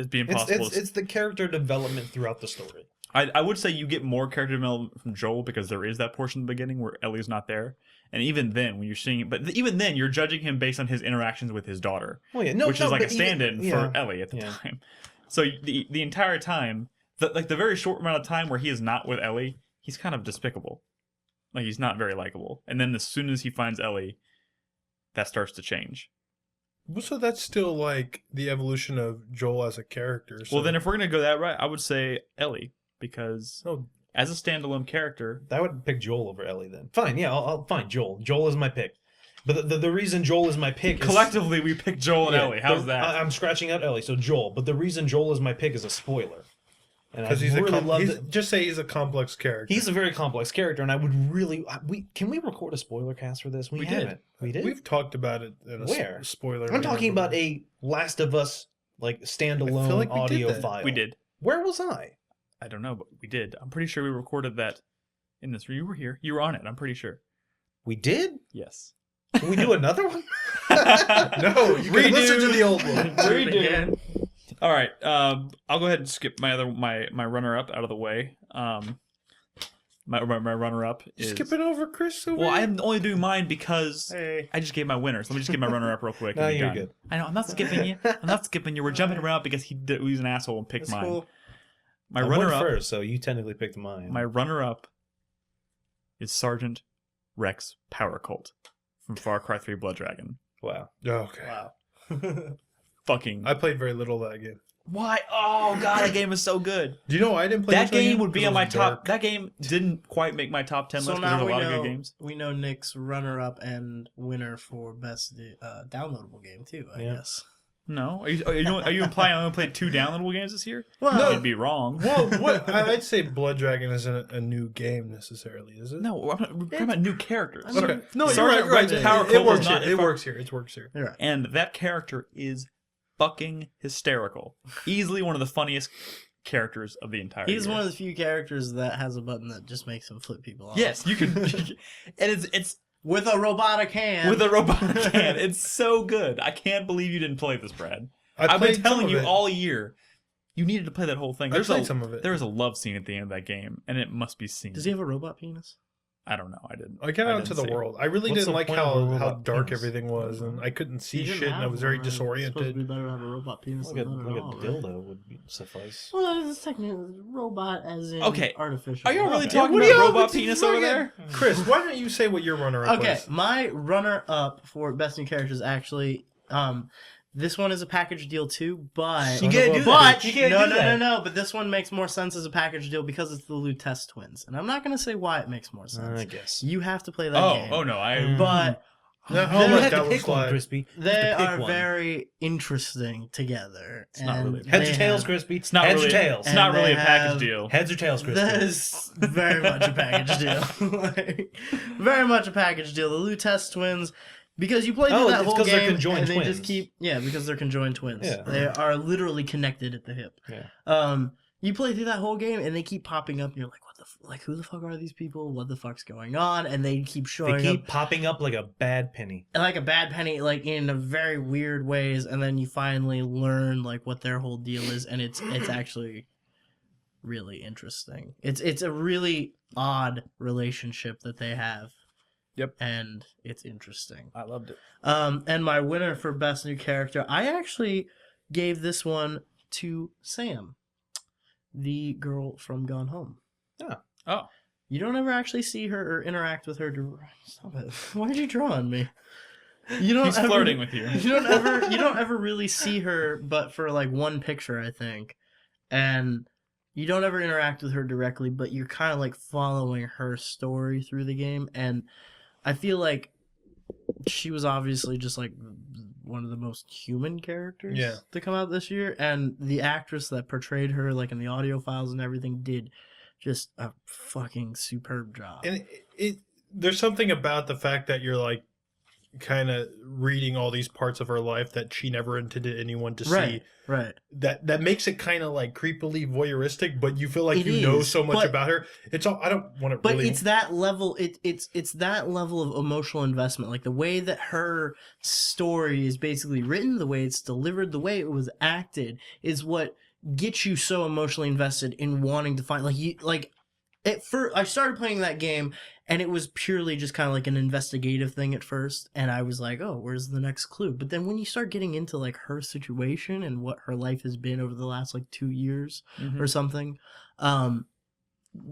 being possible.
It's the character development throughout the story.
I would say you get more character development from Joel because there is that portion in the beginning where Ellie's not there, and even then when you're seeing, but even then you're judging him based on his interactions with his daughter,
Well, yeah,
which is like a
but
stand-in
yeah.
for Ellie at the
Yeah.
time. So the entire time, the very short amount of time where he is not with Ellie, he's kind of despicable, like he's not very likable. And then as soon as he finds Ellie, that starts to change.
So that's still like the evolution of Joel as a character. So.
Well, then if we're gonna go that right, I would say Ellie because
Oh,
as a standalone character,
I would pick Joel over Ellie then. Fine, yeah, I'll fine Joel. Joel is my pick. But the reason Joel is my pick is...
collectively we pick Joel and
Yeah,
Ellie. How's that?
I'm scratching out Ellie, so Joel. But the reason Joel is my pick is a spoiler. And I
because he's
really love
he's,
it.
just say he's a complex character.
He's a very complex character, and I would really... Can we record a spoiler cast for this? We
did.
haven't. We did?
We've talked about it in a
Where?
spoiler.
I'm talking about a Last of Us like
I
standalone
feel like we did
audio
that.
file.
We did.
Where was I?
I don't know, but we did. I'm pretty sure we recorded that in this. You were here. You were on it. I'm pretty sure.
We did?
Yes.
Can we do another one?
No, you can listen to the old one.
Redo. All right. I'll go ahead and skip my runner up out of the way. My runner up is
Skipping over Chris. Over
well,
here?
I'm only doing mine because
Hey.
I just gave my winner. So let me just give my runner up real quick.
No,
and be
you're
done.
good.
I know. I'm not skipping you. I'm not skipping you. We're jumping around because he's an asshole and picked
That's
mine.
cool.
My
I
runner
went
up.
first, so you technically picked mine.
My runner up is Sergeant Rex Power Cult from Far Cry 3 Blood Dragon.
Wow.
Okay.
Wow.
Fucking
I played very little of that game.
why? Oh god, that game is so good.
Do you know why I didn't play
That
much of that
game would be
Because
on
it
my
was
top.
dark.
That game didn't quite make my top 10
So
list because
now
there's a
we
lot of
know
good games.
we know Nick's runner-up and winner for best downloadable game too. I
Yeah.
guess.
No, are you implying I only played 2 downloadable games this year?
Well,
You'd be wrong.
Well, what I'd say Blood Dragon isn't a new game necessarily, is it?
No, we're talking about new characters.
Okay. No, you're
Sergeant
right. Right.
Wright's power
It
code
works
is
here.
not-
It works here. It works here.
you're right.
And that character is fucking hysterical. Easily one of the funniest characters of the entire
He's
year.
one of the few characters that has a button that just makes him flip people off.
Yes, you can. And it's
With a robotic hand.
with a robotic hand. It's so good. I can't believe you didn't play this, Brad. I've been
played some
telling
of
you
it.
all year. You needed to play that whole thing.
I played some of it.
There is a love scene at the end of that game, and it must be seen.
Does he have a robot penis?
I don't know. I didn't.
I got out into the
didn't see it.
world. I really
What's
didn't
the
like
point of a
how
robot
dark
penis?
everything was, and I couldn't see
He didn't
shit, and I
have
was very
one, right? It's supposed to be
disoriented.
better to have a robot penis
Like a
than not at all, right?
dildo would suffice.
Well, it's technically robot as in
Okay.
artificial.
Are you really
Okay.
talking
what do
about
you-
robot
what's
penis
fucking-
over there?
Chris, why don't you say what your runner-up
Okay,
was?
my runner-up for best new characters actually, this one is a package deal too, but
You can't do that.
But
You can't
no,
do
no,
that.
no. But this one makes more sense as a package deal because it's the Lutece twins, and I'm not gonna say why it makes more sense.
I guess.
You have to play that game.
Oh no! I
But
No,
They
I'll
You
let
have
that
to
one
pick one,
slide.
Crispy.
they
pick
are
one.
very interesting together.
It's not
and
really-
Heads
they
or tails,
have-
Crispy?
it's not
Heads
really.
or tails?
It's not
And
really a
they
package
have-
deal.
Heads or tails, Crispy?
That is very much a package deal. Like, very much a package deal. The Lutece twins, because you play through
Oh,
that
it's
whole
'cause they're
game
conjoined
and they just
twins.
keep because they're conjoined twins.
Yeah.
They are literally connected at the hip.
Yeah.
You play through that whole game and they keep popping up and you're like, what the like who the fuck are these people? What the fuck's going on? And they keep showing
They keep
up
popping up like a bad penny.
like a bad penny, like in a very weird ways, and then you finally learn like what their whole deal is, and it's actually really interesting. It's a really odd relationship that they have.
Yep.
And it's interesting.
I loved it.
And my winner for best new character, I actually gave this one to Sam, the girl from Gone Home.
Oh,
You don't ever actually see her or interact with her. Stop it! Why did you draw on me? You don't.
he's
ever,
flirting with you.
You don't ever really see her, but for like one picture, I think, and you don't ever interact with her directly, but you're kind of like following her story through the game, and I feel like she was obviously just like one of the most human characters to come out this year, and the actress that portrayed her, like in the audio files and everything, did just a fucking superb job.
And there's something about the fact that you're like kind of reading all these parts of her life that she never intended anyone to see.
Right.
That makes it kind of like creepily voyeuristic, but you feel like
It
you know
is,
so much
but-
about her. It's all I don't want to
But
really.
it's that level. It's that level of emotional investment. Like the way that her story is basically written, the way it's delivered, the way it was acted, is what gets you so emotionally invested in wanting to find. I started playing that game, and it was purely just kind of like an investigative thing at first, and I was like, oh, where's the next clue? But then when you start getting into like her situation and what her life has been over the last like 2 years
Mhm.
or something,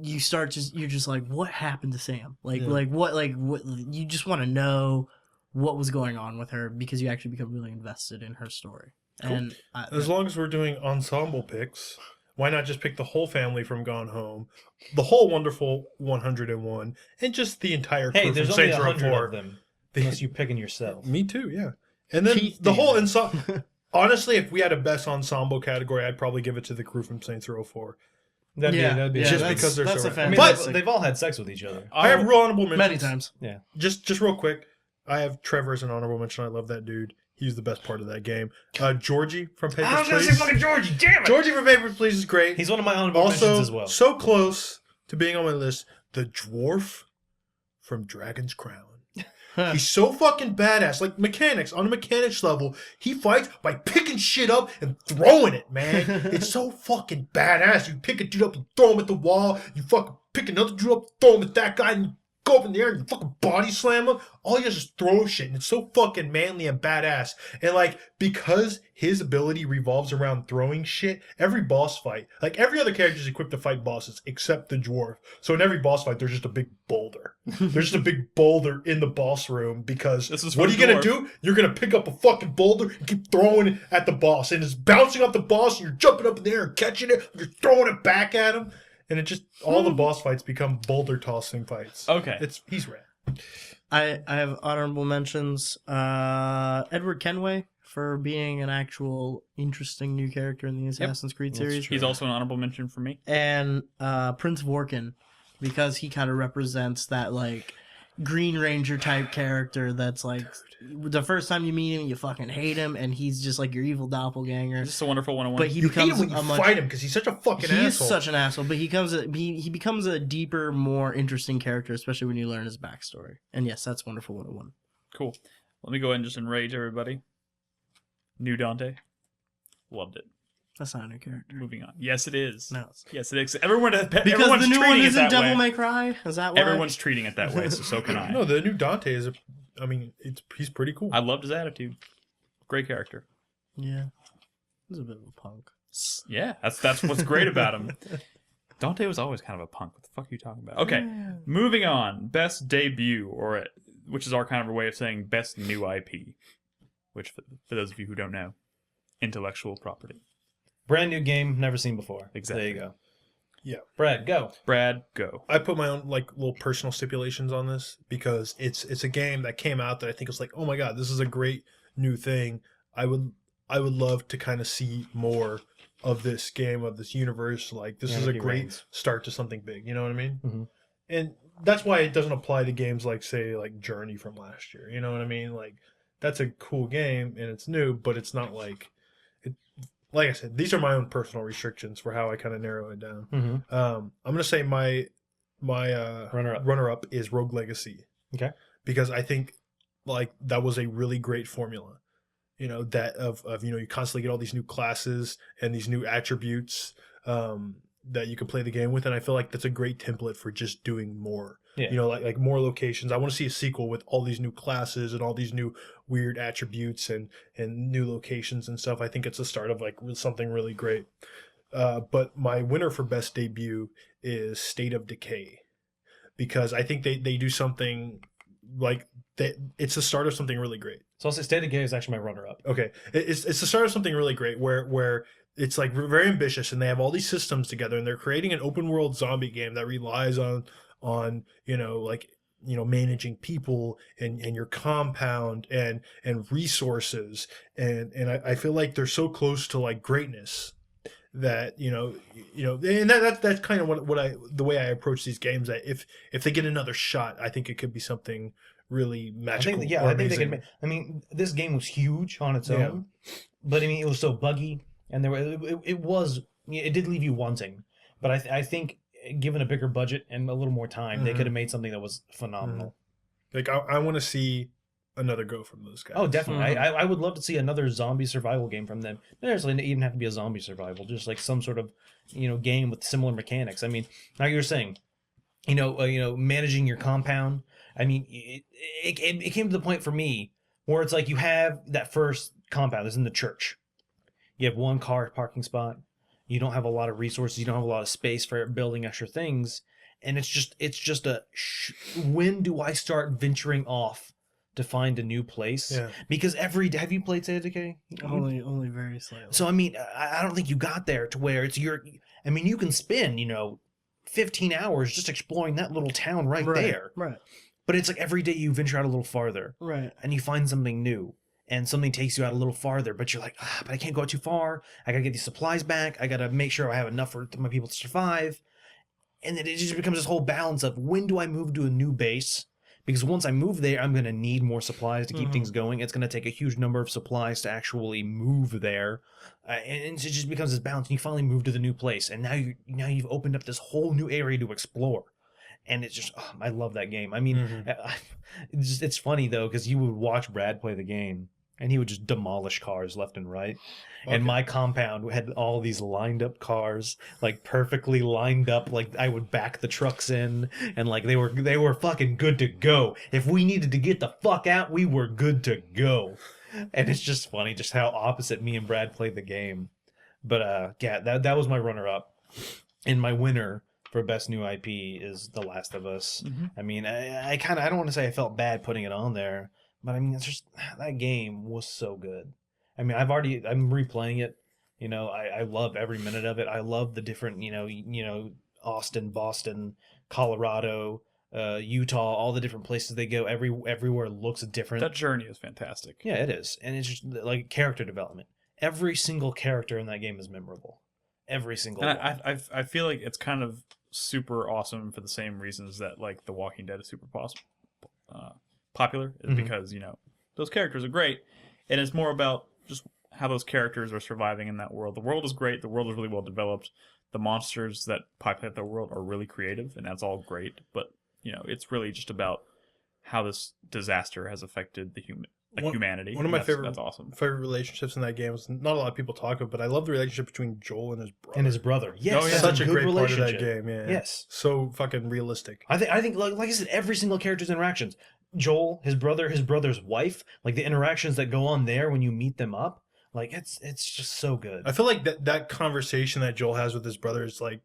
you're just like, what happened to Sam? What you just want to know what was going on with her because you actually become really invested in her story.
Cool.
And
As long as we're doing ensemble picks, why not just pick the whole family from Gone Home, the whole wonderful 101, and just the entire crew
Hey,
from
there's only
Saints Row
100
4?
of them. Unless you're picking yourself.
Me too, yeah. And then
Keith
the whole
David.
ensemble. Honestly, if we had a best ensemble category, I'd probably give it to the crew from Saints Row 4.
That'd be
Just
that's-
because they're
that's
so
a
rad.
I mean,
fantastic.
they've all had sex with each other.
I have real honorable mentions.
many times.
Just real quick, I have Trevor as an honorable mention. I love that dude. He's the best part of that game. Georgie from Papers, Please.
Georgie, damn
Georgie from Papers, Please is great.
He's one of my honorable
Also,
mentions as well.
so close to being on my list, the dwarf from Dragon's Crown. He's so fucking badass. Like mechanics, on a mechanics level, he fights by picking shit up and throwing it, man. It's so fucking badass. You pick a dude up and throw him at the wall. You fucking pick another dude up, throw him at that guy, and you go up in the air and you fucking body slam him. All he does is throw shit, and it's so fucking manly and badass. And like, because his ability revolves around throwing shit, every boss fight, like every other character is equipped to fight bosses except the dwarf. So in every boss fight, there's just a big boulder. There's just a big boulder in the boss room because
This is
what are
for
you gonna
dwarf.
do? You're gonna pick up a fucking boulder and keep throwing it at the boss, and it's bouncing up the boss, and you're jumping up in the air and catching it, and you're throwing it back at him, and it just all the boss fights become boulder tossing fights.
Okay.
He's rad.
I have honorable mentions. Edward Kenway for being an actual interesting new character in the Assassin's Creed
That's
series.
true.
He's also an honorable mention for me.
And Prince Vorkin, because he kind of represents that like Green Ranger type character that's like the first time you meet him you fucking hate him, and he's just like your evil doppelganger.
He's just a wonderful one-on-one.
But he
You hate
becomes
him when you
a
fight him because he's such a fucking
he
asshole.
is such an asshole, but he becomes a deeper, more interesting character, especially when you learn his backstory. And yes, that's Wonderful 101.
Cool. Let me go ahead and just enrage everybody. New Dante. Loved it.
That's not a new character.
Moving on. Yes, it is.
No, it's
Yes, it is. Everyone's
because the new one
treating it
isn't
that
Devil
way.
May Cry. Is that why?
Everyone's treating it that way, so can I.
No, the new Dante is he's pretty cool.
I loved his attitude. Great character.
Yeah, he's a bit of a punk.
Yeah, that's what's great about him. Dante was always kind of a punk. What the fuck are you talking about? Okay, moving on. Best debut, which is our kind of a way of saying best new IP, which for those of you who don't know, intellectual property.
Brand new game, never seen before.
Exactly.
There you go.
Yeah.
Brad, go.
Brad, go.
I put my own like little personal stipulations on this because it's a game that came out that I think was like, oh my god, this is a great new thing. I would love to kind of see more of this game, of this universe. Like this is a
Anarchy
great
Reigns.
start to something big. You know what I mean?
Mhm.
And that's why it doesn't apply to games like say like Journey from last year. You know what I mean? Like that's a cool game and it's new, but it's not like it. Like I said, these are my own personal restrictions for how I kind of narrow it down.
Mm-hmm.
I'm gonna say my runner up is Rogue Legacy.
Okay.
Because I think like that was a really great formula. You know, that of you constantly get all these new classes and these new attributes that you can play the game with, and I feel like that's a great template for just doing more.
Yeah.
You know, like more locations. I want to see a sequel with all these new classes and all these new weird attributes and new locations and stuff. I think it's the start of like something really great. But my winner for best debut is State of Decay, because I think they do something like that. It's the start of something really great.
So I'll say State of Decay is actually my runner-up.
Okay, it's the start of something really great where it's like very ambitious and they have all these systems together and they're creating an open world zombie game that relies on managing people and your compound and resources and I feel like they're so close to like greatness that and that's kind of the way I approach these games, that if they get another shot, I think it could be something really magical.
I think they can. I mean, this game was huge on its own, but I mean, it was so buggy, and it did leave you wanting. But I think given a bigger budget and a little more time, they could have made something that was phenomenal.
Like I want to see another go from those guys.
Oh, definitely. I would love to see another zombie survival game from them. It doesn't even have to be a zombie survival, just like some sort of game with similar mechanics. I mean, like you were saying, managing your compound. I mean, it came to the point for me where it's like you have that first compound that's in the church. You have one car parking spot. You don't have a lot of resources. You don't have a lot of space for building extra things. And it's just when do I start venturing off to find a new place?
Yeah.
Because have you played State of Decay?
Only very slightly.
So I mean, I don't think you got there to where it's you can spend 15 hours just exploring that little town right there.
Right.
But it's like every day you venture out a little farther.
Right.
And you find something new. And something takes you out a little farther, but you're like, but I can't go out too far. I gotta get these supplies back. I gotta make sure I have enough for my people to survive. And then it just becomes this whole balance of when do I move to a new base? Because once I move there, I'm gonna need more supplies to keep things going. It's gonna take a huge number of supplies to actually move there, and it just becomes this balance. And you finally move to the new place, and now you've opened up this whole new area to explore. And it's just, I love that game. I mean, it's funny though, because you would watch Brad play the game, and he would just demolish cars left and right. Okay. And my compound had all these lined up cars, like perfectly lined up. Like I would back the trucks in, and like they were fucking good to go. If we needed to get the fuck out, we were good to go. And it's just funny just how opposite me and Brad played the game. But yeah, that was my runner up, and my winner for best new IP is The Last of Us. I mean, I don't want to say I felt bad putting it on there, but I mean, it's just that game was so good. I mean, I'm replaying it. I love every minute of it. I love the different, Austin, Boston, Colorado, Utah, all the different places they go. Everywhere looks different.
That journey is fantastic.
Yeah, it is, and it's just like character development. Every single character in that game is memorable. Every single
And
one.
I feel like it's kind of super awesome for the same reasons that like The Walking Dead is super popular, is because those characters are great, and it's more about just how those characters are surviving in that world. The world is great. The world is really well developed. The monsters that populate the world are really creative, and that's all great. But it's really just about how this disaster has affected the humanity.
One of my
that's awesome.
favorite relationships in that game is not a lot of people talk about, but I love the relationship between Joel and his brother.
Yes,
Oh, yeah.
Such a
good
great part of
relationship.
that game. Yeah.
Yes.
So fucking realistic.
I think like I said, every single character's interactions. Joel, his brother's wife, like the interactions that go on there when you meet them up, like it's just so good.
I feel like that conversation that Joel has with his brother is like,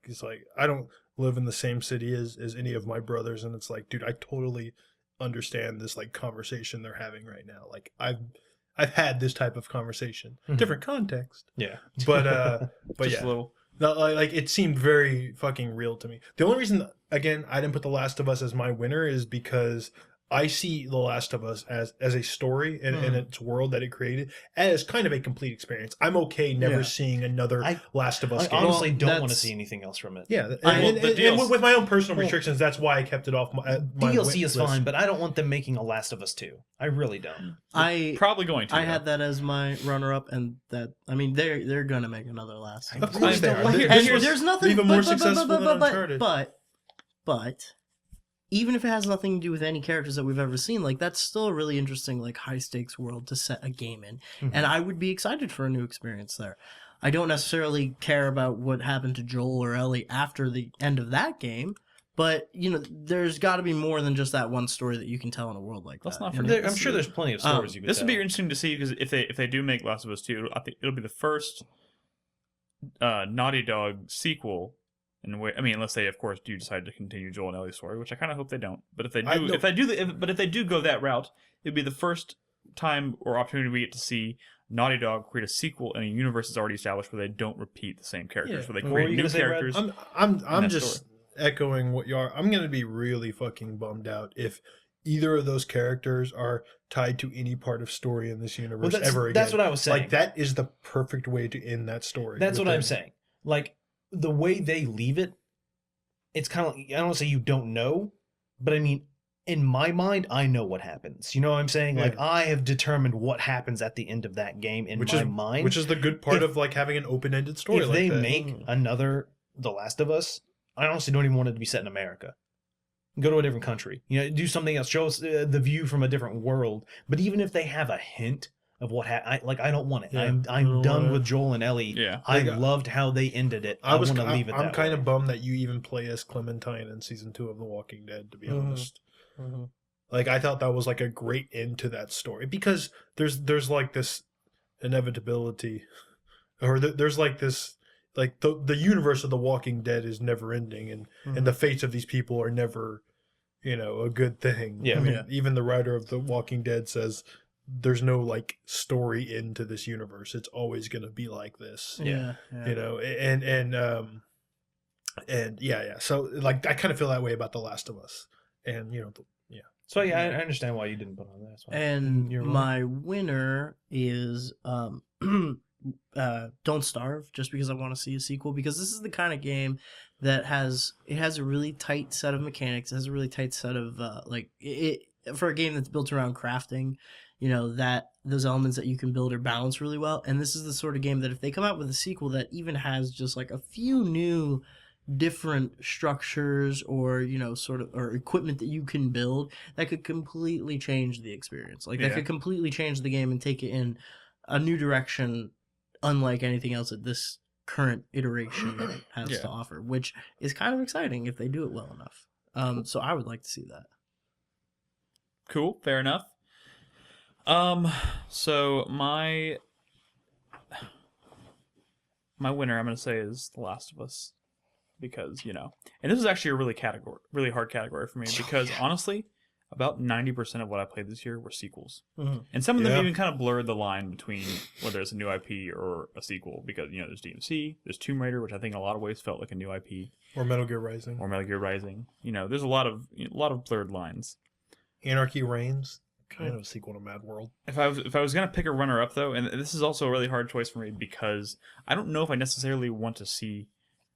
I don't live in the same city as any of my brothers, and it's like, dude, I totally understand this like conversation they're having right now. Like I've had this type of conversation, different context,
Yeah.
but
Just
yeah,
a little.
no, like it seemed very fucking real to me. The only reason, again, I didn't put The Last of Us as my winner is because I see The Last of Us as a story and its world that it created as kind of a complete experience. I'm okay never seeing another Last of Us
I
game.
honestly don't
Well,
want to
that's-
see anything else from it.
Yeah,
DLC
with my own personal restrictions, that's why I kept it off my
DLC is
list.
fine, but I don't want them making a Last of Us 2. I really don't.
I
Probably going to.
I
though.
had that as my runner-up, and that they're gonna make another Last.
Of course they are.
Well,
This was
There's nothing
even more successful than Uncharted.
but even if it has nothing to do with any characters that we've ever seen, like that's still a really interesting, like high stakes world to set a game in, and I would be excited for a new experience there. I don't necessarily care about what happened to Joel or Ellie after the end of that game, but there's got to be more than just that one story that you can tell in a world like
Let's
that.
not
you know?
forget-
I'm sure there's plenty of stories you could
This
tell.
would be interesting to see because if they do make Last of Us 2, I think it'll be the first Naughty Dog sequel. Unless they, of course, do decide to continue Joel and Ellie's story, which I kind of hope they don't. But if they do, if they do go that route, it'd be the first time or opportunity we get to see Naughty Dog create a sequel in a universe that's already established where they don't repeat the same characters, where they
What were
create
you
new
gonna say, Brad?
characters.
I'm
that
just echoing what you are. I'm gonna be really fucking bummed out if either of those characters are tied to any part of story in this universe ever again.
That's what I was saying.
Like that is the perfect way to end that story.
That's
with
what I'm
them.
saying. Like the way they leave it, it's kind of like, I don't want to say you don't know, but I mean, in my mind, I know what happens. You know what I'm saying?
Yeah.
Like I have determined what happens at the end of that game in my mind.
Which is the good part of like having an open-ended story.
If
like
they
that.
make another The Last of Us, I honestly don't even want it to be set in America. Go to a different country. Do something else. Show us the view from a different world. But even if they have a hint of what I don't want it.
Yeah,
I'm done with Joel and Ellie.
Yeah.
I
Like,
loved how they ended it. I want to leave it.
I'm kind
of
of bummed that you even play as Clementine in season 2 of The Walking Dead. To be honest, like I thought that was like a great end to that story because there's like this inevitability, or there's like this. Like the universe of The Walking Dead is never ending, and the fates of these people are never, a good thing.
Yeah.
I mean,
Yeah.
even the writer of The Walking Dead says there's no like story into this universe. It's always gonna be like this.
Yeah.
And yeah. So like I kind of feel that way about The Last of Us, and
So yeah, I understand why you didn't put on that. That's fine.
And
You're
my winner is Don't Starve, just because I want to see a sequel, because this is the kind of game that has a really tight set of mechanics. It has a really tight set of for a game that's built around crafting, that those elements that you can build are balanced really well. And this is the sort of game that if they come out with a sequel that even has just like a few new different structures or or equipment that you can build, that could completely change the experience. Like that could completely change the game and take it in a new direction unlike anything else that this current iteration has to offer, which is kind of exciting if they do it well enough. So I would like to see that.
Cool, fair enough. So my winner, I'm gonna say, is The Last of Us, because and this is actually a really hard category for me because honestly, about 90% of what I played this year were sequels.
Mhm.
And some of them
Yeah.
even kind of blurred the line between whether it's a new IP or a sequel, because, there's DMC, there's Tomb Raider, which I think in a lot of ways felt like a new IP,
Or Metal Gear Rising.
or Metal Gear Rising. There's a lot of blurred lines.
Anarchy Reigns, kind of a sequel to Mad World.
If I was gonna pick a runner up though, and this is also a really hard choice for me because I don't know if I necessarily want to see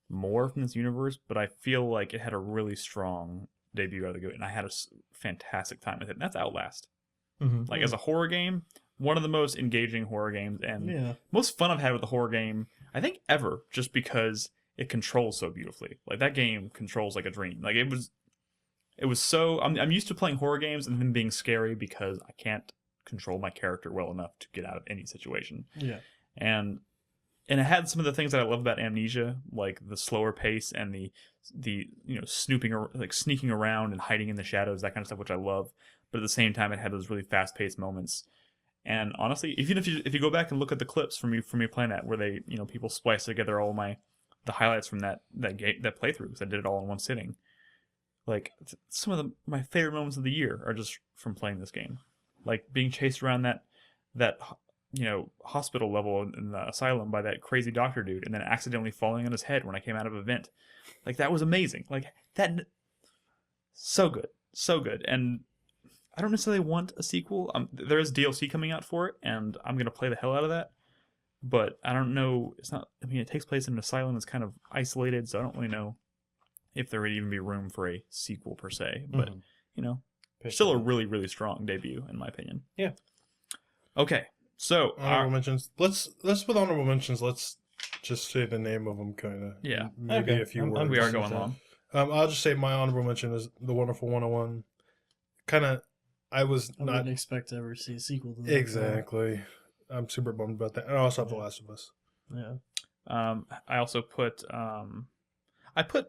more from this universe, but I feel like it had a really strong debut out of the gate, and I had a fantastic time with it. And that's Outlast.
Mhm.
Like as a horror game, one of the most engaging horror games and
Yeah.
most fun I've had with a horror game, I think ever, just because it controls so beautifully. Like that game controls like a dream. Like it was so. I'm used to playing horror games and them being scary because I can't control my character well enough to get out of any situation.
Yeah.
And it had some of the things that I love about Amnesia, like the slower pace and the snooping or like sneaking around and hiding in the shadows, that kind of stuff, which I love. But at the same time, it had those really fast paced moments. And honestly, even if you go back and look at the clips from me playing that, where they people splice together all the highlights from that playthrough, because I did it all in one sitting. Like some of my favorite moments of the year are just from playing this game, like being chased around that hospital level in the asylum by that crazy doctor dude, and then accidentally falling on his head when I came out of a vent. Like that was amazing. Like that, so good. And I don't necessarily want a sequel. There is DLC coming out for it, and I'm gonna play the hell out of that. But I don't know. It's not. I mean, it takes place in an asylum. It's kind of isolated, so I don't really know if there would even be room for a sequel per se. But still a really, really strong debut in my opinion.
Yeah.
Okay, so
Honorable mentions. Let's with honorable mentions. Let's just say the name of them, kind of.
Yeah.
Maybe
Okay.
a few
I'm
words.
we are
with
going
that.
long.
I'll just say my honorable mention is The Wonderful 101. Kind of, I was
I
not
wouldn't expect to ever see a sequel to that.
exactly. I'm super bummed about that. And I also have The Last of Us.
Yeah.
I also put I put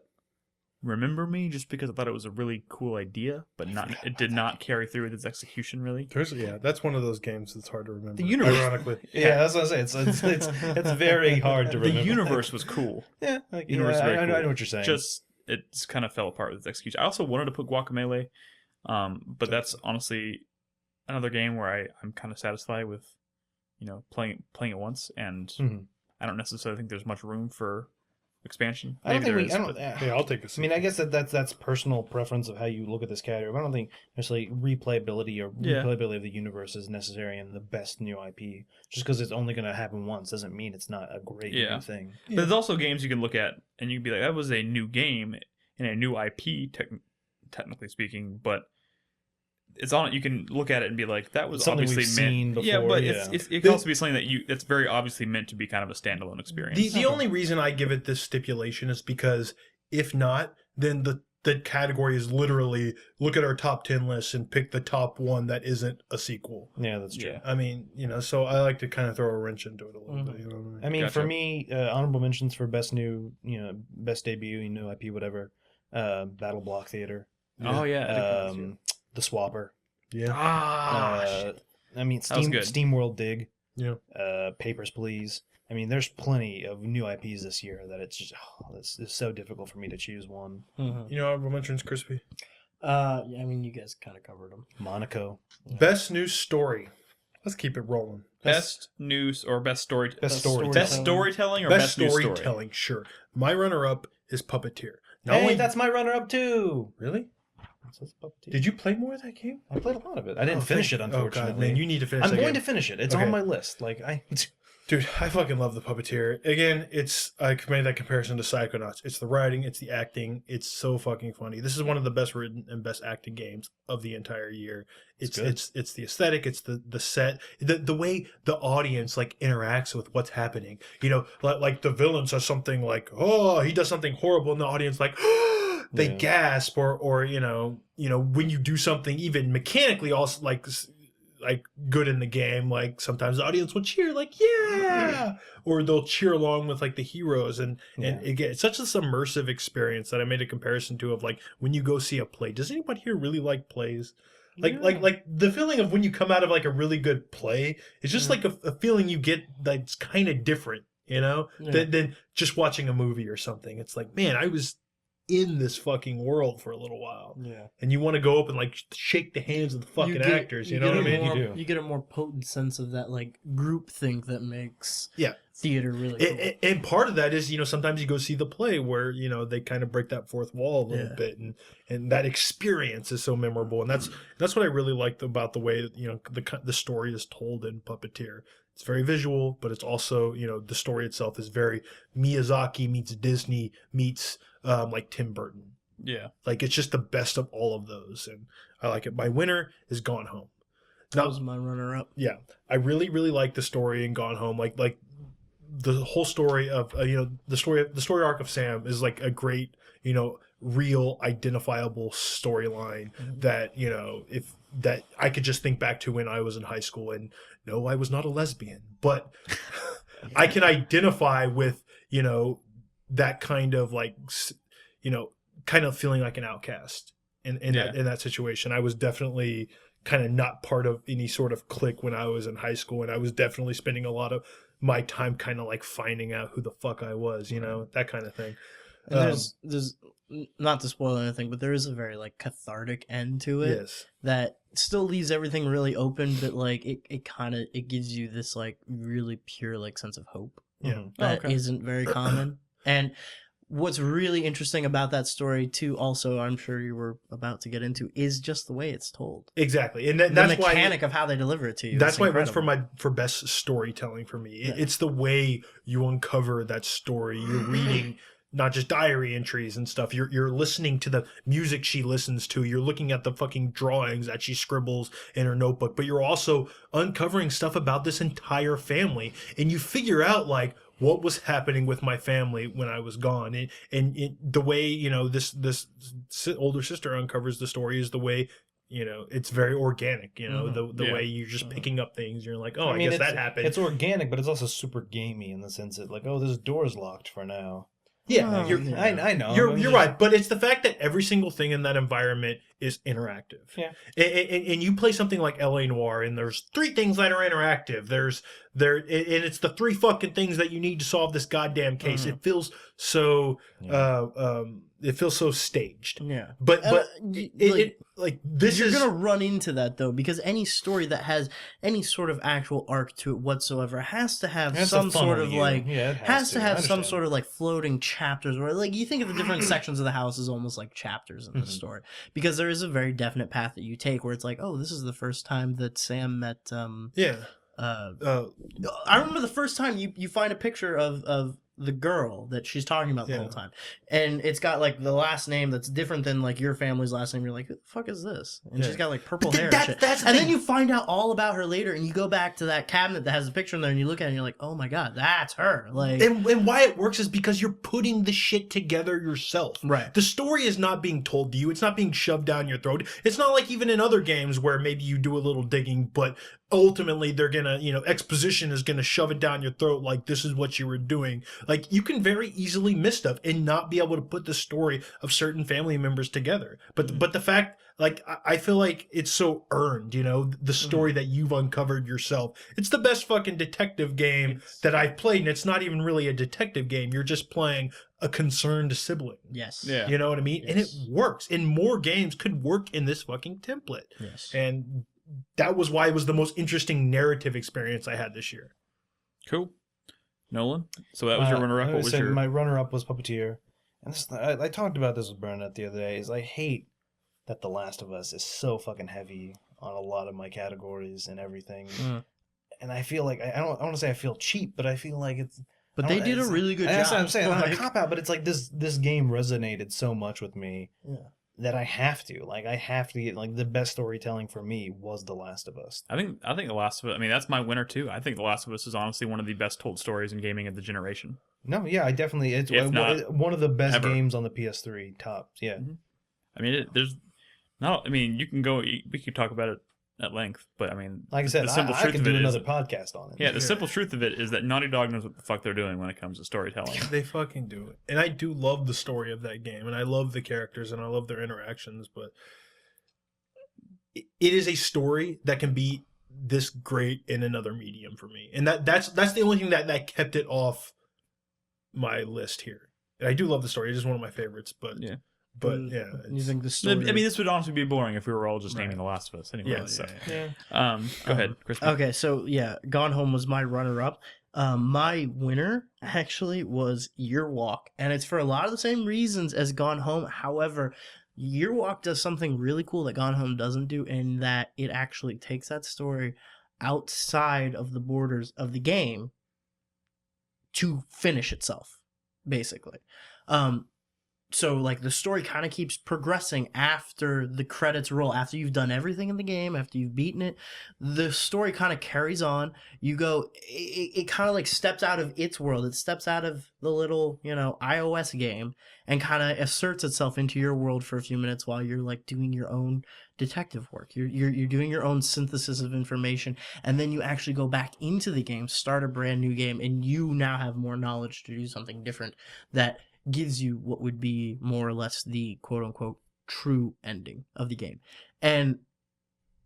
Remember Me just because I thought it was a really cool idea, but it did not carry through with its execution really.
That's one of those games that's hard to remember.
The universe-
Ironically,
Yeah, that's what I say. It's very hard to
The
remember.
universe was cool.
Yeah, like,
universe is very
I
cool.
know what you're saying.
Just it just kind of fell apart with its execution. I also wanted to put Guacamelee, but that's honestly another game where I'm kind of satisfied with, playing it once, and
Mhm.
I don't necessarily think there's much room for expansion.
I don't think
there
we.
is,
I don't.
but-
yeah, I'll take a seat.
I mean, I guess that's personal preference of how you look at this category. But I don't think necessarily replayability of the universe is necessary in the best new IP. Just because it's only going to happen once doesn't mean it's not a great new thing.
But there's also games you can look at and you can be like, that was a new game and a new IP, technically speaking, but it's on it. You can look at it and be like, that was
Something
obviously
we've
meant.
seen before,
yeah, but
yeah.
it can also be something that's very obviously meant to be kind of a standalone experience.
The only reason I give it this stipulation is because if not, then the category is literally look at our top 10 lists and pick the top one that isn't a sequel.
Yeah, that's true.
Yeah.
I mean, so I like to kind of throw a wrench into it a little bit. You know what I mean?
I mean,
Gotcha.
for me, honorable mentions for best new, best debut, new IP, whatever. Battle Block Theater.
Oh yeah, I think that was it.
The Swapper.
Yeah.
shit.
I mean,
That was good.
Steam World Dig.
Yeah.
Papers, Please. I mean, there's plenty of new IPs this year that it's just it's so difficult for me to choose one.
Mhm.
Honorable mentions, Crispy.
Yeah, I mean, you guys kind of covered them.
Monaco.
Best news story. Let's keep it rolling.
Best news or best story.
Best story.
Best storytelling or best news story.
storytelling, sure. My runner-up is Puppeteer. Not
Hey,
only-
that's my runner-up too.
Really?
That's Puppeteer.
Did you play more of that game?
I played a lot of it. I didn't finish it, unfortunately.
Oh, God, man, you need to finish
I'm
that
going
game.
to finish it. It's
Okay.
on my list.
Dude, I fucking love the Puppeteer. Again, I made that comparison to Psychonauts. It's the writing, it's the acting, it's so fucking funny. This is one of the best written and best acted games of the entire year. It's the aesthetic, it's the set, the way the audience like interacts with what's happening. Like the villain says something like, "Oh, he does something horrible," and the audience like they gasp, or when you do something even mechanically also like good in the game, like sometimes the audience will cheer like yeah, or they'll cheer along with like the heroes, and again, it's such a immersive experience that I made a comparison to of like when you go see a play. Does anybody here really like plays? Like the feeling of when you come out of like a really good play, it's just like a feeling you get that's kind of different, than just watching a movie or something. It's like, man, I was in this fucking world for a little while.
Yeah.
And you want to go up and like shake the hands of the fucking actors. You know what I mean?
You do.
You get a more potent sense of that like group think that makes
Yeah.
theater really cool.
And part of that is, sometimes you go see the play where, they kind of break that fourth wall a little bit, and that experience is so memorable. And that's what I really liked about the way that, the story is told in Puppeteer. It's very visual, but it's also, the story itself is very Miyazaki meets Disney meets like Tim Burton.
Yeah.
Like, it's just the best of all of those. And I like it. My winner is Gone Home.
That was my runner-up.
Yeah. I really, really like the story in Gone Home. Like the whole story of, the story arc of Sam is like a great, real identifiable storyline that, if that I could just think back to when I was in high school, and no, I was not a lesbian, but I can identify with, that kind of like, kind of feeling like an outcast in that situation. I was definitely kind of not part of any sort of clique when I was in high school, and I was definitely spending a lot of my time kind of like finding out who the fuck I was, that kind of thing.
And there's not to spoil anything, but there is a very like cathartic end to it.
Yes.
That still leaves everything really open, but like it gives you this like really pure like sense of hope.
Yeah.
That isn't very common. And what's really interesting about that story too, also, I'm sure you were about to get into, is just the way it's told.
Exactly. And
The
that's why
mechanic of how they deliver it to you.
that's
is
why it wins
incredible.
for best storytelling for me.
Yeah.
It's the way you uncover that story. You're reading not just diary entries and stuff. You're listening to the music she listens to. You're looking at the fucking drawings that she scribbles in her notebook. But you're also uncovering stuff about this entire family, and you figure out like what was happening with my family when I was gone. And the way this older sister uncovers the story is the way. It's very organic, the way you're just picking up things. You're like, oh, I guess that happened.
It's organic, but it's also super gamey in the sense that, like, oh, this door's locked for now.
Yeah,
I know.
You're right, but it's the fact that every single thing in that environment is interactive.
Yeah,
and you play something like L.A. Noire, and there's 3 things that are interactive. And it's the 3 fucking things that you need to solve this goddamn case. It feels so staged.
Yeah,
but this
you're
is
gonna run into that though, because any story that has any sort of actual arc to it whatsoever has to have some sort of like has to have some sort of like floating chapters, where like you think of the different sections of the house as almost like chapters in the story, because there is a very definite path that you take where it's like, oh, this is the first time that Sam met I remember the first time you find a picture of the girl that she's talking about the whole time, and it's got like the last name that's different than like your family's last name. You're like, who the fuck is this? And she's got like purple hair and shit. And then you find out all about her later, and you go back to that cabinet that has the picture in there, and you look at it and you're like, oh my god, that's her. Like,
and why it works is because you're putting the shit together yourself.
Right.
The story is not being told to you. It's not being shoved down your throat. It's not like even in other games where maybe you do a little digging, but ultimately they're gonna, exposition is gonna shove it down your throat like this is what you were doing. Like, you can very easily miss stuff and not be able to put the story of certain family members together. But the fact, like, I feel like it's so earned, the story that you've uncovered yourself. It's the best fucking detective game that I've played, and it's not even really a detective game. You're just playing a concerned sibling.
yes.
Yeah.
You know what I mean?
Yes.
And it works. And more games could work in this fucking template.
Yes.
And that was why it was the most interesting narrative experience I had this year.
Cool. Nolan? So that was your runner-up. What was your...
My runner-up was Puppeteer. And this, I talked about this with Burnett the other day, is I hate that The Last of Us is so fucking heavy on a lot of my categories and everything. And I feel like, I don't want to say I feel cheap, but I feel like it's...
But they did a really good job.
That's what I'm saying. I'm
Like,
a cop-out, but it's like this game resonated so much with me that I have to. Like, I have to get, like, the best storytelling for me was The Last of Us.
I think The Last of Us, I mean, that's my winner too. I think The Last of Us is honestly one of the best told stories in gaming of the generation.
No, yeah, I definitely... It's
If not
one of the best
ever.
games on the PS3 tops, yeah.
I mean, there's not, I mean, you can go, we could talk about it at length, but I mean,
Like I said,
the simple
I
truth
could
of
do
it is,
another podcast on it.
yeah, the simple truth of it is that Naughty Dog knows what the fuck they're doing when it comes to storytelling.
They fucking do it. And I do love the story of that game, and I love the characters, and I love their interactions, but it is a story that can be this great in another medium for me. And that's the only thing that kept it off my list here. And I do love the story. It is one of my favorites, but
Yeah.
yeah.
You think the
I
story?
mean, this would honestly be boring if we were all just
Right.
naming The Last of Us anyway.
Yeah,
so.
yeah.
Go ahead, Crispin.
Okay, so yeah, Gone Home was my runner-up. My winner actually was Year Walk, and it's for a lot of the same reasons as Gone Home. However, Year Walk does something really cool that Gone Home doesn't do, in that it actually takes that story outside of the borders of the game to finish itself, basically. So like the story kind of keeps progressing after the credits roll, after you've done everything in the game, after you've beaten it, the story kind of carries on. You go, it kind of like steps out of its world. It steps out of the little, iOS game and kind of asserts itself into your world for a few minutes while you're like doing your own detective work. You're doing your own synthesis of information, and then you actually go back into the game, start a brand new game, and you now have more knowledge to do something different that gives you what would be more or less the quote-unquote true ending of the game. And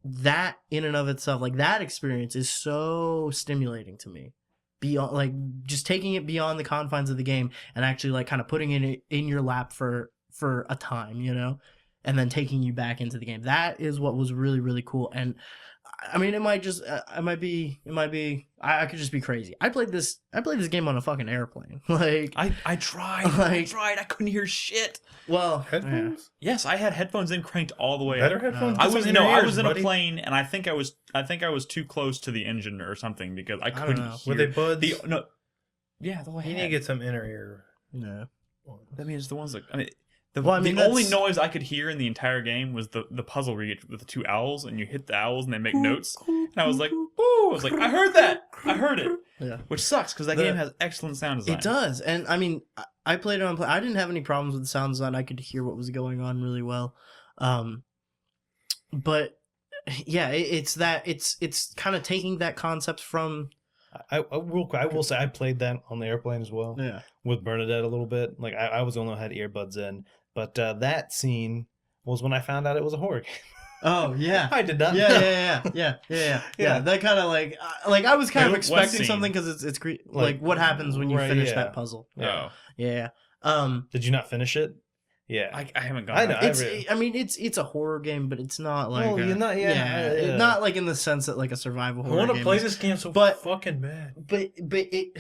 that in and of itself, like that experience is so stimulating to me, beyond like just taking it beyond the confines of the game and actually like kind of putting it in your lap for a time, and then taking you back into the game. That is what was really, really cool. And I mean, I could just be crazy. I played this game on a fucking airplane. Like
I tried. I couldn't hear shit.
well,
Headphones?
Yes, I had headphones in cranked all the way
Better
up.
headphones?
I
Get
was
some
no, I
in-ears,
was in a
buddy.
plane, and I think I was too close to the engine or something because I couldn't
know.
hear.
Were they buds?
Yeah, the way
You need to get some inner ear.
yeah.
That means the ones that the only
that's-
noise I could hear in the entire game was the puzzle where you get with the two owls and you hit the owls and they make notes. And I was like, "Ooh!" I was like, "I heard that! I heard it!"
Yeah.
Which sucks because that game has excellent sound design.
It does, and I mean, I played it on. I didn't have any problems with the sound design. I could hear what was going on really well, but yeah, it's kind of taking that concept from.
Real quick, I will say I played that on the airplane as well.
Yeah.
With Bernadette a little bit. Like I was the only one who had earbuds in, but that scene was when I found out it was a horror game.
Oh yeah.
I did not.
Yeah. That kind of like I was kind of
What
expecting
scene?
something because it's like what happens when you
Right,
finish
yeah.
that puzzle.
Oh,
Yeah.
Did you not finish it? Yeah.
I haven't gone.
I know.
back.
It's a horror game, but it's not like
Well, you're not. Yeah.
not like in the sense that like a survival
I
horror
want to
game
play
is.
this game so
but-
fucking bad.
But it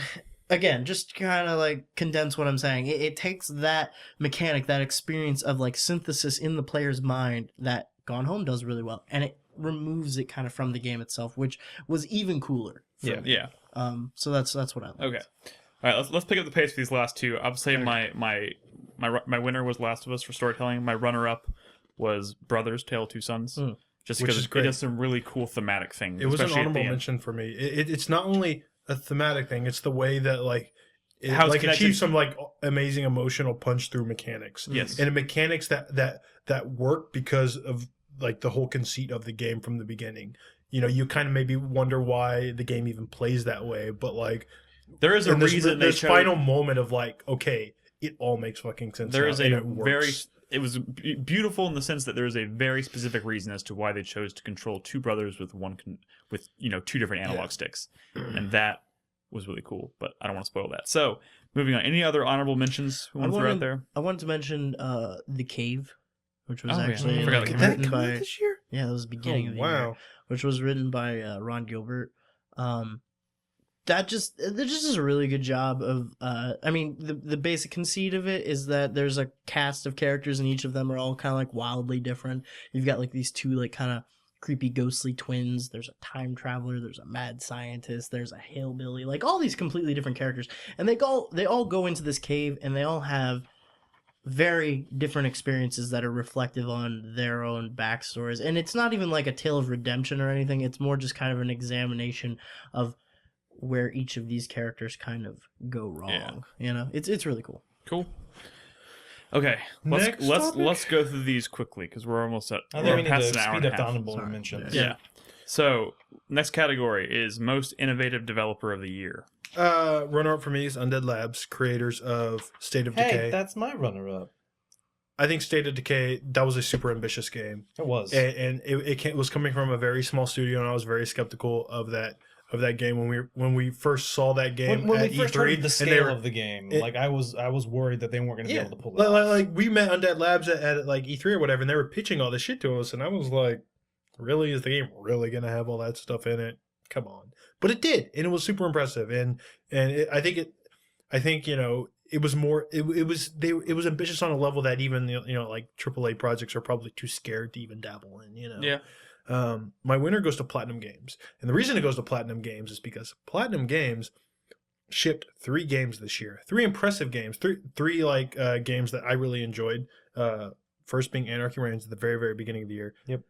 again, just kind of like condense what I'm saying. It takes that mechanic, that experience of like synthesis in the player's mind that Gone Home does really well, and it removes it kind of from the game itself, which was even cooler. For me.
Yeah.
So that's what I like.
Okay. All right. Let's pick up the pace for these last two. I'll say my winner was Last of Us for storytelling. My runner-up was Brothers: Tale of Two Sons. Just
Which
because
is
it
great.
does some really cool thematic things.
It was an
especially at the
honorable
end.
mention for me. It's not only a thematic thing; it's the way that it
How it's
like
connected
achieves
to-
some like amazing emotional punch through mechanics.
Yes.
and mechanics that work because of like the whole conceit of the game from the beginning. You kind of maybe wonder why the game even plays that way, but like
There is a
in this,
reason they
this
chose.
final moment of like, okay, it all makes fucking sense.
There
now,
is
and
a
it works.
very. It was beautiful in the sense that there is a very specific reason as to why they chose to control two brothers with two different analog sticks, and that was really cool. But I don't want to spoil that. So moving on. Any other honorable mentions we want to throw out there?
I wanted to mention The Cave, which was
Oh, yeah.
actually
I forgot
like,
that
Did that
written
come out
by
this year?
yeah, it was the beginning of the year.
Wow.
Which was written by Ron Gilbert. That just is a really good job of I mean the basic conceit of it is that there's a cast of characters and each of them are all kind of like wildly different. You've got like these two like kind of creepy ghostly twins, there's a time traveler, there's a mad scientist, there's a hillbilly, like all these completely different characters, and they all go into this cave and they all have very different experiences that are reflective on their own backstories. And it's not even like a tale of redemption or anything, it's more just kind of an examination of where each of these characters kind of go wrong. It's really cool.
Cool. Okay,
Next
let's
topic?
go through these quickly because we're almost at
I think we
we're
need
past
to
an hour
speed
and
up
a
the
half.
honorable
Sorry.
mentions.
Yeah. So next category is most innovative developer of the year.
Runner up for me is Undead Labs, creators of State of Decay.
Hey, that's my runner-up.
I think State of Decay, that was a super ambitious game.
It was.
And it was coming from a very small studio, and I was very skeptical of that that game when we first saw that game
when
at
we first
E3.
heard the scale of the game, like I was worried that they weren't going to be able to pull it off.
Like we met Undead Labs at like E3 or whatever, and they were pitching all this shit to us, and I was like, really, is the game really going to have all that stuff in it? Come on. But it did, and it was super impressive, I think you know, it was more it was ambitious on a level that even, you know, like AAA projects are probably too scared to even dabble in, you know.
Yeah.
My winner goes to Platinum Games, and the reason it goes to Platinum Games is because Platinum Games shipped 3 games this year, 3 impressive games, three like games that I really enjoyed. First being Anarchy Reigns at the very, very beginning of the year.
Yep.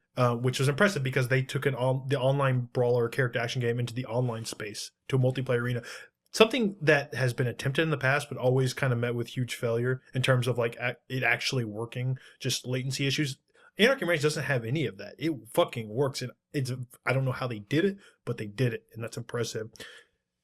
Which was impressive because they took the online brawler character action game into the online space, to a multiplayer arena. Something that has been attempted in the past, but always kind of met with huge failure in terms of like it actually working, just latency issues. Anarchy Reigns doesn't have any of that. It fucking works, and I don't know how they did it, but they did it, and that's impressive.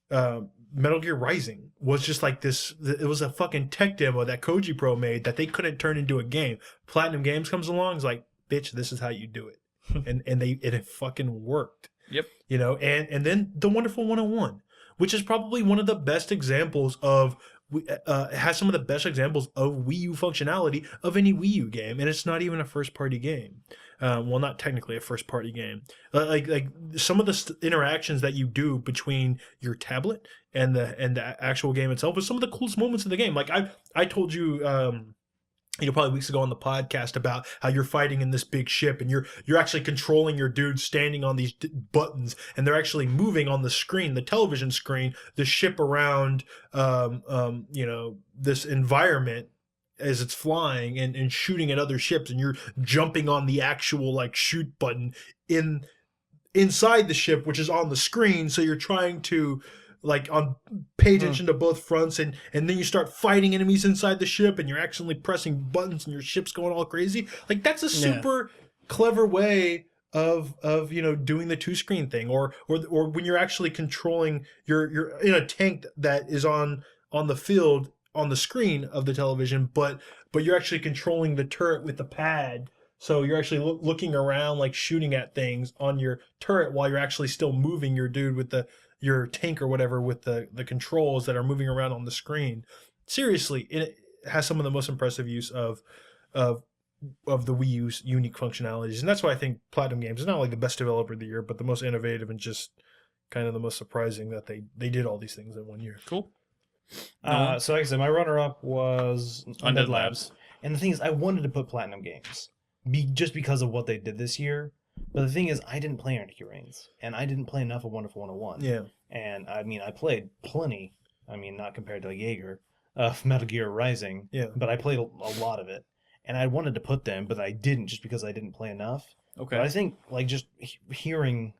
Metal Gear Rising was just like this. It was a fucking tech demo that Koji Pro made that they couldn't turn into a game. Platinum Games comes along, is like, bitch, this is how you do it, and it fucking worked.
Yep.
You know, and then The Wonderful 101, which is probably one of the best examples of. Has some of the best examples of Wii U functionality of any Wii U game, and it's not even a first-party game. Well, not technically a first-party game. Like some of the interactions that you do between your tablet and the actual game itself is some of the coolest moments of the game. Like I told you. You know, probably weeks ago on the podcast about how you're fighting in this big ship and you're actually controlling your dudes standing on these buttons, and they're actually moving on the screen, the television screen, the ship around, you know, this environment as it's flying and shooting at other ships, and you're jumping on the actual like shoot button inside the ship, which is on the screen. So you're trying to like pay attention to both fronts, and then you start fighting enemies inside the ship, and you're actually pressing buttons, and your ship's going all crazy. Like that's a super clever way of you know, doing the 2-screen thing, or when you're actually controlling you're in a tank that is on the field on the screen of the television, but you're actually controlling the turret with the pad. So you're actually looking around, like shooting at things on your turret while you're actually still moving your dude with your tank or whatever with the controls that are moving around on the screen. Seriously, it has some of the most impressive use of the Wii U's unique functionalities, and that's why I think Platinum Games is not only the best developer of the year, but the most innovative and just kind of the most surprising that they did all these things in one year.
Cool.
So like I said, my runner-up was
Undead Labs.
And the thing is, I wanted to put Platinum Games just because of what they did this year. But the thing is, I didn't play Anarchy Reigns, and I didn't play enough of Wonderful 101.
Yeah.
And I mean, I played plenty. I mean, not compared to Jaeger of Metal Gear Rising.
Yeah.
But I played a lot of it, and I wanted to put them, but I didn't just because I didn't play enough.
Okay.
But I think like just hearing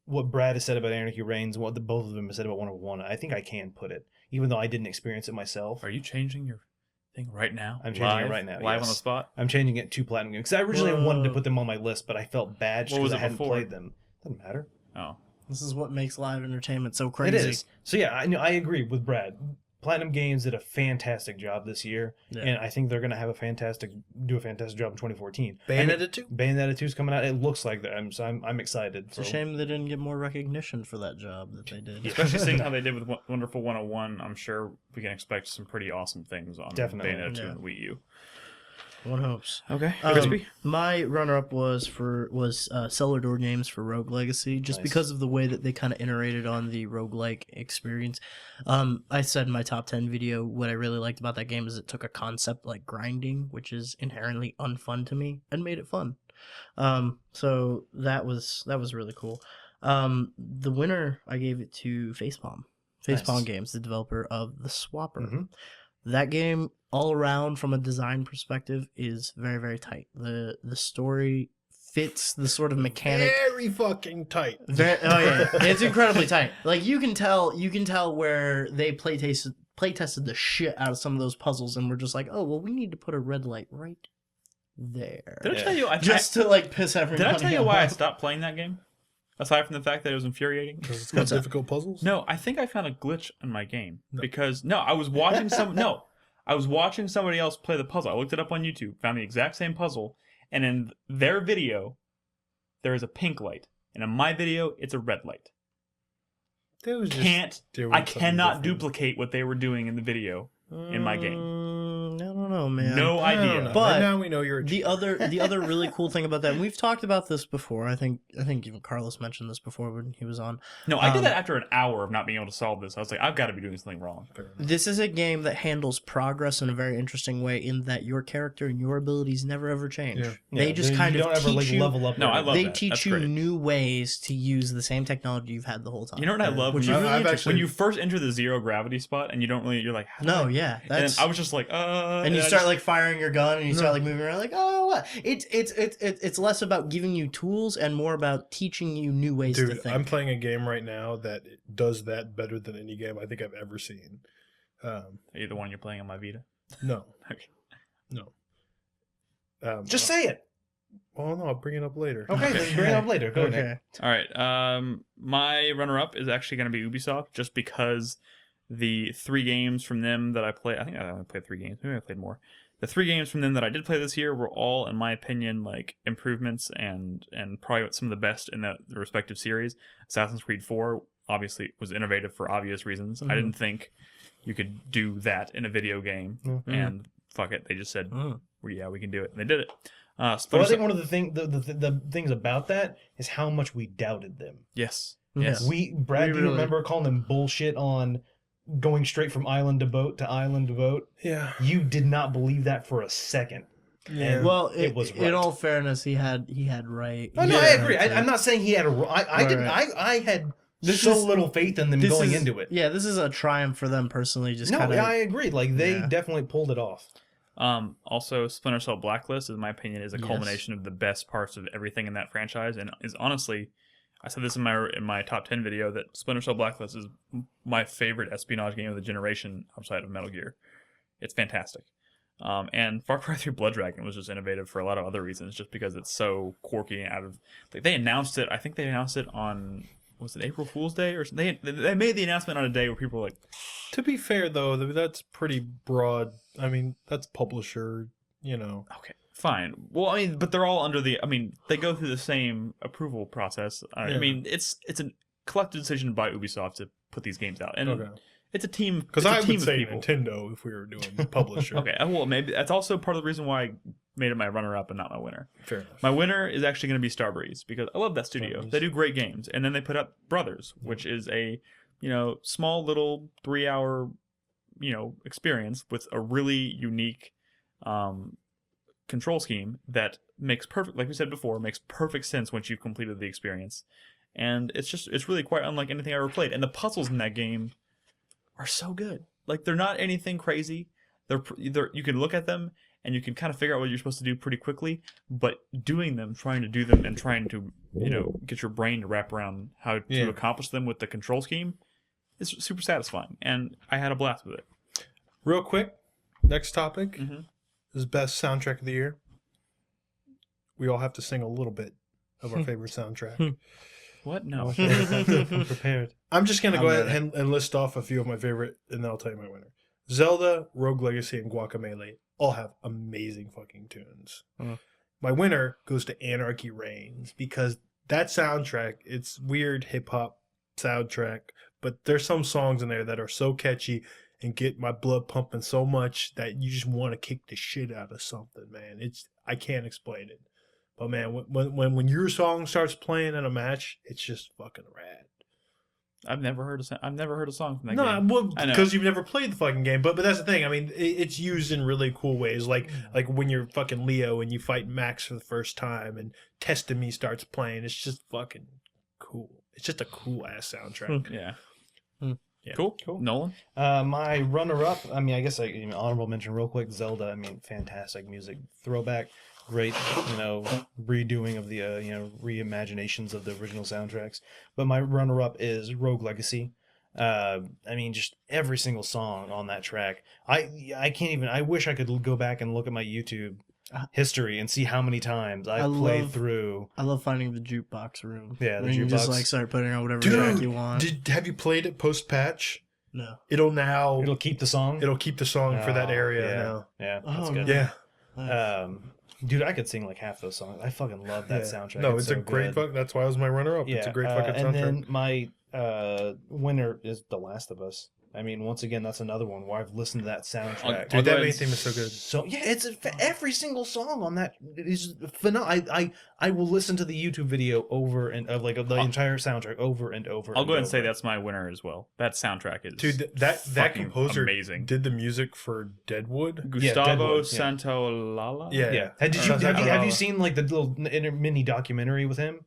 what Brad has said about Anarchy Reigns, and what both of them have said about 101, I think I can put it, even though I didn't experience it myself.
Are you changing your thing right now?
I'm changing it right now.
Live
yes.
on the spot?
I'm changing it to Platinum Games because I originally wanted to put them on my list, but I felt bad just
What was
because I
it
hadn't
before?
played them. Doesn't matter.
Oh.
This is what makes live entertainment so crazy.
It is. So yeah, I agree with Brad. Platinum Games did a fantastic job this year, and I think they're going to have do a fantastic job in 2014.
Bayonetta 2?
Bayonetta 2 is coming out. It looks like that. I'm excited.
It's a shame they didn't get more recognition for that job that they did.
Especially seeing how they did with Wonderful 101, I'm sure we can expect some pretty awesome things on
Definitely.
Bayonetta 2
Yeah.
and Wii U.
One hopes.
Okay.
My runner-up was Cellar Door Games for Rogue Legacy, just
Nice.
because of the way that they kind of iterated on the roguelike experience. I said in my top 10 video, what I really liked about that game is it took a concept like grinding, which is inherently unfun to me, and made it fun. So that was really cool. The winner, I gave it to Facepalm. Facepalm
Nice.
Games, the developer of The Swapper.
Mhm.
That game, all around from a design perspective, is very, very tight. The story fits the sort of mechanic.
Very fucking tight.
Oh yeah, it's incredibly tight. Like you can tell where they play tested the shit out of some of those puzzles, and we're just like, oh well, we need to put a red light right there,
Did I tell you?
just to like piss everyone.
Did I tell you why I
off.
stopped playing that game? Aside from the fact that it was infuriating.
Because it's got
What's that?
difficult puzzles?
No, I think I found a glitch in my game because I was watching I was watching somebody else play the puzzle. I looked it up on YouTube, found the exact same puzzle, and in their video, there is a pink light, and in my video, it's a red light.
They was just
can't.
doing
I
something
cannot
different.
duplicate what they were doing in the video in my game.
I don't know, man.
No
I don't
idea.
know.
But
Right now we know you're a
the
cheater.
other really cool thing about that, and we've talked about this before. I think even Carlos mentioned this before when he was on.
No, I did that after an hour of not being able to solve this. I was like, I've got to be doing something wrong.
This is a game that handles progress in a very interesting way, in that your character and your abilities never ever change.
Yeah.
They just kind
you
of
don't ever
teach
like
you.
level up.
No,
or
I
anything.
love
They
that.
teach
That's
you
great.
new ways to use the same technology you've had the whole time.
You know what I love?
Which
When
is
you,
really
I've
interesting.
when you first enter the zero gravity spot and you don't really, you're like, how do
No,
I-"
yeah,
And
that's.
I was just like,
and you
I
start
just-
like firing your gun, and you start like moving around, like, oh, what? It's less about giving you tools and more about teaching you new ways to
Dude,
think.
I'm playing a game right now that does that better than any game I think I've ever seen.
Are you the one you're playing on my Vita?
No,
Okay.
no.
Just say it.
Well, no, I'll bring it up later.
Okay, then bring it up later. Go ahead.
okay.
All right. My runner-up is actually going to be Ubisoft, just because the 3 games from them that I played. I think I only played 3 games. Maybe I played more. The 3 games from them that I did play this year were all, in my opinion, like improvements and probably some of the best in the respective series. Assassin's Creed 4 obviously was innovative for obvious reasons. I didn't think you could do that in a video game, and fuck it, they just said, well, yeah, we can do it, and they did it.
Well, I think one of the things about that is how much we doubted them.
Yes.
Yeah.
Yes.
Brad,
We
do you
really-
remember calling them bullshit on going straight from island to boat to island to boat?
Yeah.
You did not believe that for a second.
Yeah.
Well,
It was right.
in all fairness, he had right.
Oh, no, I
Yeah.
agree. I'm not saying he had a. I didn't. I had
This
so
is-
little faith in them
This
going
is-
into it.
Yeah, this is a triumph for them personally. Just
No,
kind of.
I agree. Like they
Yeah.
definitely pulled it off.
Also, Splinter Cell Blacklist, in my opinion, is a
Yes.
culmination of the best parts of everything in that franchise, and is honestly, I said this in my top 10 video, that Splinter Cell Blacklist is my favorite espionage game of the generation outside of Metal Gear. It's fantastic. And Far Cry 3 Blood Dragon was just innovative for a lot of other reasons, just because it's so quirky and out of, like, they announced it. I think they announced it on, was it April Fool's Day or something? They made the announcement on a day where people were like,
To be fair, though, that's pretty broad. I mean, that's publisher, you know.
okay, fine. Well, I mean, but they're all under the. I mean, they go through the same approval process. I
Yeah.
mean, it's a collective decision by Ubisoft to put these games out, and
Okay.
it's a team.
Because
it's a
I
team
would
of
say
people.
Nintendo if we were doing publisher.
Okay, well, maybe that's also part of the reason why I made it my runner-up and not my winner.
Fair enough.
My winner is actually going to be Starbreeze, because I love that studio.
Starbreeze.
They do great games, and then they put up Brothers, which is a small little 3-hour experience with a really unique control scheme that makes perfect, like we said before, makes perfect sense once you've completed the experience, and it's really quite unlike anything I ever played. And the puzzles in that game are so good. Like, they're not anything crazy. They're you can look at them and you can kind of figure out what you're supposed to do pretty quickly, but trying to do them and trying to get your brain to wrap around how to accomplish them with the control scheme is super satisfying, and I had a blast with it.
Real quick, next topic
Mhm.
is best soundtrack of the year. We all have to sing a little bit of our favorite soundtrack.
What? No.
I'm prepared.
I'm just going to go
I'm
ahead and list off a few of my favorite, and then I'll tell you my winner. Zelda, Rogue Legacy, and Guacamelee all have amazing fucking tunes. My winner goes to Anarchy Reigns, because that soundtrack, it's weird hip-hop soundtrack, but there's some songs in there that are so catchy and get my blood pumping so much that you just want to kick the shit out of something, man. I can't explain it. But man, when your song starts playing in a match, it's just fucking rad.
I've never heard a song from that
No,
game.
well,
I know.
because you've never played the fucking game. But that's the thing. I mean, it's used in really cool ways, like when you're fucking Leo and you fight Max for the first time, and Test of Me starts playing. It's just fucking cool. It's just a cool ass soundtrack.
Yeah.
Yeah.
Cool. Nolan.
My runner-up. I mean, I guess honorable mention real quick. Zelda. I mean, fantastic music, throwback, great, redoing of the reimaginations of the original soundtracks. But my runner-up is Rogue Legacy. I mean, just every single song on that track. I can't even. I wish I could go back and look at my YouTube history and see how many times I played through.
I love finding the jukebox room.
Yeah, the
when you just
jukebox.
like start putting on whatever track
Dude,
you want.
have you played it post patch?
No.
It'll
Keep the song.
keep the song for that
Oh,
area
yeah.
now.
Yeah, that's
Oh,
good.
Yeah.
Dude, I could sing like half those songs. I fucking love that
Yeah.
soundtrack.
No, it's
so
a great
good.
that's why it was my runner up. It's a great fucking
and
soundtrack.
then my winner is The Last of Us. I mean, once again, that's another one where I've listened to that soundtrack.
Dude, that main theme is so good.
So yeah, it's every single song on that is phenomenal. I will listen to the YouTube video over and of like the entire soundtrack over and over.
I'll go ahead and say that's my winner as well. That soundtrack is
dude. That composer
amazing.
Did the music for Deadwood.
Gustavo
Deadwood,
Santaolalla.
Yeah.
Have you seen like the little mini documentary with him?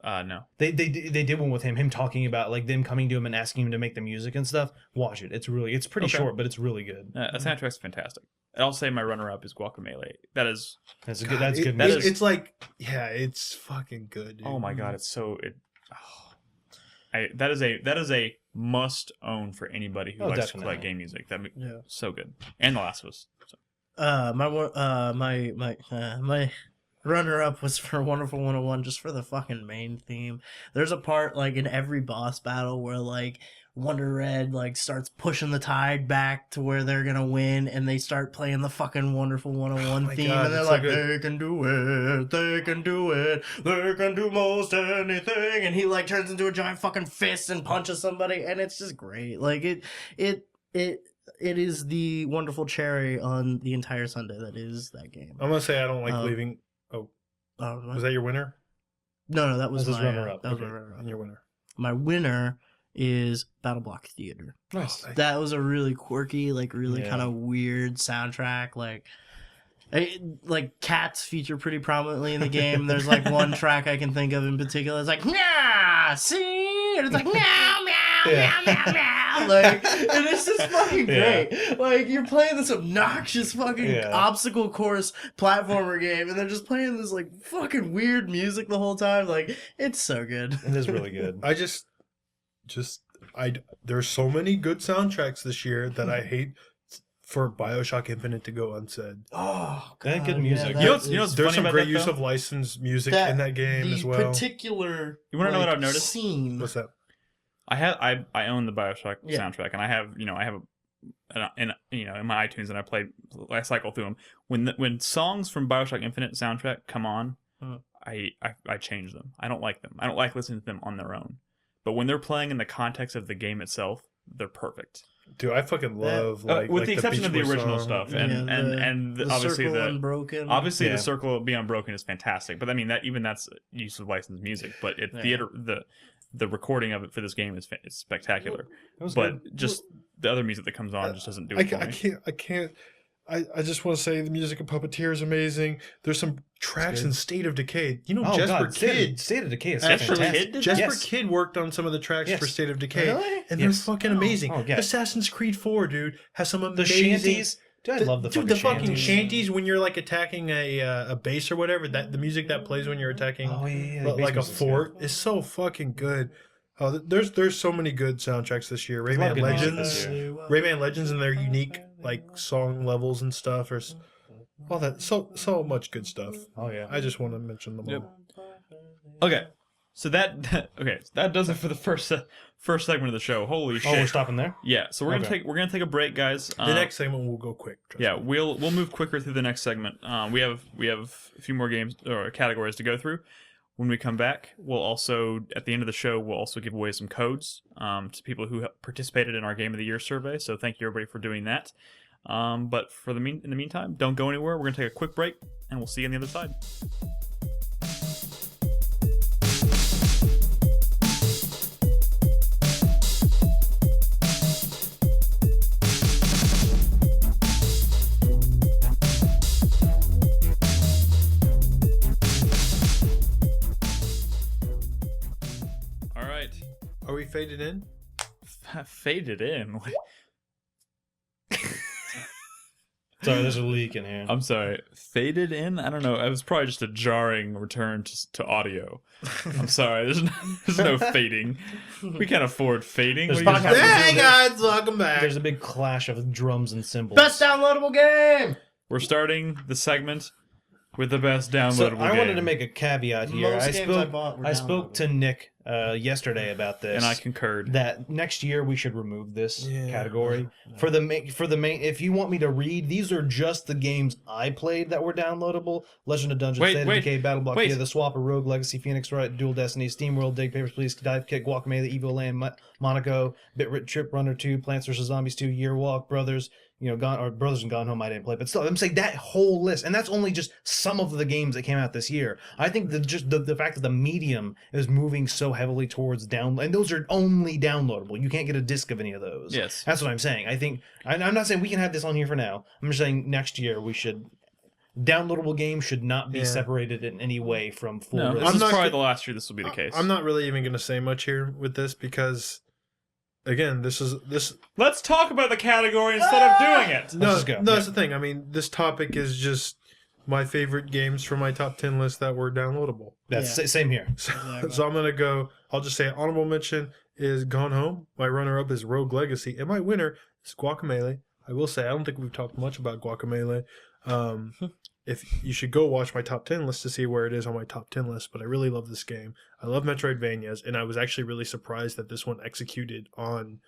No.
They did one with him talking about like them coming to him and asking him to make the music and stuff. Watch it. It's pretty short, but it's really good.
The soundtrack's fantastic. I'll say my runner-up is Guacamelee. That's
good. That's good.
It's like, yeah, it's fucking good. Dude.
Oh my god, it's so. That is a must own for anybody who likes to collect game music. So good. And The Last of Us. So.
My runner-up was for Wonderful 101 just for the fucking main theme. There's a part like in every boss battle where like Wonder Red like starts pushing the tide back to where they're gonna win, and they start playing the fucking Wonderful 101 theme, and they're like, they can do it, they can do it, they can do most anything, and he like turns into a giant fucking fist and punches somebody, and it's just great. Like it is the wonderful cherry on the entire Sunday that is that game.
I'm gonna say I don't like leaving. Was that your winner?
No, that was
his
my
runner-up.
That was my runner-up.
And your winner.
My winner is Battle Block Theater.
Nice.
That was a really quirky, like really kind of weird soundtrack. Like cats feature pretty prominently in the game. There's like one track I can think of in particular. It's like, nah, see? And it's like, meow, meow, meow, meow, meow. Like, and it's just fucking great. Like, you're playing this obnoxious fucking obstacle course platformer game, and they're just playing this like fucking weird music the whole time. Like, it's so good.
It is really good.
I there's so many good soundtracks this year that I hate for BioShock Infinite to go unsaid.
Oh,
God, good music.
You know,
there's some great use of licensed music in that game as well.
Particular,
you want to know what I've noticed?
Scene.
What's that?
I own the BioShock soundtrack, and I have in my iTunes, and I cycle through them. When songs from BioShock Infinite soundtrack come on, I change them. I don't like them. I don't like listening to them on their own. But when they're playing in the context of the game itself, they're perfect.
Dude, I fucking love
with the exception of the original stuff, and obviously
Circle
the
Unbroken.
Obviously, the Circle Be Unbroken is fantastic. But I mean that's use of licensed music. But the recording of it for this game is spectacular. But
good.
Just the other music that comes on just doesn't do it for me.
I can't. I just want to say the music of Puppeteer is amazing. There's some tracks in State of Decay. You know, Jesper Kidd.
State of Decay is
fantastic. Jesper Kidd worked on some of the tracks for State of Decay.
Really?
And they're fucking amazing. Assassin's Creed 4, dude, has some amazing...
The shanties. Dude, I love the
fucking shanties when you're like attacking a base or whatever. That the music that plays when you're attacking like a fort is so fucking good. Oh, there's so many good soundtracks this year. Rayman Legends and their unique like song levels and stuff. There's all that so much good stuff.
Oh yeah.
I just want to mention them all.
Okay. So that does it for the first segment of the show. Holy shit!
Oh, we're stopping there.
Yeah. So we're gonna take a break, guys.
The next segment will go quick.
We'll move quicker through the next segment. We have a few more games or categories to go through. When we come back, we'll also at the end of the show we'll also give away some codes to people who participated in our Game of the Year survey. So thank you everybody for doing that. But in the meantime, don't go anywhere. We're gonna take a quick break, and we'll see you on the other side.
Are we faded in?
Faded in?
Sorry, there's a leak in here.
I'm sorry. Faded in? I don't know. It was probably just a jarring return to audio. I'm sorry. There's no fading. We can't afford fading.
Hey guys, welcome back.
There's a big clash of drums and cymbals.
Best downloadable game!
We're starting the segment with the best downloadable
So I wanted
game.
to make a caveat here.
Most games I bought were
I spoke
downloadable.
to Nick yesterday about this,
and I concurred.
that next year we should remove this
Yeah.
category for the main. If you want me to read, these are just the games I played that were downloadable: Legend of Dungeons, State of Decay, Battle Block,
wait.
The Swapper, Rogue Legacy, Phoenix Wright, Dual Destiny, Steam World, Dig, Papers, Please, Dive Kick, Guacamelee, Evo Land, Monaco, Bit Trip Runner 2, Plants vs Zombies 2, Year Walk, Brothers. Brothers and Gone Home I didn't play, but still, I'm saying that whole list, and that's only just some of the games that came out this year. I think the fact that the medium is moving so heavily towards down, and those are only downloadable. You can't get a disc of any of those.
Yes.
That's what I'm saying. I think I'm not saying we can have this on here for now. I'm just saying next year we should. Downloadable games should not be separated in any way from full.
No,
list.
this
I'm
is
not
probably
go-
the last year this will be the case.
I'm not really even going to say much here with this because, again, this.
Let's talk about the category instead of doing it.
No,
just go.
no, that's the thing. I mean, this topic is just my favorite games from my top 10 list that were downloadable.
That's
Yeah.
same here.
So,
Exactly.
so I'm going to go, I'll just say honorable mention is Gone Home. My runner-up is Rogue Legacy. And my winner is Guacamelee. I will say, I don't think we've talked much about Guacamelee. If you should go watch my top 10 list to see where it is on my top 10 list, but I really love this game. I love Metroidvanias, and I was actually really surprised that this one executed on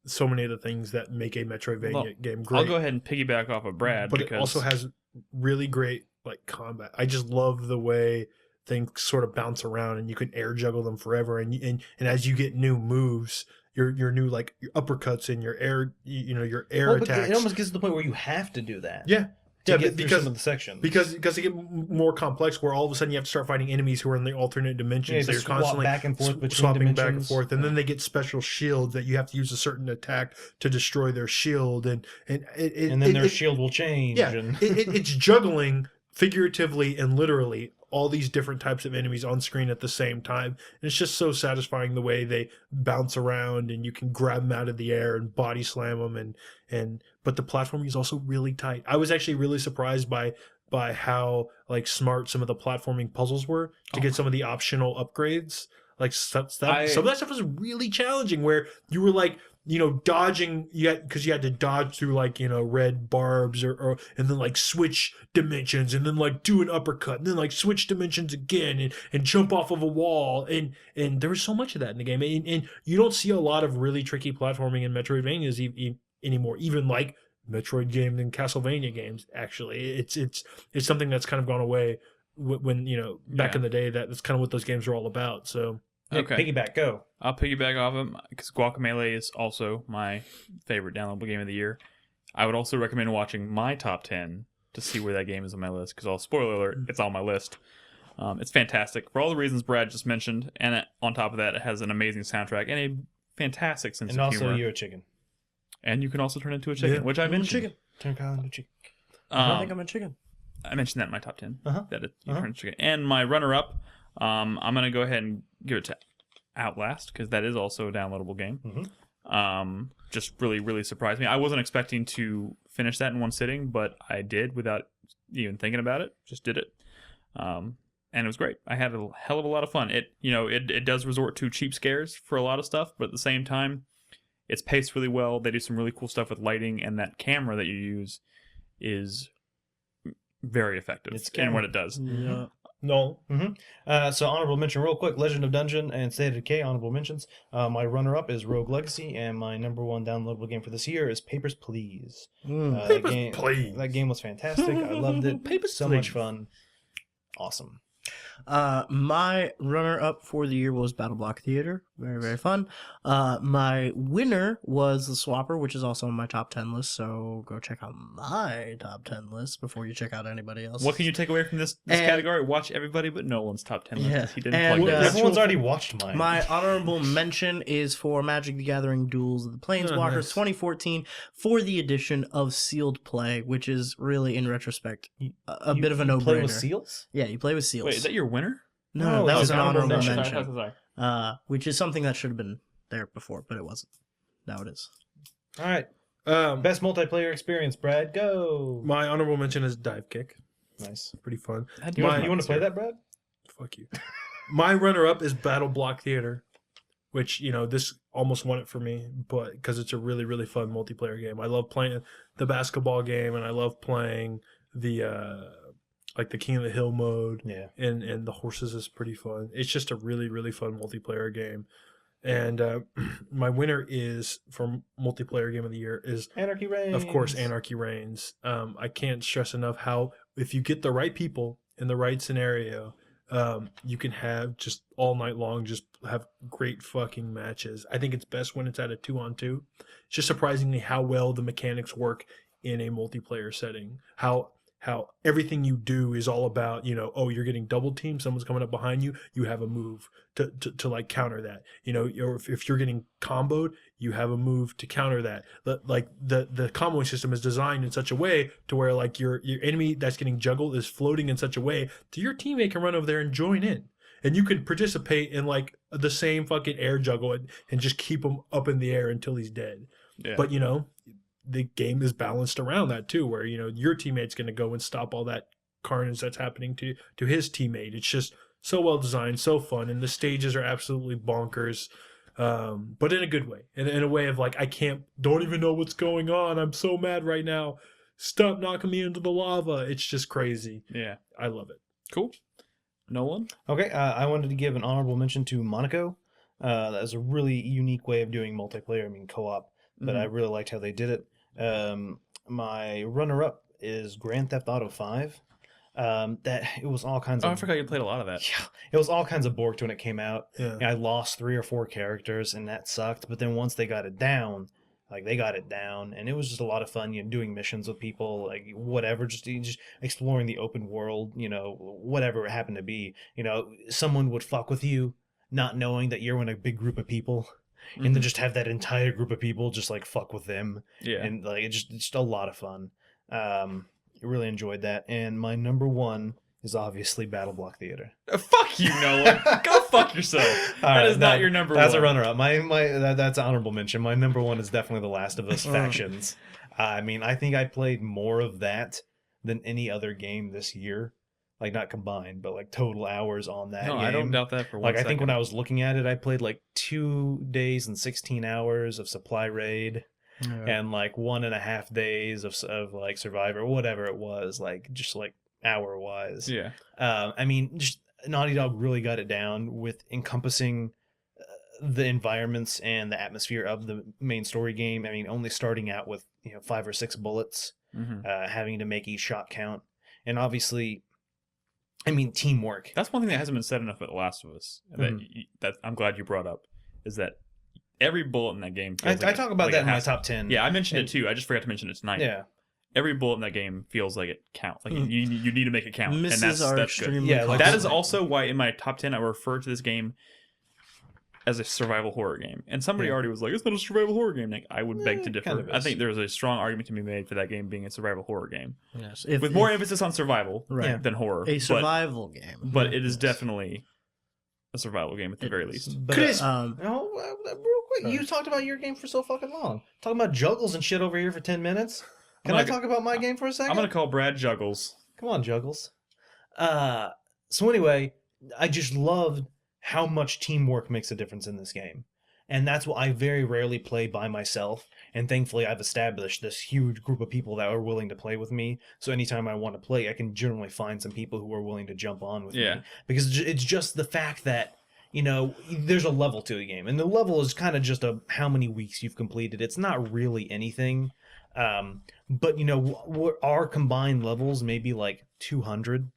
so many of the things that make a Metroidvania
Well,
game great.
I'll go ahead and piggyback off of Brad,
but
because
it also has really great like combat. I just love the way things sort of bounce around, and you can air juggle them forever. And as you get new moves, your new like your uppercuts and your air, your air
But
attacks.
it almost gets to the point where you have to do that.
Yeah.
To
Yeah,
get through
because
some of the sections.
because they get more complex, where all of a sudden you have to start fighting enemies who are in the alternate dimensions.
Yeah,
so
you
you're
swap
constantly
back and forth between
swapping back and
dimensions.
forth, and then they get special shields that you have to use a certain attack to destroy their shield, and
then their shield will change.
Yeah,
And
it's juggling figuratively and literally all these different types of enemies on screen at the same time. And it's just so satisfying the way they bounce around, and you can grab them out of the air and body slam them, but the platforming is also really tight. I was actually really surprised by how like smart some of the platforming puzzles were to get some of the optional upgrades. Like some of that stuff was really challenging, where you were like, dodging, because you had to dodge through like, red barbs or and then like switch dimensions, and then like do an uppercut, and then like switch dimensions again, and jump off of a wall, and there was so much of that in the game, and you don't see a lot of really tricky platforming in Metroidvanias anymore, even like Metroid games and Castlevania games. Actually, it's something that's kind of gone away when back in the day. That's kind of what those games are all about. So
Okay.
piggyback, go.
I'll piggyback off him because Guacamelee is also my favorite downloadable game of the year. I would also recommend watching my top 10 to see where that game is on my list, because, spoiler alert, it's on my list. It's fantastic for all the reasons Brad just mentioned, and on top of that, it has an amazing soundtrack and a fantastic sense
And
of
also,
humor.
you're a chicken.
And you can also turn into a chicken,
Yeah.
which I
I'm a
mentioned.
chicken.
Turn Kyle into a chicken.
I don't
Um,
think I'm a chicken.
I mentioned that in my top 10.
Uh-huh.
That you
Uh-huh.
turn into chicken. And my runner-up, I'm going to go ahead and give it to Outlast, because that is also a downloadable game. Just really, really surprised me. I wasn't expecting to finish that in one sitting, but I did without even thinking about it. Just did it. And it was great. I had a hell of a lot of fun. It does resort to cheap scares for a lot of stuff, but at the same time, it's paced really well. They do some really cool stuff with lighting, and that camera that you use is very effective
It's
in what it does.
Yeah.
no,
So honorable mention real quick: Legend of Dungeon and State of Decay. Honorable mentions. My runner-up is Rogue Legacy, and my number one downloadable game for this year is Papers, Please.
Mm.
Papers, Please.
That game was fantastic. I loved it.
Papers,
so
Please.
much fun. Awesome.
My runner-up for the year was Battle Block Theater. Very, very fun. My winner was The Swapper, which is also on my top 10 list, so go check out my top 10 list before you check out anybody else.
What can you take away from this
And-
category? Watch everybody but Nolan's top 10 list.
Yeah.
'Cause he didn't
And,
plug
uh,
this.
Everyone's already watched mine.
My honorable mention is for Magic the Gathering Duels of the Planeswalkers
nice.
2014 for the addition of Sealed Play, which is really, in retrospect, a bit of a
You play
no-brainer.
with seals?
Yeah, you play with seals.
Wait, is that your winner?
No,
No,
that
it's
was
an
an
honorable
honorable
mention.
mention.
Sorry.
Which is something that should have been there before, but it wasn't. Now it is.
All right. Best multiplayer experience, Brad. Go.
my honorable mention is Dive Kick.
Nice.
Pretty fun.
You
My-
want to play that, Brad?
Fuck you. My runner-up is Battle Block Theater, which this almost won it for me, but because it's a really, really fun multiplayer game. I love playing the basketball game, and I love playing the like the King of the Hill mode,
Yeah.
and the horses is pretty fun. It's just a really, really fun multiplayer game. And my winner is for multiplayer game of the year is,
Anarchy Reigns.
of course, Anarchy Reigns. I can't stress enough how if you get the right people in the right scenario, you can have just all night long, just have great fucking matches. I think it's best when it's at a 2-on-2. It's just surprisingly how well the mechanics work in a multiplayer setting. How everything you do is all about, oh, you're getting double teamed, someone's coming up behind you, you have a move to like counter that. Or if you're getting comboed, you have a move to counter that. Like the comboing system is designed in such a way to where like your enemy that's getting juggled is floating in such a way that your teammate can run over there and join in. And you can participate in like the same fucking air juggle and just keep him up in the air until he's dead.
Yeah.
But the game is balanced around that too, where your teammate's going to go and stop all that carnage that's happening to his teammate. It's just so well designed, so fun, and the stages are absolutely bonkers, but in a good way, in a way of like don't even know what's going on. I'm so mad right now. Stop knocking me into the lava. It's just crazy.
Yeah,
I love it.
cool. Nolan?
Okay, I wanted to give an honorable mention to Monaco. That was a really unique way of doing multiplayer. I mean, co-op, but I really liked how they did it. My runner-up is Grand Theft Auto 5. That it was all kinds of.
I forgot you played a lot of that.
Yeah, it was all kinds of borked when it came out.
Yeah.
And I lost 3 or 4 characters, and that sucked. But then once they got it down, they got it down, and it was just a lot of fun. Doing missions with people, like whatever, just exploring the open world. Whatever it happened to be. Someone would fuck with you, not knowing that you're in a big group of people. And then just have that entire group of people just like fuck with them.
Yeah.
And like it's just a lot of fun. Really enjoyed that. And my number 1 is obviously Battle Block Theater.
Fuck you, Nolan. Go fuck yourself. That is not your number
That's
one.
a runner up. That's an honorable mention. My number 1 is definitely The Last of Us Factions. I mean, I think I played more of that than any other game this year. Like not combined, but like total hours on that game.
I don't doubt that for one
Like I think
second.
when I was looking at it, I played like 2 days and 16 hours of Supply Raid, and like 1.5 days of like Survivor, whatever it was, like just like hour wise.
Yeah.
I mean, just Naughty Dog really got it down with encompassing the environments and the atmosphere of the main story game. I mean, only starting out with 5 or 6 bullets, having to make each shot count, and obviously. I mean, teamwork.
That's one thing that hasn't been said enough about The Last of Us. That I'm glad you brought up is that every bullet in that game.
I
Feels
talk about that in my top 10.
Yeah, I mentioned it too. I just forgot to mention it tonight.
Yeah.
Every bullet in that game feels like it counts. Like you need to make it count.
Misses
and
are
that's good.
extremely
Yeah, like
That is
costly.
also why in my top 10 I refer to this game as a survival horror game. And somebody already was like, it's not a survival horror game. Like, I would beg to differ.
kind of
I
is.
think there's a strong argument to be made for that game being a survival horror game.
Yes.
With more emphasis on survival
Right.
than horror.
a survival game.
But it is definitely a survival game at the very least.
But,
Chris,
real quick, you talked about your game for so fucking long. Talking about juggles and shit over here for 10 minutes. Can I talk about my game for a second?
I'm going to call Brad Juggles.
Come on, Juggles. So anyway, I just loved how much teamwork makes a difference in this game. And that's why I very rarely play by myself. And thankfully, I've established this huge group of people that are willing to play with me. So anytime I want to play, I can generally find some people who are willing to jump on with me. Because it's just the fact that, there's a level to the game. And the level is kind of just how many weeks you've completed. It's not really anything. But, our combined levels may be like 200,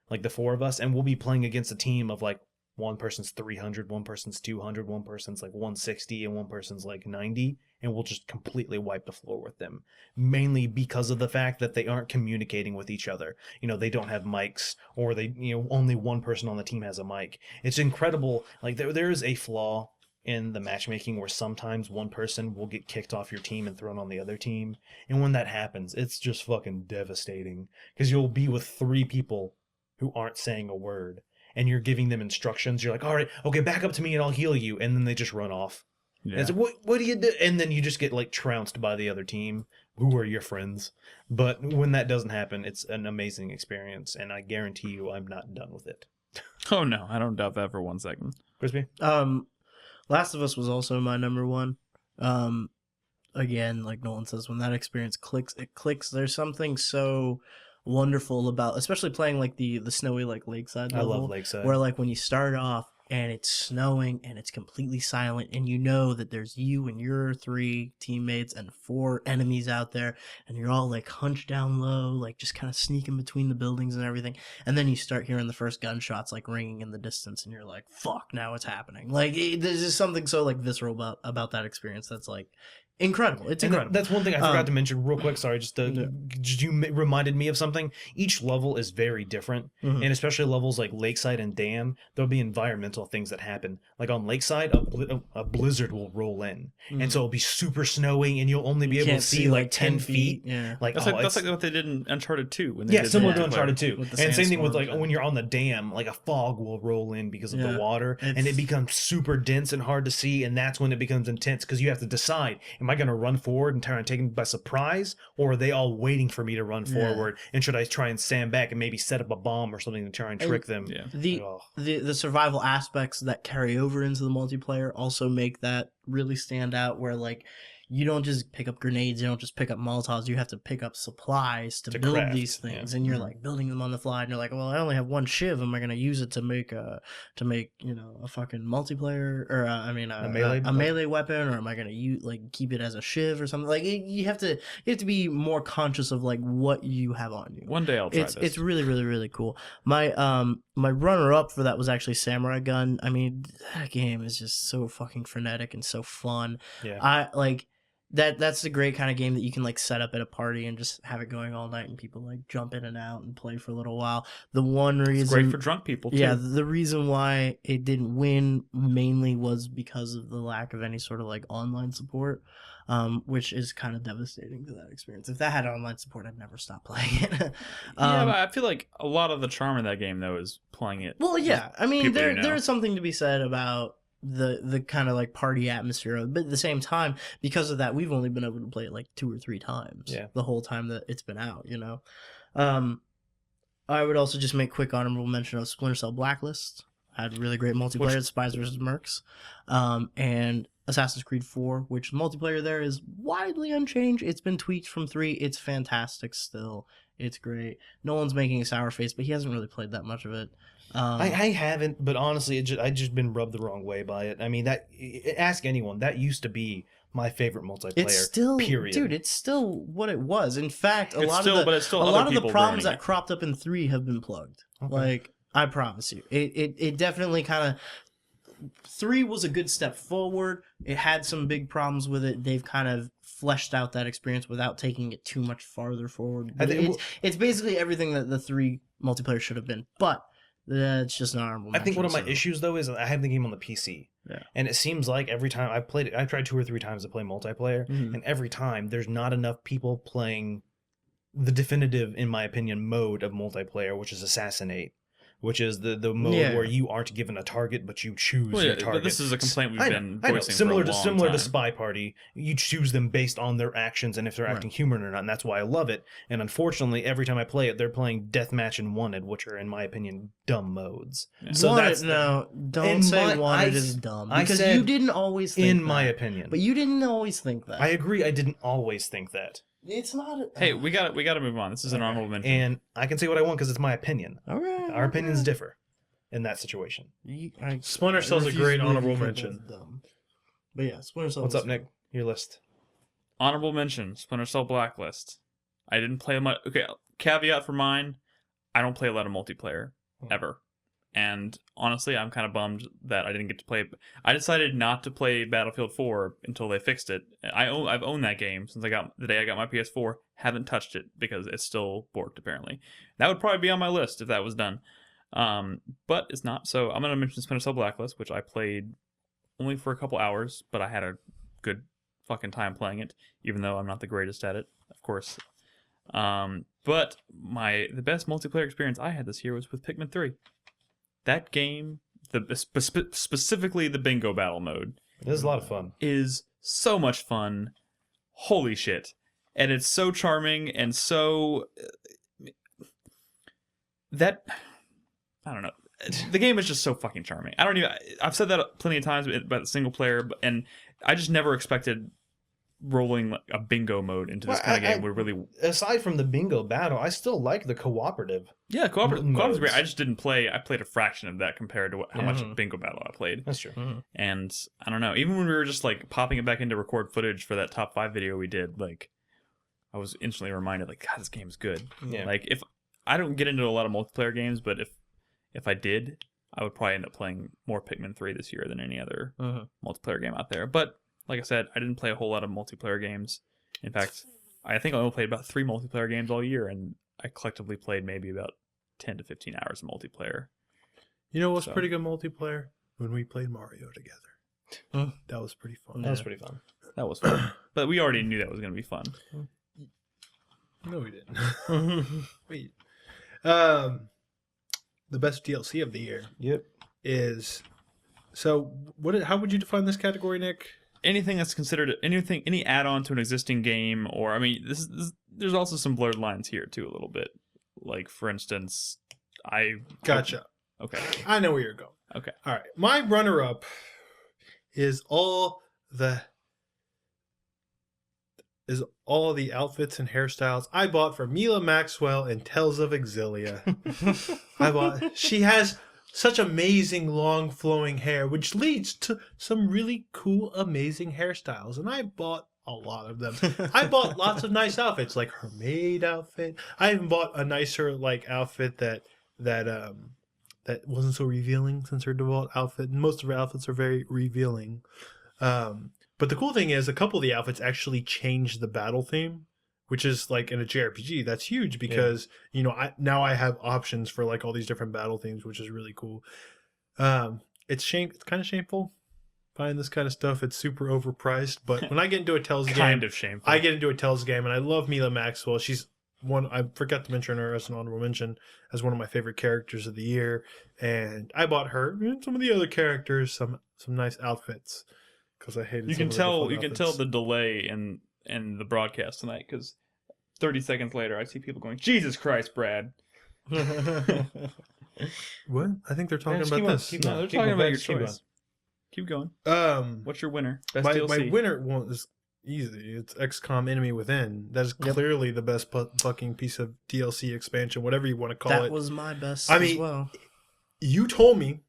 like the 4 of us. And we'll be playing against a team of like, one person's 300, one person's 200, one person's like 160, and one person's like 90, and we'll just completely wipe the floor with them. Mainly because of the fact that they aren't communicating with each other. They don't have mics, or they, only one person on the team has a mic. It's incredible. Like there is a flaw in the matchmaking where sometimes one person will get kicked off your team and thrown on the other team. And when that happens, it's just fucking devastating. Because you'll be with 3 people who aren't saying a word. And you're giving them instructions. You're like, all right, okay, back up to me and I'll heal you. And then they just run off.
Yeah.
And it's like, what do you do? And then you just get like trounced by the other team who are your friends. But when that doesn't happen, it's an amazing experience. And I guarantee you I'm not done with it.
Oh, no. I don't doubt that for 1 second.
Crispy?
Last of Us was also my number 1. Again, like Nolan says, when that experience clicks, it clicks. There's something so wonderful about, especially playing like the snowy like lakeside
I
level,
love Lakeside.
where like when you start off and it's snowing and it's completely silent and you know that there's you and your 3 teammates and 4 enemies out there and you're all like hunched down low, like just kind of sneaking between the buildings and everything, and then you start hearing the first gunshots like ringing in the distance and you're like, fuck, now it's happening. Like there's just something so like visceral about that experience that's like incredible. It's incredible.
That's one thing I forgot to mention real quick. Sorry, reminded me of something. Each level is very different, and especially levels like Lakeside and Dam, there'll be environmental things that happen. Like on Lakeside, a blizzard will roll in, and so it'll be super snowy, and you'll only be able to see like 10 feet.
Yeah,
like
That's like what they did in Uncharted 2. When they
yeah,
did
similar
the
to Uncharted 2.
With the
And same thing with
sandstorms,
like when you're on the dam, like a fog will roll in because of the water, and it becomes super dense and hard to see, and that's when it becomes intense because you have to decide: am I going to run forward and try and take them by surprise, or are they all waiting for me to run forward? And should I try and stand back and maybe set up a bomb or something to try and trick them?
Yeah.
The survival aspects that carry over into the multiplayer also make that really stand out, where like you don't just pick up grenades, you don't just pick up Molotovs, you have to pick up supplies to build
craft,
these things, and you're like building them on the fly, and you're like, well, I only have 1 shiv, am I going to use it to make a fucking multiplayer, or a melee weapon, or am I going to use like keep it as a shiv or something? Like you have to be more conscious of like what you have on you.
One day I'll try this.
It's really, really, really cool. My runner up for that was actually Samurai Gun. I mean, that game is just so fucking frenetic and so fun.
Yeah.
I like that's the great kind of game that you can like set up at a party and just have it going all night and people like jump in and out and play for a little while. The one reason
It's great for drunk people too.
Yeah, the reason why it didn't win mainly was because of the lack of any sort of like online support. Which is kind of devastating to that experience. If that had online support, I'd never stop playing it.
Yeah, but I feel like a lot of the charm of that game, though, is playing it.
Well, yeah. I mean,
people you know.
there is something to be said about the kind of like party atmosphere, but at the same time, because of that, we've only been able to play it like 2 or 3 times.
Yeah.
The whole time that it's been out, you know. I would also just make quick honorable mention of Splinter Cell Blacklist. Had really great multiplayer, Spies vs. Mercs, and Assassin's Creed 4, which multiplayer there is widely unchanged. It's been tweaked from 3. It's fantastic still. It's great. Nolan's making a sour face, but he hasn't really played that much of it.
I haven't, but honestly, I just been rubbed the wrong way by it. I mean, ask anyone. That used to be my favorite multiplayer.
It's still,
period.
Dude. It's still what it was. In fact, a lot
still
of the problems that
it.
cropped up in 3 have been plugged.
Okay.
Like I promise you, it definitely kind of. 3 was a good step forward. It had some big problems with it. They've kind of fleshed out that experience without taking it too much farther forward. But it's basically everything that the 3 multiplayer should have been. But that's just an honorable mention.
I think one of my issues though is I have the game on the PC.
Yeah.
And it seems like every time I've played it, I've tried 2 or 3 times to play multiplayer, and every time there's not enough people playing the definitive, in my opinion, mode of multiplayer, which is Assassinate. Which is the mode where you aren't given a target, but you choose your target.
But this is a complaint we've been
I know.
voicing
Similar
for a long
similar
time.
to Spy Party, you choose them based on their actions and if they're acting human or not, and that's why I love it. And unfortunately, every time I play it, they're playing Deathmatch and Wanted, which are, in my opinion, dumb modes.
Yeah.
So
Wanted, don't say Wanted is dumb, because you didn't always think
in
that.
my opinion.
But you didn't always think that.
I agree. I didn't always think that.
It's not.
Hey, we got to move on. This is an honorable mention.
And I can say what I want because it's my opinion.
All right.
Our opinions differ in that situation.
Splinter Cell's a great honorable mention.
But yeah, Splinter Cell.
What's up, Nick? Your list.
Honorable mention: Splinter Cell Blacklist. I didn't play much. Okay, caveat for mine: I don't play a lot of multiplayer ever, and honestly, I'm kind of bummed that I didn't get to play. I decided not to play Battlefield 4 until they fixed it. I've owned that game since the day I got my PS4. Haven't touched it because it's still borked. Apparently, that would probably be on my list if that was done. But it's not. So I'm gonna mention Splinter Cell Blacklist, which I played only for a couple hours, but I had a good fucking time playing it, even though I'm not the greatest at it, of course. But the best multiplayer experience I had this year was with Pikmin 3. That game, specifically the bingo battle mode,
It is a lot of fun.
is so much fun. Holy shit. And it's so charming and so I don't know. The game is just so fucking charming. I've said that plenty of times about the single player, and I just never expected rolling like a bingo mode into this
Well,
kind of
I-
game would really.
Aside from the bingo battle, I still like the cooperative.
Yeah, co-op is great.
modes.
I just didn't play. I played a fraction of that compared to how much
Mhm.
bingo battle I played.
That's true.
And I don't know. Even when we were just like popping it back in to record footage for that top 5 video we did, like I was instantly reminded, like, God, this game is good.
Yeah.
Like if I don't get into a lot of multiplayer games, but if I did, I would probably end up playing more Pikmin 3 this year than any other multiplayer game out there. But like I said, I didn't play a whole lot of multiplayer games. In fact, I think I only played about 3 multiplayer games all year, and I collectively played maybe about 10 to 15 hours of multiplayer.
You know what's
So-
pretty good multiplayer? When we played Mario together. That was pretty fun.
That was pretty fun.
That was fun. But we already knew that was going to be fun.
No, we didn't. Wait. The best DLC of the year
Yep.
is. So, how would you define this category, Nick?
Anything that's considered any add-on to an existing game, or I mean, there's also some blurred lines here too a little bit. Like for instance,
Gotcha.
Okay.
I know where you're going.
Okay.
All right. My runner-up is all the outfits and hairstyles I bought for Mila Maxwell in Tales of Exilia. She has such amazing long flowing hair, which leads to some really cool, amazing hairstyles. And I bought a lot of them. I bought lots of nice outfits, like her maid outfit. I even bought a nicer outfit that wasn't so revealing since her default outfit. Most of her outfits are very revealing. But the cool thing is a couple of the outfits actually change the battle theme, which is like in a JRPG, that's huge because, I have options for like all these different battle themes, which is really cool. It's kind of shameful buying this kind of stuff. It's super overpriced, but when I get into a Tales game,
Kind of shameful.
I get into a Tales game and I love Mila Maxwell. She's I forgot to mention her as an honorable mention as one of my favorite characters of the year. And I bought her and some of the other characters, some nice outfits. Because I hated.
You can
some of the
tell.
default
You can tell
outfits.
the delay in the broadcast tonight because 30 seconds later, I see people going, "Jesus Christ, Brad!"
What? I think they're talking
Just
about
keep on,
this.
keep
No,
on,
they're
keep
talking
on,
about your
keep on.
choice. Keep going.
Um,
What's your winner? Best
my
DLC.
winner is easy. It's XCOM Enemy Within. That is clearly the best fucking piece of DLC expansion, whatever you want to call it.
That was my best
I mean,
as well.
You told me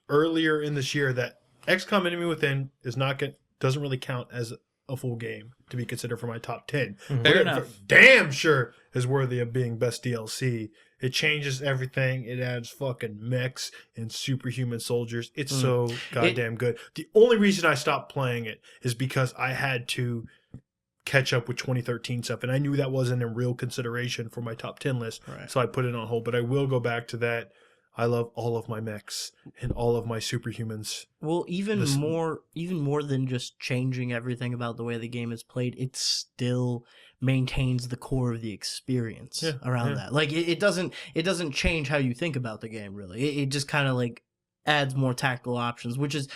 earlier in this year that XCOM Enemy Within doesn't really count as a full game to be considered for my top 10.
Fair
But it
enough.
damn sure is worthy of being best DLC. It changes everything. It adds fucking mechs and superhuman soldiers. It's so goddamn good. The only reason I stopped playing it is because I had to catch up with 2013 stuff, and I knew that wasn't a real consideration for my top 10 list,
Right.
so I put it on hold. But I will go back to that. I love all of my mechs and all of my superhumans.
Well, even
This-
more than just changing everything about the way the game is played, it still maintains the core of the experience around that. Like it doesn't change how you think about the game really. It just kind of like adds more tactical options, which is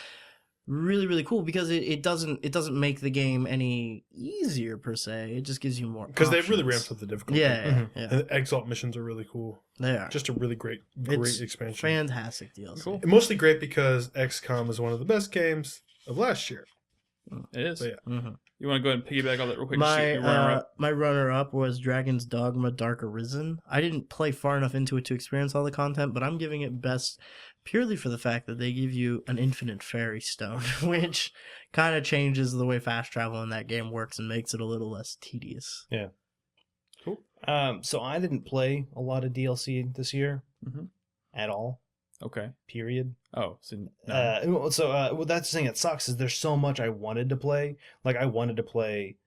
really, really cool because it doesn't make the game any easier per se. It just gives you more
Because they really
options.
ramped up the difficulty.
Yeah.
And the Exalt missions are really cool.
They are
Just a really great
It's
expansion.
fantastic DLC.
Cool.
And mostly great because XCOM is one of the best games of last year.
It is.
So, yeah.
Mhm.
You want to go ahead and piggyback on that real quick? Shoot your runner-up?
My runner up was Dragon's Dogma Dark Arisen. I didn't play far enough into it to experience all the content, but I'm giving it best purely for the fact that they give you an infinite fairy stone, which kind of changes the way fast travel in that game works and makes it a little less tedious.
Cool.
So I didn't play a lot of DLC this year
Mhm.
at all.
Okay.
Period.
Oh, so no.
Well, that's the thing that sucks is there's so much I wanted to play. Like I wanted to play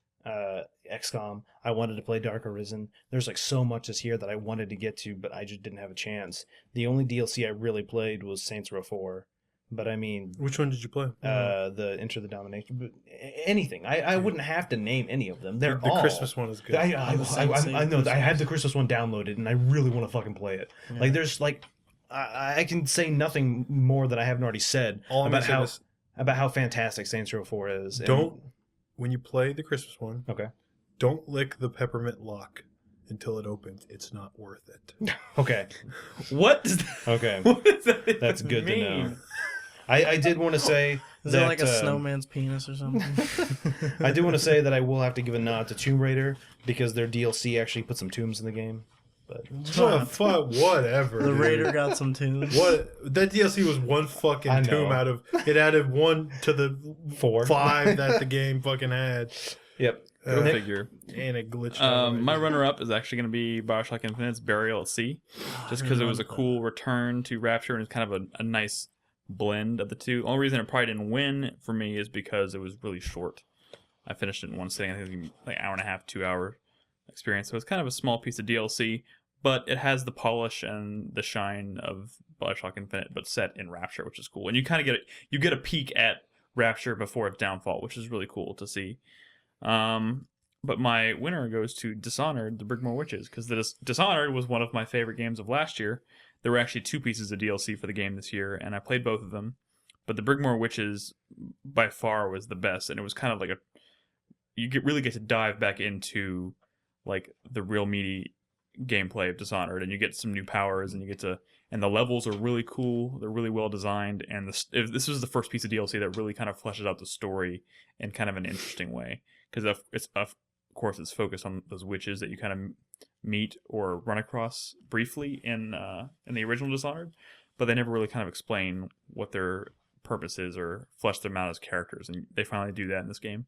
XCOM. I wanted to play Dark Arisen. There's like so much this year that I wanted to get to, but I just didn't have a chance. The only DLC I really played was Saints Row 4. But I mean,
Which one did you play?
the Enter the Domination. But anything. I wouldn't have to name any of them. They're
the
all
Christmas one is good.
I know. I had the Christmas one downloaded, and I really want to fucking play it.
Yeah.
Like, there's like, I can say nothing more that I haven't already said
All I'm
about
gonna
how
say
about how fantastic Saints Row 4 is. And-
when you play the Christmas one,
Okay.
don't lick the peppermint lock until it opens. It's not worth it.
Okay.
What does that,
Okay.
what does that even
That's good to know.
mean?
I did want to say
Is
that
it like a snowman's penis or something?
I do want to say that I will have to give a nod to Tomb Raider because their DLC actually put some tombs in the game. But
Whatever.
The
dude.
Raider got some tunes.
What that DLC was one fucking
I know.
tomb out of it added one to the
5
that the game fucking had.
Yep.
Go figure.
And it glitched out.
My runner-up is actually going to be Bioshock Infinite's Burial at Sea, just because it was a cool return to Rapture and it's kind of a nice blend of the two. Only reason it probably didn't win for me is because it was really short. I finished it in one sitting. I think it was like an hour and a half, 2 hour experience. So it's kind of a small piece of DLC, but it has the polish and the shine of Bioshock Infinite, but set in Rapture, which is cool. And you kind of get a peek at Rapture before its downfall, which is really cool to see. But my winner goes to Dishonored: The Brigmore Witches, because Dishonored was one of my favorite games of last year. There were actually 2 pieces of DLC for the game this year, and I played both of them. But the Brigmore Witches by far was the best, and it was kind of like really get to dive back into like the real meaty gameplay of Dishonored, and you get some new powers, and and the levels are really cool. They're really well designed, and this was the first piece of DLC that really kind of fleshes out the story in kind of an interesting way, because it's of course it's focused on those witches that you kind of meet or run across briefly in the original Dishonored, but they never really kind of explain what their purpose is or flesh them out as characters, and they finally do that in this game.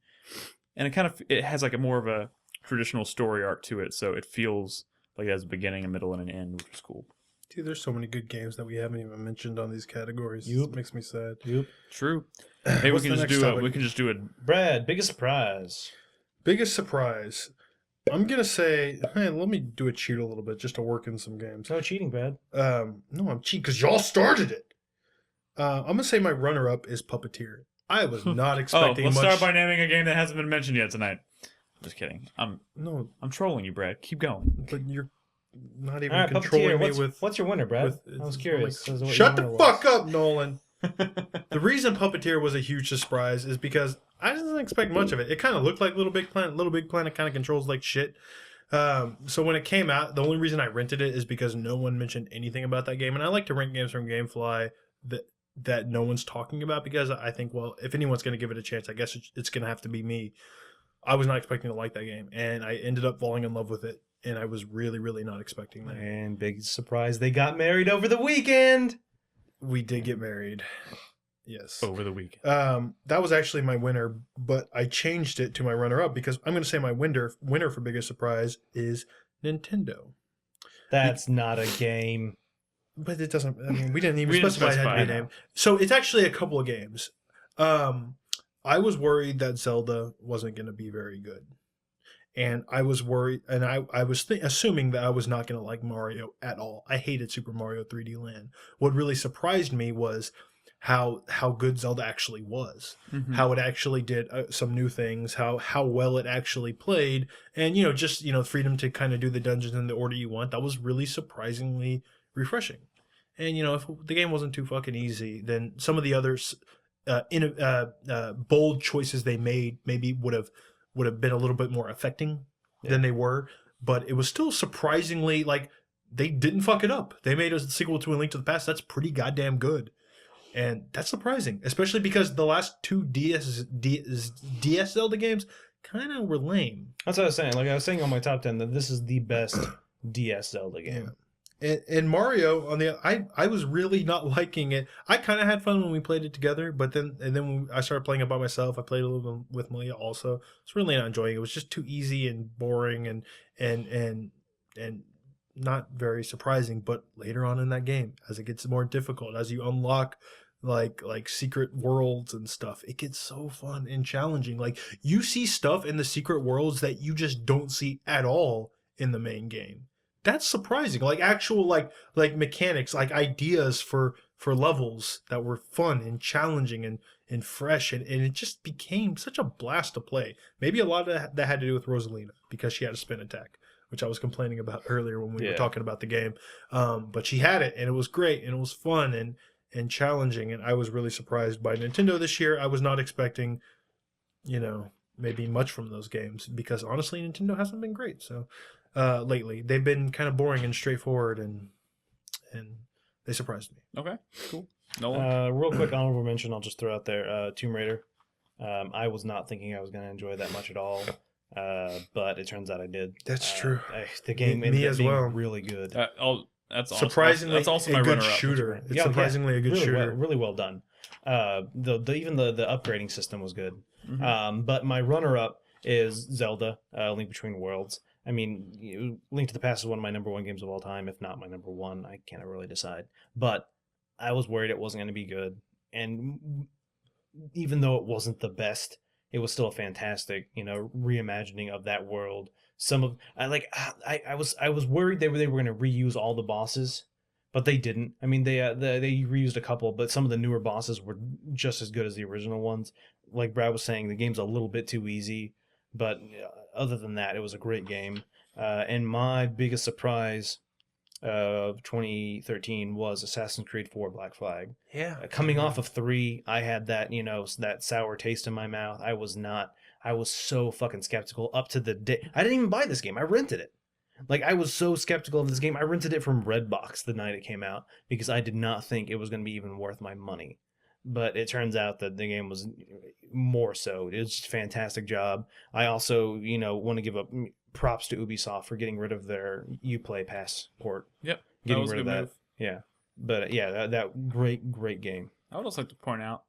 And it has like a more of a traditional story arc to it, so it feels like it has a beginning, a middle, and an end, which is cool.
Dude, there's so many good games that we haven't even mentioned on these categories.
Yep.
It makes me sad.
Yep.
True. Maybe
What's
we
the
can
next topic?
just do it.
Brad, biggest surprise.
Biggest surprise. I'm gonna say, hey, let me do a cheat a little bit just to work in some games.
No cheating, Brad.
No, I'm cheating because y'all started it. I'm gonna say my runner-up is Puppeteer. I was not expecting
let's
much.
start by naming a game that hasn't been mentioned yet tonight. Just kidding. I'm trolling you, Brad. Keep going.
but you're not even
All right,
controlling
Puppeteer,
me with.
what's your winner, Brad?
with-
I was curious. as to what
Shut
your
the
winner
fuck
was.
up, Nolan. The reason Puppeteer was a huge surprise is because I didn't expect much of it. It kind of looked like Little Big Planet. Little Big Planet kind of controls like shit. So when it came out, the only reason I rented it is because no one mentioned anything about that game, and I like to rent games from GameFly that no one's talking about, because I think, well, if anyone's going to give it a chance, I guess it's going to have to be me. I was not expecting to like that game, and I ended up falling in love with it, and I was really, really not expecting that.
And big surprise, they got married over the weekend.
We did get married. Yes.
Over the week.
That was actually my winner, but I changed it to my runner-up because I'm going to say my winner for biggest surprise is Nintendo.
That's not a game.
But it doesn't. I mean, we didn't even
We didn't
specify it had to be a
specify,
name. So it's actually a couple of games. I was worried that Zelda wasn't going to be very good, and I was worried, and I was assuming that I was not going to like Mario at all. I hated Super Mario 3D Land. What really surprised me was how good Zelda actually was,
Mhm.
how it actually did some new things, how well it actually played, and just freedom to kind of do the dungeons in the order you want. That was really surprisingly refreshing. And if the game wasn't too fucking easy, then some of the others bold choices they made maybe would have been a little bit more affecting than they were, but it was still surprisingly, like, they didn't fuck it up. They made a sequel to A Link to the Past that's pretty goddamn good. And that's surprising, especially because the last 2 DS Zelda games kind of were lame.
That's what I was saying. Like I was saying on my top 10 that this is the best DS Zelda game.
And Mario, I was really not liking it. I kind of had fun when we played it together, but then when I started playing it by myself, I played a little bit with Malia also. It's really not enjoying it. It was just too easy and boring and not very surprising. But later on in that game, as it gets more difficult, as you unlock like secret worlds and stuff, it gets so fun and challenging. Like, you see stuff in the secret worlds that you just don't see at all in the main game. That's surprising. Like actual like mechanics, like ideas for levels that were fun and challenging and fresh, and it just became such a blast to play. Maybe a lot of that had to do with Rosalina, because she had a spin attack, which I was complaining about earlier when we were talking about the game. But she had it, and it was great, and it was fun and challenging, and I was really surprised by Nintendo this year. I was not expecting, maybe much from those games, because honestly, Nintendo hasn't been great. So lately, they've been kind of boring and straightforward, and they surprised me.
Okay, cool. Nolan?
Real quick honorable mention, I'll just throw out there, Tomb Raider. I was not thinking I was going to enjoy that much at all, but it turns out I did.
That's true.
The game
Me
ended up
as
being
well.
really good.
That's awesome.
Surprisingly,
That's also
a
my
good
runner-up.
shooter. It's
Yeah,
surprisingly a good
really
shooter.
really well done. Even the upgrading system was good.
Mhm.
But my runner-up is Zelda, Link Between Worlds. I mean, Link to the Past is one of my number one games of all time, if not my number one. I can't really decide. But I was worried it wasn't going to be good. And even though it wasn't the best, it was still a fantastic, reimagining of that world. I was worried they were going to reuse all the bosses, but they didn't. I mean, they reused a couple, but some of the newer bosses were just as good as the original ones. Like Brad was saying, the game's a little bit too easy, but other than that, it was a great game. And my biggest surprise of 2013 was Assassin's Creed 4 Black Flag.
Yeah.
Coming off of 3, I had that, that sour taste in my mouth. I was so fucking skeptical up to the day. I didn't even buy this game. I rented it. Like, I was so skeptical of this game. I rented it from Redbox the night it came out because I did not think it was going to be even worth my money. But it turns out that the game was more so. It was just a fantastic job. I also, want to give up props to Ubisoft for getting rid of their Uplay passport.
Yep.
Getting
was a
rid of
good
that.
move.
Yeah. But yeah, that great game.
I would also like to point out,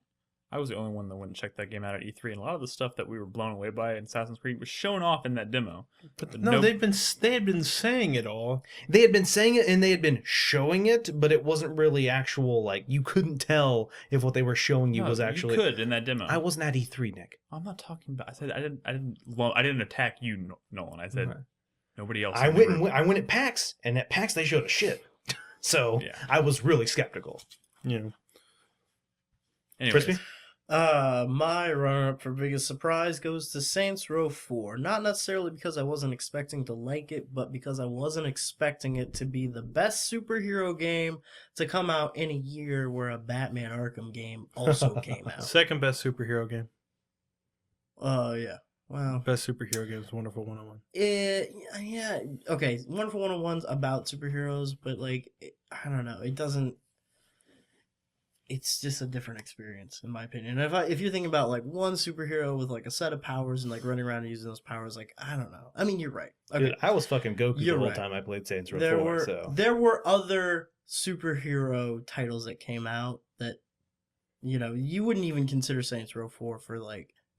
I was the only one that went and checked that game out at E3, and a lot of the stuff that we were blown away by in Assassin's Creed was shown off in that demo.
But they had been saying it all.
They had been saying it and they had been showing it, but it wasn't really actual. Like, you couldn't tell if what they were showing you was actually.
You could in that demo.
I wasn't at E3, Nick.
I'm not talking about. I said I didn't attack you, Nolan. I said nobody else.
I went at PAX, and at PAX they showed a shit. So
Yeah.
I was really skeptical.
Yeah.
Anyways,
Crispy?
My runner-up for biggest surprise goes to Saints Row 4. Not necessarily because I wasn't expecting to like it, but because I wasn't expecting it to be the best superhero game to come out in a year where a Batman Arkham game also came out.
Second best superhero game.
Oh, yeah. Wow.
Best superhero game is Wonderful 101.
Yeah. Okay, Wonderful 101's about superheroes, but, I don't know. It doesn't... It's just a different experience, in my opinion. If you're thinking about one superhero with a set of powers and running around and using those powers, I don't know. I mean, you're right. Okay.
Dude, I was fucking Goku
You're
the whole
right.
time I played Saints Row
There
4.
were
So
there were other superhero titles that came out that you wouldn't even consider Saints Row 4 for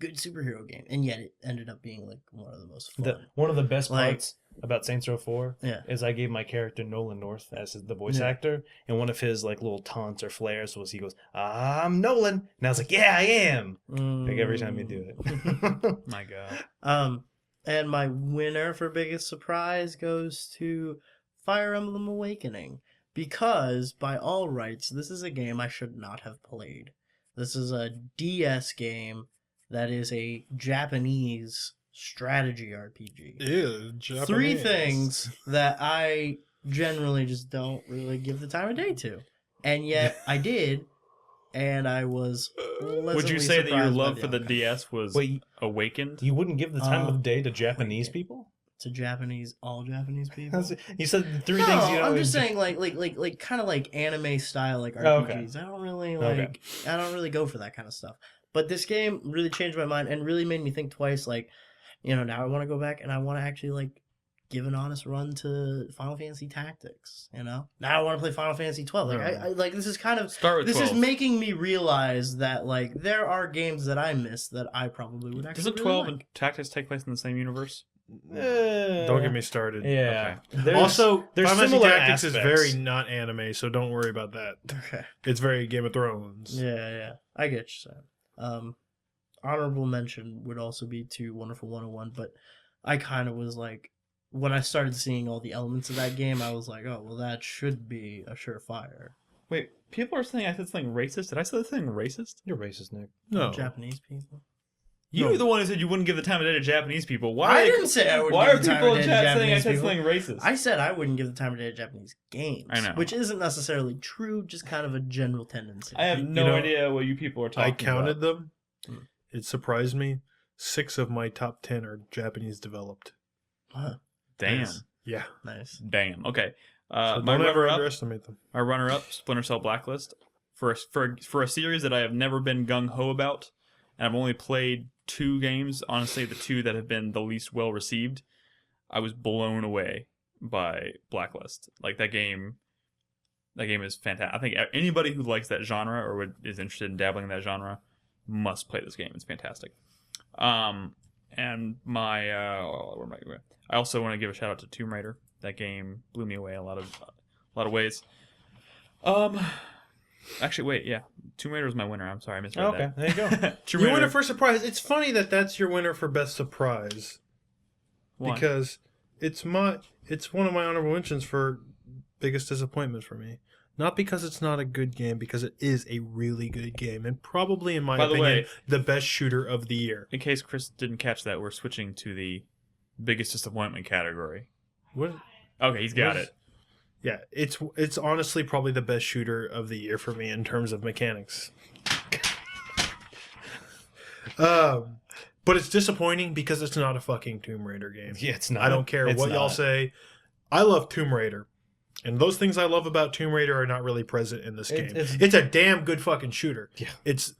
good superhero game, and yet it ended up being one of the most fun.
one of the best parts about Saints Row 4
Yeah.
is I gave my character Nolan North as the voice actor, and one of his little taunts or flares was he goes, "I'm Nolan," and I was like, "Yeah, I am." Every time you do it.
my God.
And my winner for biggest surprise goes to Fire Emblem Awakening, because by all rights, this is a game I should not have played. This is a DS game that is a Japanese strategy RPG.
Ew, Japanese.
3 things that I generally just don't really give the time of day to. And yet I did, and I was
Would you say that your
surprised by
love for the
outcome.
DS was
Wait,
awakened?
you wouldn't give the time of day to Japanese people?
To all Japanese people?
You said the 3
No,
things you know.
I'm just saying kind of anime style RPGs.
Oh, okay.
I don't really
Okay.
I don't really go for that kind of stuff. But this game really changed my mind and really made me think twice. Now I want to go back and I want to actually give an honest run to Final Fantasy Tactics. Now I want to play Final Fantasy 12. This is kind of
Start with
this
12.
is making me realize that there are games that I miss that I probably would actually.
Doesn't
really
12
like.
and Tactics take place in the same universe?
Don't get me started.
Yeah.
Also,
there's
Final Fantasy
similar
Tactics is
aspects.
very not anime, so don't worry about that.
Okay.
It's very Game of Thrones.
Yeah, I get you saying. Honorable mention would also be to Wonderful 101, but I kind of was when I started seeing all the elements of that game, I was like, oh, well, that should be a surefire.
Wait, people are saying I said something racist. Did I say something racist?
You're racist, Nick.
No.
Japanese people.
You
No.
were the one who said you wouldn't give the time of day to Japanese people. Why?
I didn't say I wouldn't
Why
give
are
the time
people
of
in
day to
chat saying I
Japanese
said
people.
something racist?
I said I wouldn't give the time of day to Japanese games.
I know.
Which isn't necessarily true, just kind of a general tendency.
I have no idea what you people are talking
I counted
about.
them. It surprised me. 6 of my top 10 are Japanese developed.
Huh.
Damn.
Yeah.
Nice.
Damn. Okay.
So
My
don't ever
runner-up,
underestimate them.
Splinter Cell Blacklist. for a series that I have never been gung ho about, and I've only played 2 games. Honestly, the 2 that have been the least well received, I was blown away by Blacklist. Like that game is fantastic. I think anybody who likes that genre or is interested in dabbling in that genre must play this game. It's fantastic. And my where am I going? I also want to give a shout out to Tomb Raider. That game blew me away a lot of ways. Actually, wait, yeah, Tomb Raider was my winner. I'm sorry, I misread that.
Okay, there you go.
Tomb
Your
Raider.
winner for surprise. It's funny that that's your winner for best surprise.
Why?
Because it's one of my honorable mentions for biggest disappointment for me. Not because it's not a good game, because it is a really good game, and probably, in my
By the
opinion,
way,
the best shooter of the year.
in case Chris didn't catch that, we're switching to the biggest disappointment category.
What?
Okay, he's got
What is-
it.
Yeah, it's honestly probably the best shooter of the year for me in terms of mechanics. But it's disappointing because it's not a fucking Tomb Raider game.
Yeah, it's not.
I don't care
It's
what y'all
not.
say. I love Tomb Raider. And those things I love about Tomb Raider are not really present in this game. It's a damn good fucking shooter.
Yeah.
It's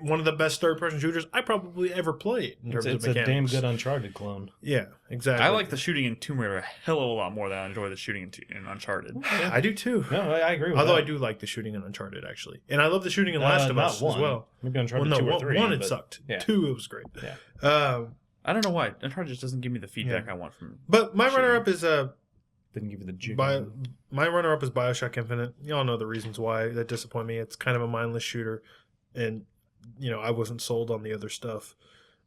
one of the best third-person shooters I probably ever played in terms
It's
of
a
mechanics.
damn good Uncharted clone.
Yeah, exactly.
I like the shooting in Tomb Raider a hell of a lot more than I enjoy the shooting in Uncharted.
I do too.
No, I agree with
Although
that.
I do like the shooting in Uncharted, actually. And I love the shooting in Last of
not
Us
one.
as well.
Maybe Uncharted 2 or 3.
One it
but-
sucked.
yeah.
2 it was great.
Yeah.
Um,
I don't know why Uncharted just doesn't give me the feedback I want from.
but my
Shooting.
runner-up is
Didn't give you the juke.
my runner-up is BioShock Infinite. Y'all know the reasons why that disappoint me. It's kind of a mindless shooter, and I wasn't sold on the other stuff.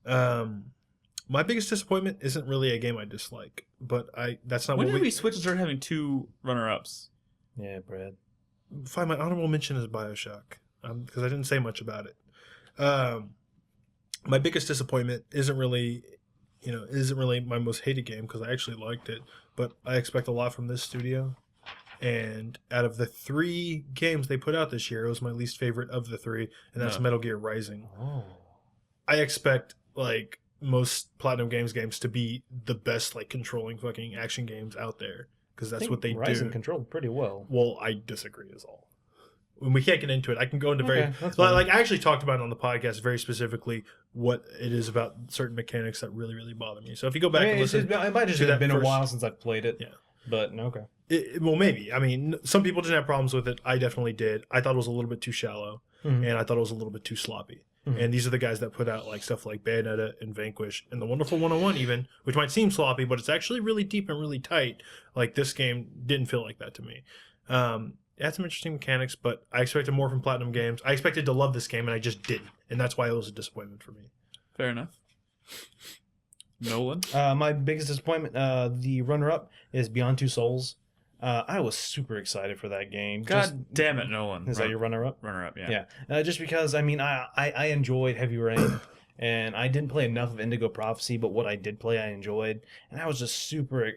My biggest disappointment isn't really a game I dislike, but that's not
When
what
did we switch and start having 2 runner-ups?
Yeah, Brad.
Fine, my honorable mention is BioShock, because I didn't say much about it. My biggest disappointment isn't really my most hated game, because I actually liked it, but I expect a lot from this studio. And out of the 3 games they put out this year, it was my least favorite of the 3, and that's
No.
Metal Gear Rising.
Oh.
I expect most Platinum Games games to be the best controlling fucking action games out there, because that's what they
Ryzen
do.
controlled pretty well.
Well, I disagree is all. When we can't get into it, I can go into
Okay, that's fine.
I actually talked about it on the podcast very specifically what it is about certain mechanics that really, really bother me. So if you go back and listen,
it might just
to
have
that
been a
first-
while since I've played it.
Yeah.
But okay.
well, maybe. I mean, some people didn't have problems with it. I definitely did. I thought it was a little bit too shallow,
Mhm.
and I thought it was a little bit too sloppy.
Mhm.
And these are the guys that put out stuff like Bayonetta and Vanquish and the Wonderful 101 even, which might seem sloppy, but it's actually really deep and really tight. This game didn't feel like that to me. It had some interesting mechanics, but I expected more from Platinum Games. I expected to love this game, and I just didn't. And that's why it was a disappointment for me.
Fair enough. Nolan?
My biggest disappointment, the runner-up, is Beyond Two Souls. I was super excited for that game.
God damn it, Nolan.
Is that your runner-up?
Runner-up, yeah.
Yeah. Just because, I enjoyed Heavy Rain, and I didn't play enough of Indigo Prophecy, but what I did play, I enjoyed. And I was just super,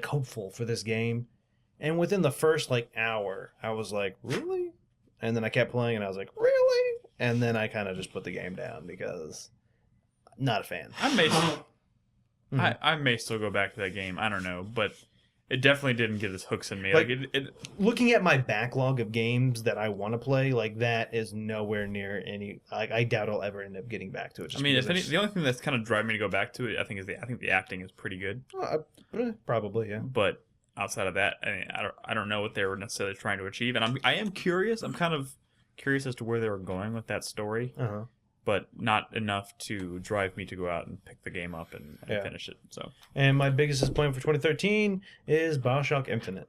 hopeful for this game. And within the first, hour, I was like, really? And then I kept playing, and I was like, really? And then I kind of just put the game down because not a fan.
I may
Mhm.
I may still go back to that game. I don't know, but it definitely didn't get its hooks in me.
Looking at my backlog of games that I want to play, that is nowhere near any. I doubt I'll ever end up getting back to it.
I mean, the only thing that's kind of driving me to go back to it, I think the acting is pretty good.
Probably, yeah.
But outside of that, I don't know what they were necessarily trying to achieve, and I am curious. I'm kind of curious as to where they were going with that story,
Uh-huh.
but not enough to drive me to go out and pick the game up and finish it. So
And my biggest disappointment for 2013 is BioShock Infinite.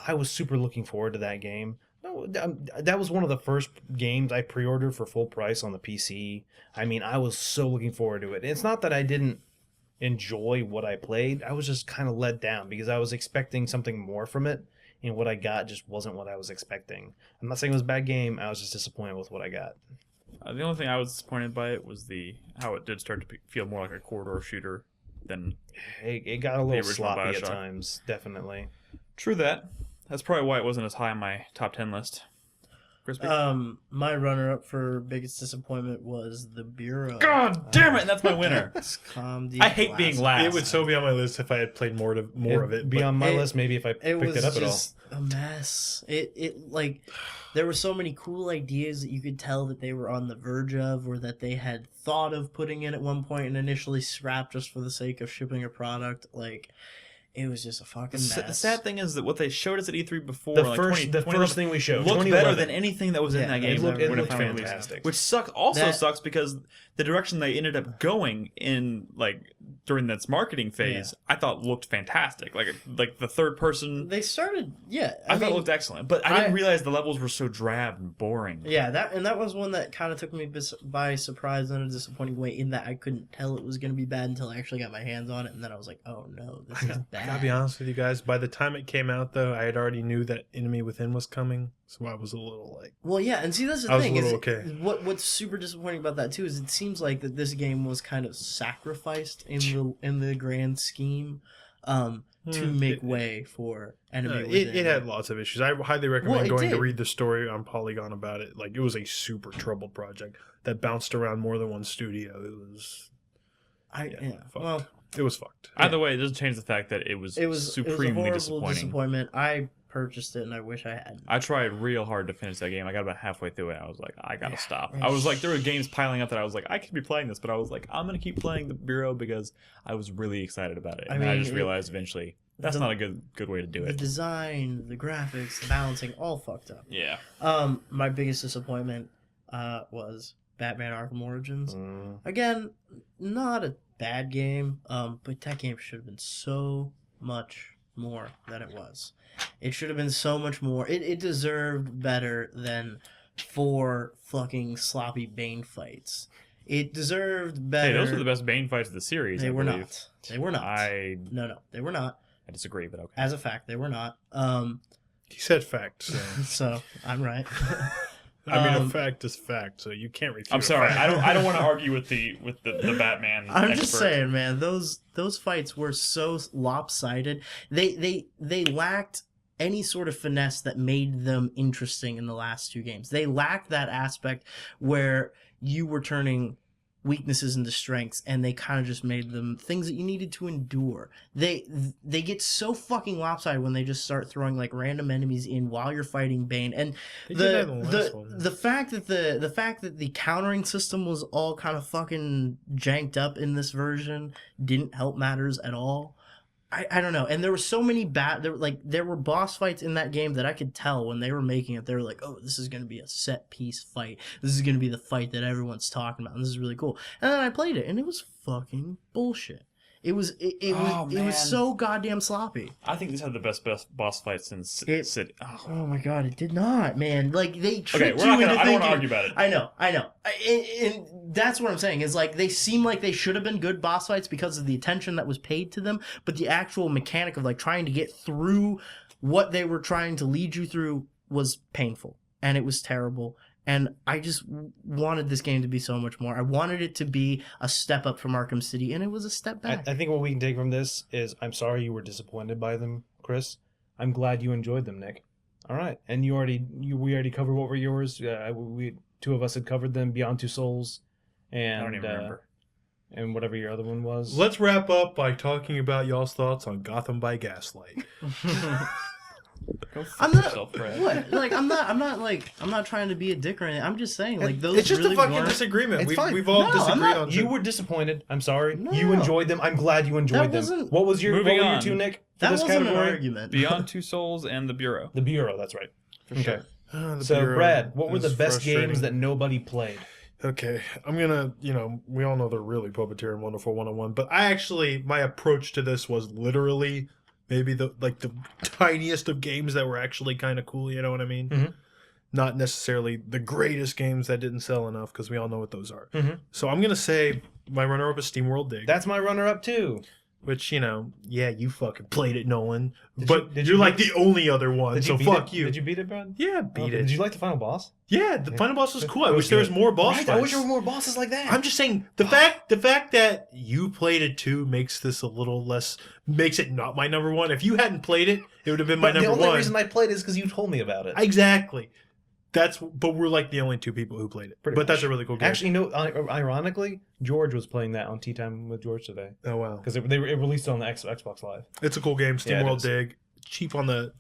I was super looking forward to that game. No, that was one of the first games I pre-ordered for full price on the PC. I mean, I was so looking forward to it. It's not that I didn't enjoy what I played. I was just kind of let down because I was expecting something more from it, and what I got just wasn't what I was expecting. I'm not saying it was a bad game. I was just disappointed with what I got.
the only thing I was disappointed by it was how it did start to feel more like a corridor shooter than.
It got a little
original
sloppy at
BioShock.
times, definitely.
True that. That's probably why it wasn't as high on my top 10 list. Crispy?
My runner-up for biggest disappointment was The Bureau.
God damn it! And that's my winner. I hate being last.
It would so be on my list if I had played more of it.
Be
but
on my list maybe if I picked it up at all.
It was just a mess. It like there were so many cool ideas that you could tell that they were on the verge of, or that they had thought of putting in at one point and initially scrapped just for the sake of shipping a product. Like, it was just a fucking mess.
The sad thing is that what they showed us at E3 before,
The
like
first thing we showed
looked
2011.
better than anything that was in that game.
It looked
when it finally
fantastic.
released. Which also
That-
sucks because the direction they ended up going in, like during this marketing phase, I thought looked fantastic. Like the third person,
They started, yeah.
I thought
mean,
it looked excellent, but I didn't realize the levels were so drab and boring.
Yeah, that was one that kind of took me by surprise in a disappointing way, in that I couldn't tell it was going to be bad until I actually got my hands on it, and then I was like, oh no, this is
I
bad.
gotta be honest with you guys. By the time it came out, though, I had already knew that Enemy Within was coming, so I was a little like,
Well, yeah, and see, that's the
I was
thing.
a little
Is
okay.
What's super disappointing about that too is it seems like that this game was kind of sacrificed in the grand scheme, to make way for Enemy Within.
it had lots of issues. I highly recommend
Well, it
going to
did.
read the story on Polygon about it. Like, it was a super troubled project that bounced around more than one studio. It was, fucked.
Well,
it was fucked.
Either way, it doesn't change the fact that it was supremely
a horrible
disappointing.
disappointment. I purchased it and I wish I hadn't.
I tried real hard to finish that game. I got about halfway through it. I was like, I gotta stop.
Yeah.
I was like, there were games piling up that I was like, I could be playing this, but I was like, I'm gonna keep playing the Bureau because I was really excited about it. And I just realized eventually that's not a good way to do
The
it.
design, the graphics, the balancing, all fucked up.
Yeah.
My biggest disappointment was Batman Arkham Origins.
Mm.
Again, not a bad game, but that game should have been so much more than it was. It should have been so much more. It deserved better than 4 fucking sloppy Bane fights. It desered better.
Hey, those were the best Bane fights of the series.
They
I
were
believe.
not. They were not. No, they were not.
I disagree, but okay.
As a fact, they were not.
He said fact, so.
So I'm right.
I mean, a fact is fact, so you can't refute.
I'm sorry.
a fact.
I don't want to argue with the Batman.
I'm
expert.
just saying, man. Those fights were so lopsided. They lacked any sort of finesse that made them interesting in the last 2 games. They lacked that aspect where you were turning weaknesses into strengths, and they kind of just made them things that you needed to endure. They get so fucking lopsided when they just start throwing like random enemies in while you're fighting Bane, and
They did that in the last one.
the fact that the countering system was all kind of fucking janked up in this version didn't help matters at all. I don't know. And there were so many there were boss fights in that game that I could tell when they were making it, they were like, oh, this is going to be a set piece fight. This is going to be the fight that everyone's talking about. And this is really cool. And then I played it and it was fucking bullshit. It was so goddamn sloppy.
I think this had the best boss fight since City.
Oh my god, it did not, man. Like, they tricked
Okay,
you into
I don't want to
thinking-
argue about it.
I know. And that's what I'm saying, is like, they seem like they should have been good boss fights because of the attention that was paid to them, but the actual mechanic of like trying to get through what they were trying to lead you through was painful, and it was terrible. And I just wanted this game to be so much more. I wanted it to be a step up from Arkham City, and it was a step back.
I think what we can take from this is, I'm sorry you were disappointed by them, Chris. I'm glad you enjoyed them, Nick. All right, and we already covered what were yours. We 2 of us had covered them, Beyond Two Souls, and
I don't even remember.
And whatever your other one was.
Let's wrap up by talking about y'all's thoughts on Gotham by Gaslight.
Go fuck
I'm not
yourself, Brad.
what like I'm not trying to be a dick or anything. I'm just saying, like, those
It's just
really
a fucking
weren't-
disagreement.
It's fine.
We've all
No, I'm
disagreed
not-
on
You were disappointed. I'm sorry.
No.
You enjoyed them. I'm glad you enjoyed
That
them.
wasn't-
What was your
Moving
what were your
on.
2, Nick? For
That
this
wasn't
category?
an argument.
Beyond Two Souls and the Bureau.
The Bureau. That's right.
For
Okay.
sure.
The
So,
Bureau
Brad, what were the
is
best
frustrating.
games that nobody played?
Okay, I'm gonna, we all know they're really Puppeteer and Wonderful 101, but my approach to this was literally maybe the tiniest of games that were actually kind of cool, you know what I mean?
Mhm.
Not necessarily the greatest games that didn't sell enough, because we all know what those are.
Mhm.
So I'm gonna say my runner-up is SteamWorld Dig.
That's my runner-up too.
Which, yeah, you fucking played it, Nolan.
Did
But
you
you're like
beat-
the only other one, so
beat
fuck
it?
you.
Did you beat it, Brad?
Yeah, beat
Okay.
it.
Did you like the final boss?
Yeah, the final boss was cool. I
It
wish
was
there was
good.
more boss
Right,
fights.
I wish there were more bosses like that.
I'm just saying the fact that you played it too makes this a little less, makes it not my number one. If you hadn't played it, it would have been my
But the
number
only
one.
reason I played is because you told me about it.
Exactly. but we're like the only two people who played it.
Pretty
But
much.
that's a really cool game.
Actually, no. Ironically, George was playing that on Tea Time with George today
oh wow,
because it released on the Xbox Live.
it's a cool game.
Yeah, it
SteamWorld
is.
Dig, cheap on the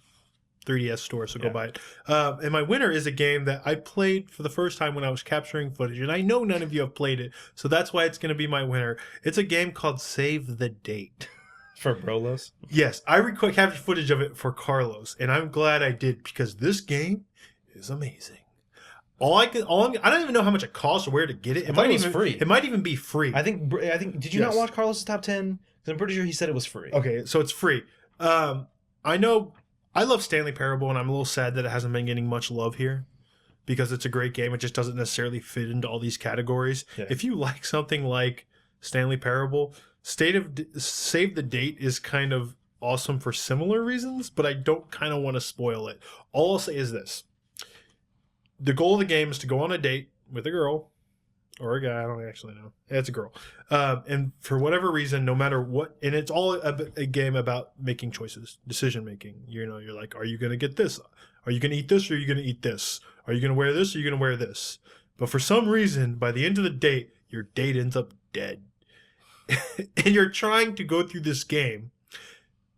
3DS store, so go
Yeah.
buy it. And my winner is a game that I played for the first time when I was capturing footage, and I know none of you have played it, so that's why it's going to be my winner. It's a game called Save the Date.
For Brolos.
Yes, I captured footage of it for Carlos, and I'm glad I did because this game is amazing. I don't even know how much it costs or where to get it.
I thought it was free.
It might even be free.
I think. Did you not
Yes.
watch Carlos's top 10? Because I'm pretty sure he said it was free.
Okay, so it's free. I know I love Stanley Parable, and I'm a little sad that it hasn't been getting much love here because it's a great game. It just doesn't necessarily fit into all these categories.
Yeah.
If you like something like Stanley Parable, Save the Date is kind of awesome for similar reasons, but I don't kind of want to spoil it. All I'll say is this. The goal of the game is to go on a date with a girl or a guy. I don't actually know. It's a girl. And for whatever reason, no matter what, and it's all a game about making choices, decision making. You know, you're like, are you going to get this? Are you going to eat this or are you going to eat this? Are you going to wear this or are you going to wear this? But for some reason, by the end of the date, your date ends up dead. And you're trying to go through this game,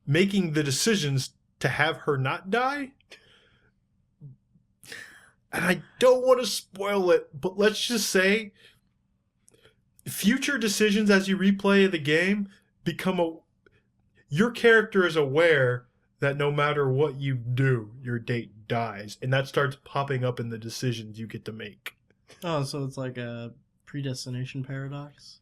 making the decisions to have her not die. And I don't want to spoil it, but let's just say future decisions as you replay the game your character is aware that no matter what you do, your date dies. And that starts popping up in the decisions you get to make.
Oh, so it's like a predestination paradox.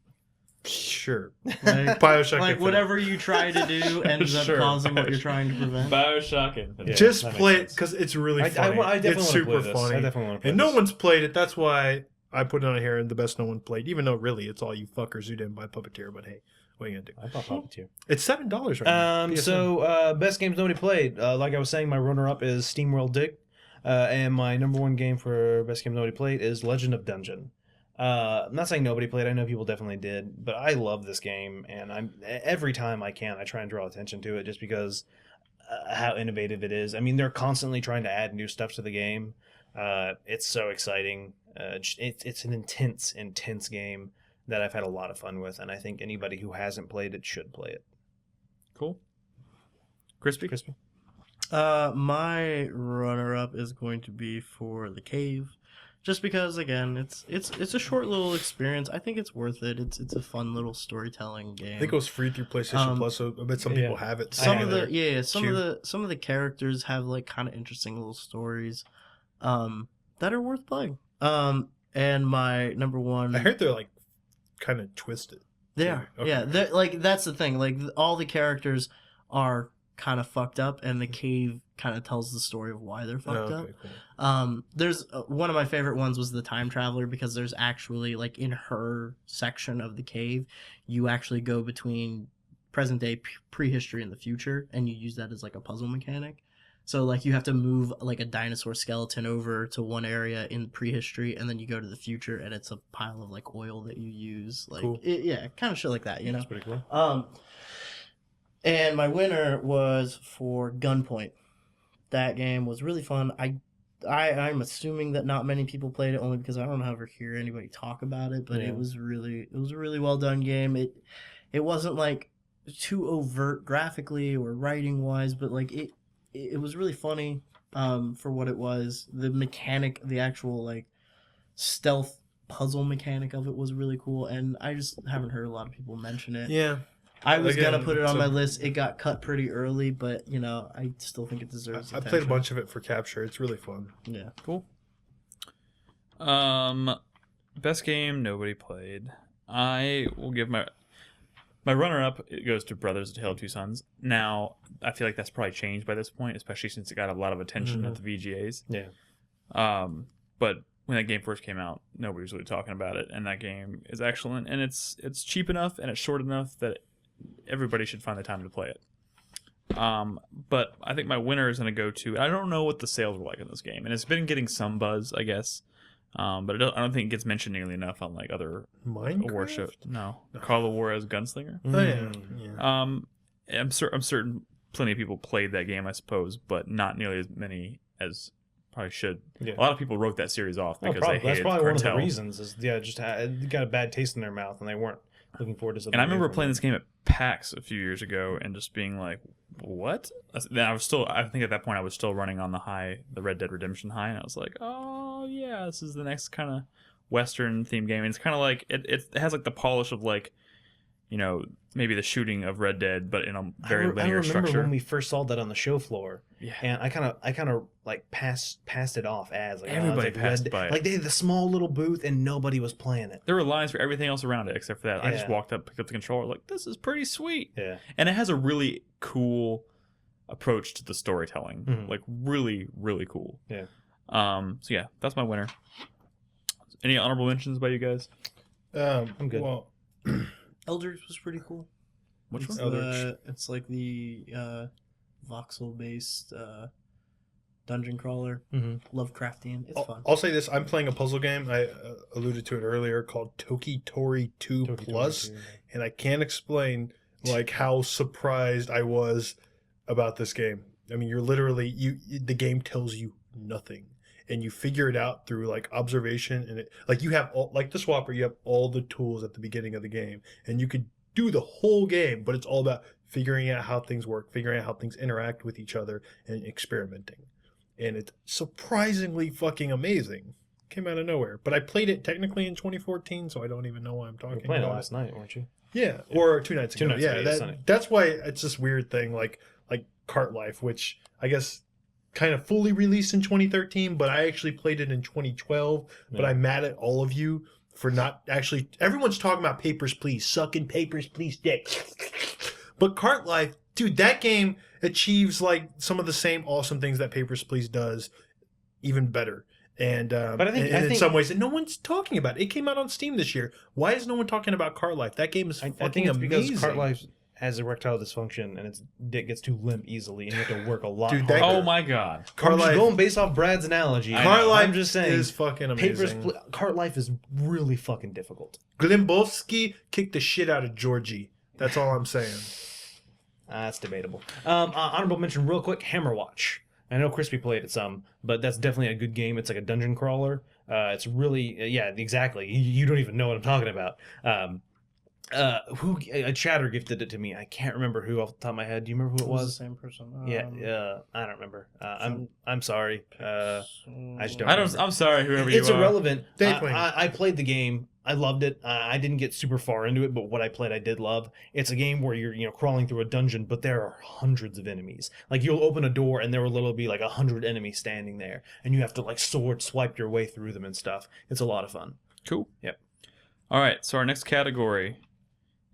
Sure.
Like,
Bioshock
like
Infinite.
whatever you try to do ends up
Sure,
causing what you're trying to prevent.
Bioshock Infinite.
Yeah,
Just
that makes
play it
sense.
because it's really
I
funny.
definitely
it's
want to
super
play this.
funny.
I definitely want to play
And no
this.
one's played it. That's why I put it on here and the best no one played. Even though really it's all you fuckers who didn't buy Puppeteer. But hey, what are you gonna do?
I thought Puppeteer.
It's $7 right now. PSN.
So best games nobody played. Like I was saying, my runner-up is SteamWorld Dig, and my number one game for best game nobody played is Legend of Dungeon. I'm not saying nobody played. I know people definitely did, but I love this game, and every time I can, I try and draw attention to it just because how innovative it is. I mean, they're constantly trying to add new stuff to the game. It's so exciting. It's an intense game that I've had a lot of fun with, and I think anybody who hasn't played it should play it.
Cool. Crispy?
My runner-up is going to be for The Cave, just because again, it's a short little experience. I think it's worth it. It's a fun little storytelling game.
I think it was free through PlayStation Plus, so I bet some people have it.
Some
I
of
have
the
it.
some of the characters have like kind of interesting little stories, that are worth playing. And my number one,
I heard they're like kind of twisted.
they are.
Okay.
Yeah, like that's the thing. Like all the characters are kind of fucked up, and the cave kind of tells the story of why they're fucked up.
Cool.
There's one of my favorite ones was the time traveler, because there's actually like in her section of the cave, you actually go between present day prehistory and the future, and you use that as like a puzzle mechanic. So like you have to move like a dinosaur skeleton over to one area in prehistory, and then you go to the future, and it's a pile of like oil that you use. Like
Cool.
yeah, kind of shit like that, you know.
That's pretty cool.
And my winner was for Gunpoint. That game was really fun. I'm assuming that not many people played it, only because I don't ever hear anybody talk about it. But
Yeah.
it was a really well done game. It wasn't like too overt graphically or writing wise, but like it was really funny for what it was. The mechanic, the actual like stealth puzzle mechanic of it was really cool, and I just haven't heard a lot of people mention it.
Yeah.
I was
Again,
gonna put it on
so-
my list. It got cut pretty early, but you know, I still think it deserves
I
attention.
played a bunch of it for capture. It's really fun.
Yeah.
Cool. Best game nobody played. I will give my runner up. It goes to Brothers: A Tale of Two Sons. Now I feel like that's probably changed by this point, especially since it got a lot of attention at the VGAs.
Yeah.
But when that game first came out, nobody was really talking about it, and that game is excellent, and it's cheap enough and it's short enough that everybody should find the time to play it. But I think my winner is going to go to, I don't know what the sales were like in this game, and it's been getting some buzz, I guess. But I don't think it gets mentioned nearly enough on like other
Minecraft?
award shows. No, Call of War as Gunslinger.
Oh yeah.
I'm certain plenty of people played that game, I suppose, but not nearly as many as probably should.
Yeah.
A lot of people wrote that series off because they hated
that's probably one of
Cartel.
the reasons. Is just got a bad taste in their mouth, and they weren't looking forward to something.
And I remember
new from
playing
it.
this game at PAX a few years ago and just being like, "What?" Then I think at that point I was still running on the Red Dead Redemption high, and I was like, "Oh yeah, this is the next kind of Western themed game." And it's kind of like it has like the polish of like, maybe the shooting of Red Dead, but in a very linear
I remember
structure.
when we first saw that on the show floor,
Yeah.
and I kind of like passed it off as like
Everybody
it's
passed by it.
Like they had the small little booth and nobody was playing it.
There were lines for everything else around it except for that. I just
Yeah.
walked up, picked up the controller, like, this is pretty sweet.
Yeah,
And it has a really cool approach to the storytelling.
Mhm.
Like, really, really cool.
Yeah.
So, yeah, that's my winner. Any honorable mentions by you guys?
I'm good.
Well,
Elders was pretty cool.
Which
It's,
one?
Eldritch.
it's like the voxel based dungeon crawler,
Mhm.
Lovecraftian. It's fun.
I'll say this: I'm playing a puzzle game. I alluded to it earlier, called Toki Tori 2
Toki Tori
Plus,
2.
and I can't explain like how surprised I was about this game. I mean, you're literally the game tells you nothing, and you figure it out through like observation, and you have like the Swapper, you have all the tools at the beginning of the game, and you could do the whole game, but it's all about figuring out how things work, figuring out how things interact with each other, and experimenting. And it's surprisingly fucking amazing. Came out of nowhere, but I played it technically in 2014, so I don't even know why I'm
You
talking
were playing it
about
last night, weren't you?
Yeah, or 2 nights ago.
2 nights
yeah,
ago, yeah, Sunday.
that's why it's this weird thing, like Cart Life, which I guess kind of fully released in 2013, but I actually played it in 2012. But
Yeah.
I'm mad at all of you for not actually. Everyone's talking about Papers, Please, sucking Papers, Please dick. But Cart Life, dude, that game achieves like some of the same awesome things that Papers, Please does, even better. And
But I think
in some ways, and no one's talking about it. It came out on Steam this year. Why is no one talking about Cart Life? That game is
I
fucking
think it's
amazing.
because Cart Life has erectile dysfunction and its dick gets too limp easily, and you have to work a lot.
Dude, that-
harder.
Oh, my God.
Cart
I'm just
Life,
going based off Brad's analogy.
Cart Life
I'm just saying,
is fucking amazing.
Cart Life is really fucking difficult.
Glimbowski kicked the shit out of Georgie. That's all I'm saying.
That's debatable. Honorable mention, real quick, Hammerwatch. I know Crispy played it some, but that's definitely a good game. It's like a dungeon crawler. It's really, yeah, exactly. You don't even know what I'm talking about. A chatter gifted it to me. I can't remember who off the top of my head. Do you remember who it
It was
was?
the same person.
Yeah, I don't remember. I'm sorry. I just don't.
I'm sorry, whoever
It's
you are.
irrelevant.
Dave Queen.
I played the game. I loved it. I didn't get super far into it, but what I played, I did love. It's a game where you're crawling through a dungeon, but there are hundreds of enemies. Like you'll open a door and there will literally be like 100 enemies standing there, and you have to like sword swipe your way through them and stuff. It's a lot of fun.
Cool.
Yep.
All right, so our next category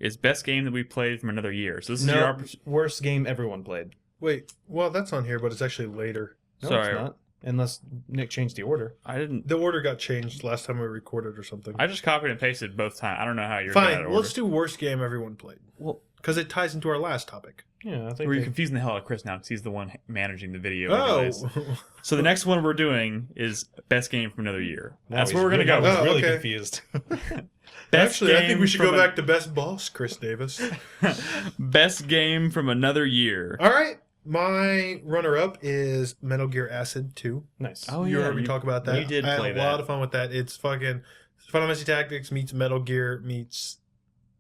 is best game that we played from another year. So this is your
No,
opportunity.
worst game everyone played.
Wait, well, that's on here, but it's actually later.
No,
Sorry.
it's not. Unless Nick changed the order.
I didn't.
The order got changed last time we recorded or something.
I just copied and pasted both times. I don't know how you're doing that
Fine,
order.
let's do worst game everyone played.
Well,
Because it ties into our last topic.
Yeah, I think.
we're confusing the hell out of Chris now because he's the one managing the video.
Oh,
overlays. So the next one we're doing is best game from another year. That's where we're gonna
I
go.
was
Oh,
really
okay.
confused.
Best
actually, I think
game
we should
from
go back to best boss, Chris Davis.
Best game from another year.
All right, my runner-up is Metal Gear Acid 2.
Nice.
Oh,
You
yeah,
heard me talk about that.
you did
I
play
had a
that.
lot of fun with that. It's fucking Final Fantasy Tactics meets Metal Gear meets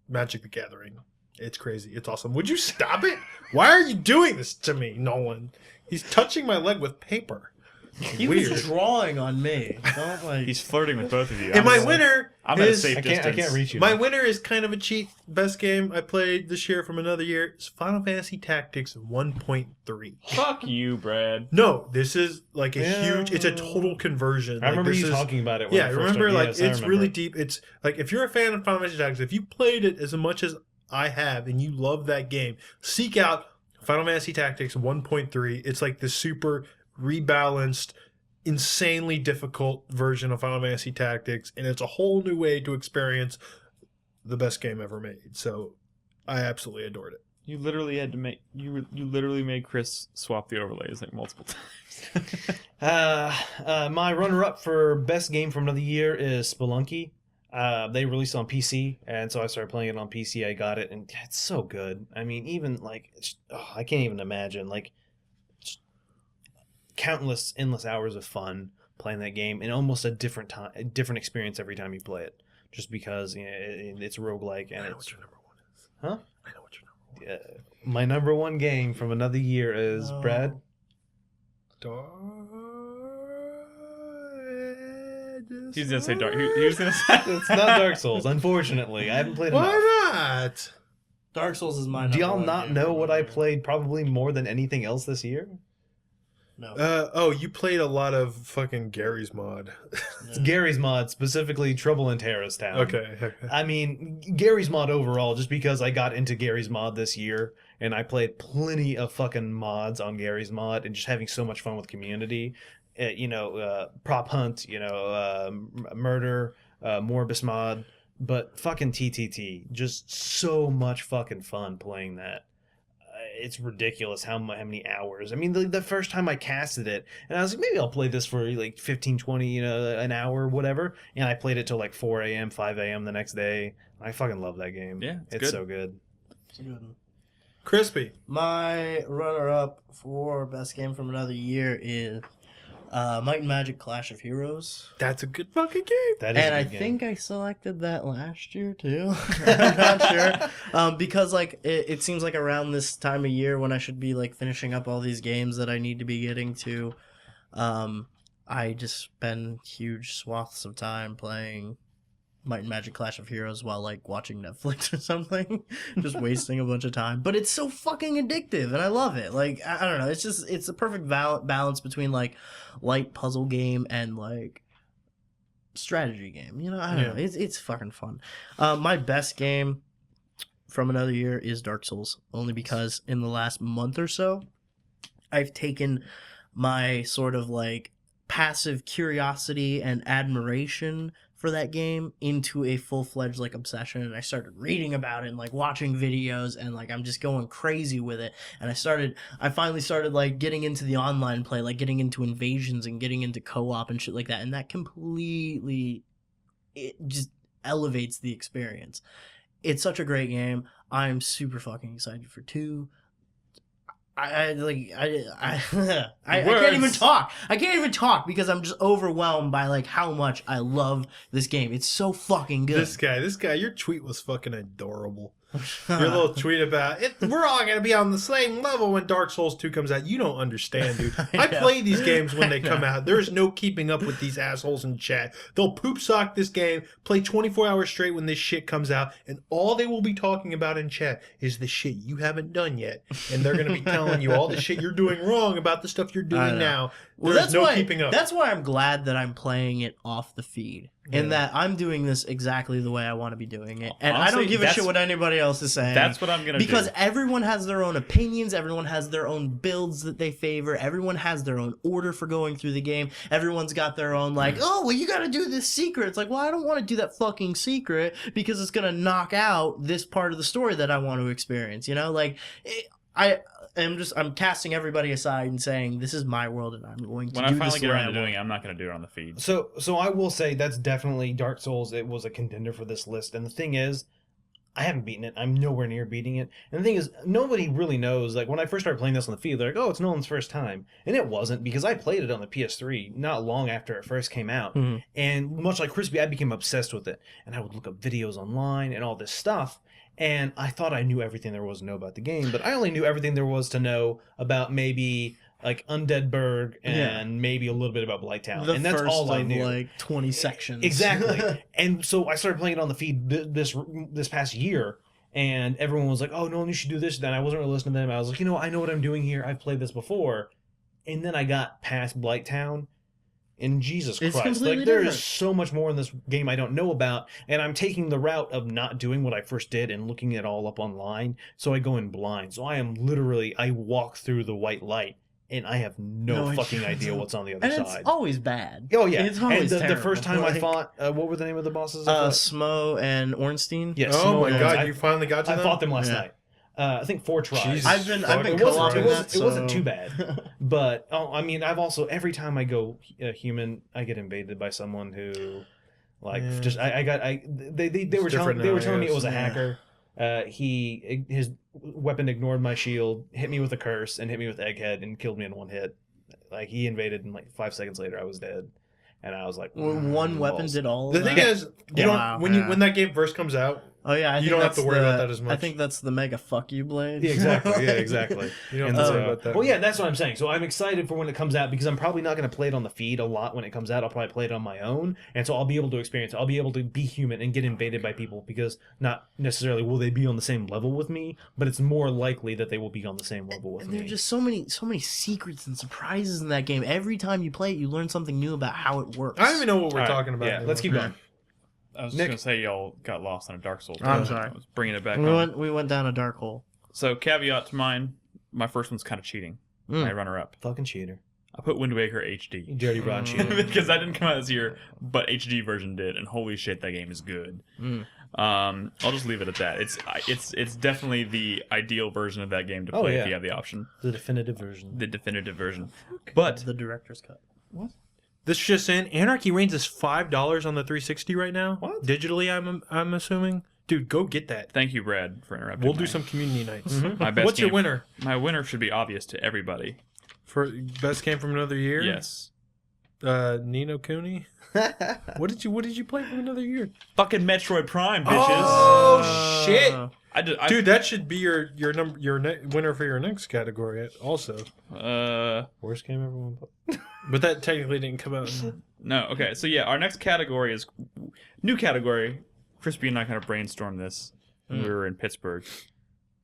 Magic the Gathering. It's crazy. It's awesome. Would you stop it? Why are you doing this to me, Nolan? He's touching my leg with paper.
He
Weird.
was drawing on me. Don't like.
He's flirting with both of you.
And my winner
I'm at a
is
safe
I
distance.
can't reach you.
my winner is kind of a cheat. Best game I played this year from another year is Final Fantasy Tactics 1.3.
Fuck you, Brad.
No, this is like a
Yeah.
huge. It's a total conversion.
I remember
this
you
is,
talking about it. When
Yeah,
it first
remember,
started.
like
Yes, I
it's
remember.
really deep. It's like if you're a fan of Final Fantasy Tactics, if you played it as much as I have, and you love that game, seek out Final Fantasy Tactics 1.3. It's like the super rebalanced, insanely difficult version of Final Fantasy Tactics, and it's a whole new way to experience the best game ever made. So I absolutely adored it.
You literally had to make you literally made Chris swap the overlays like multiple times.
My runner-up for best game from another year is Spelunky. They released it on PC, and so I started playing it on PC. I got it, and it's so good. I mean, even like I can't even imagine. Like, countless endless hours of fun playing that game, and almost a different experience every time you play it, just because it's roguelike. And
I know
it's
what your number one is.
huh
I know what your number one is.
my number one game from another year is Brad.
He's gonna say Dark. He was gonna say.
It's not Dark Souls, unfortunately. I haven't played enough.
Why not?
Dark Souls is my
Do
number
y'all
one
not
game
know
from
what
the
I
year.
played probably more than anything else this year?
No.
Oh, you played a lot of fucking Gary's mod.
It's Gary's mod, specifically Trouble in Terrorist Town.
Okay.
I mean, Gary's mod overall, just because I got into Gary's mod this year, and I played plenty of fucking mods on Gary's mod, and just having so much fun with community. Prop hunt, murder, Morbus mod, but fucking TTT, just so much fucking fun playing that. It's ridiculous how many hours. I mean, the first time I casted it, and I was like, maybe I'll play this for like 15, 20, an hour, whatever. And I played it till like 4 a.m., 5 a.m. the next day. I fucking love that game.
Yeah, it's
it's
good.
so good.
It's a good one.
Crispy.
My runner-up for best game from another year is Might and Magic Clash of Heroes.
That's a good fucking game.
That is
And
a
I
good game.
think I selected that last year too. I'm not sure. Because like it seems like around this time of year when I should be like finishing up all these games that I need to be getting to, I just spend huge swaths of time playing Might and Magic Clash of Heroes while like watching Netflix or something, just wasting a bunch of time. But it's so fucking addictive, and I love it. Like I don't know, it's a perfect balance between like light puzzle game and like strategy game. I don't know. It's fucking fun. My best game from another year is Dark Souls, only because in the last month or so, I've taken my sort of like passive curiosity and admiration for that game into a full-fledged like obsession, and I started reading about it and like watching videos, and like I'm just going crazy with it. And I finally started like getting into the online play, like getting into invasions and getting into co-op and shit like that, and that completely, it just elevates the experience. It's such a great game. I'm super fucking excited for 2. I can't even talk. I can't even talk because I'm just overwhelmed by like how much I love this game. It's so fucking good.
This guy, your tweet was fucking adorable. Your little tweet about it. We're all gonna be on the same level when Dark Souls 2 comes out. You don't understand, dude. I play these games when they come out. There's no keeping up with these assholes in chat. They'll poop sock this game, play 24 hours straight when this shit comes out, and all they will be talking about in chat is the shit you haven't done yet. And they're gonna be telling you all the shit you're doing wrong about the stuff you're doing now.
Well,
There's no keeping up.
That's why I'm glad that I'm playing it off the feed. And that I'm doing this exactly the way I want to be doing it. And
Honestly,
I don't give a shit what anybody else is saying.
That's what I'm gonna do.
Because everyone has their own opinions, everyone has their own builds that they favor, everyone has their own order for going through the game, everyone's got their own like, oh, well, you gotta do this secret. It's like, well, I don't want to do that fucking secret because it's gonna knock out this part of the story that I want to experience, I'm casting everybody aside and saying this is my world and I'm going to
when
do
I
this
finally
the
get
way
around
I
to doing
want.
it, I'm not going to do it on the feed.
So I will say that's definitely Dark Souls. It was a contender for this list, and the thing is, I haven't beaten it. I'm nowhere near beating it. And the thing is, nobody really knows. Like when I first started playing this on the feed, they're like, "Oh, it's Nolan's first time," and it wasn't, because I played it on the PS3 not long after it first came out.
Mhm.
And much like Crispy, I became obsessed with it, and I would look up videos online and all this stuff. And I thought I knew everything there was to know about the game, but I only knew everything there was to know about maybe like Undead Burg and maybe a little bit about Blighttown.
The
And that's
first
all I
of,
knew.
like 20 sections.
Exactly. And so I started playing it on the feed this past year, and everyone was like, "Oh, no, you should do this." Then I wasn't really listening to them. I was like, I know what I'm doing here. I've played this before. And then I got past Blighttown, and Jesus
It's
Christ,
completely
like there
different.
is so much more in this game I don't know about, and I'm taking the route of not doing what I first did and looking it all up online. So I go in blind. So I walk through the white light, and I have no fucking idea what's on the other
And
side.
it's always bad.
Oh yeah,
It's always
and the
terrible.
first time I
Like,
fought, what were the name of the bosses? I fought?
Smo and Ornstein.
Yes.
Oh
Smo
my
and
god,
I-
you finally got to
I
them?
fought them last
Yeah.
night. I think 4 tries.
Jesus.
I've been
It
co-oping
wasn't-
that.
It wasn't
so-
too bad, but I've also every time I go human, I get invaded by someone who, like,
Yeah.
just they were
different
telling me
now,
it was a
yes.
hacker. His weapon ignored my shield, hit me with a curse, and hit me with Egghead, and killed me in one hit. Like he invaded, and like 5 seconds later, I was dead, and I was like,
One weapon
balls.
did all.
The
of
thing
that?
is, you don't
Wow.
when that game first comes out,
Oh yeah,
you don't have to worry about that as much.
I think that's the mega fuck you blade.
Yeah, exactly. Yeah, exactly.
You don't
And
have to
so,
worry about that.
well, yeah, that's what I'm saying. So I'm excited for when it comes out because I'm probably not going to play it on the feed a lot when it comes out. I'll probably play it on my own, and so I'll be able to experience it. I'll be able to be human and get invaded by people because not necessarily will they be on the same level with me, but it's more likely that they will be on the same level with
And
me.
there are just so many secrets and surprises in that game. Every time you play it, you learn something new about how it works.
I don't even know what we're
All right,
talking about.
Yeah,
anymore.
let's keep going.
I was just
Nick.
gonna say y'all got lost on a Dark Souls.
I'm
I
sorry.
was bringing it back.
We went down a dark hole.
So caveat to mine, my first one's kind of cheating. My runner-up.
Fucking cheater.
I put Wind Waker HD.
You dirty brown cheater.
Because that didn't come out this year, but HD version did, and holy shit, that game is good. I'll just leave it at that. It's definitely the ideal version of that game to play if you have the option,
The definitive version.
the definitive version. But
The director's cut.
This just in: Anarchy Reigns is $5 on the 360 right now.
What?
Digitally, I'm assuming. Dude, go get that.
thank you, Brad, for interrupting.
We'll do
my-
some community nights.
My best
What's your
game-
winner
My winner should be obvious to everybody.
for best game from another year?
Yes.
Nino Cooney. What did you play from another year?
Fucking Metroid Prime, bitches.
Oh shit! Dude, that should be your winner for your next category. Also,
Worst game ever won.
but that technically didn't come out.
no, okay. So yeah, our next category is new category. Crispy and I kind of brainstormed this when we were in Pittsburgh.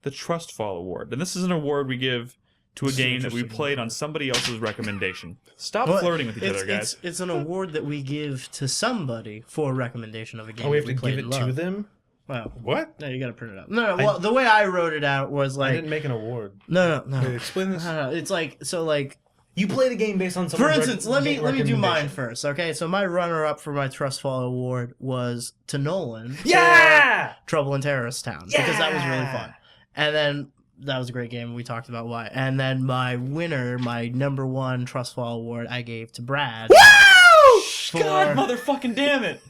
The Trust Fall Award, and this is an award we give to a
This is
game that we
interesting.
played on somebody else's recommendation. Stop
Well,
flirting with each other, guys.
It's an award that we give to somebody for a recommendation of a game.
Oh, we have
that
to
played
give it
and
to
loved.
them?
Wow.
What?
No, you gotta print it out. No, well, the way I wrote it out was
I
like,
didn't make an award.
no.
Wait, explain this.
It's like, so like,
You played a game based on
for
someone's
instance, let me do mine
recommendation.
first, okay? So my runner-up for my Trust Fall Award was to Nolan.
Yeah!
for Trouble in Terrorist Town because that was really fun, and then that was a great game. We talked about why, and then my winner, my number one Trust Fall Award, I gave to Brad.
God, motherfucking damn it!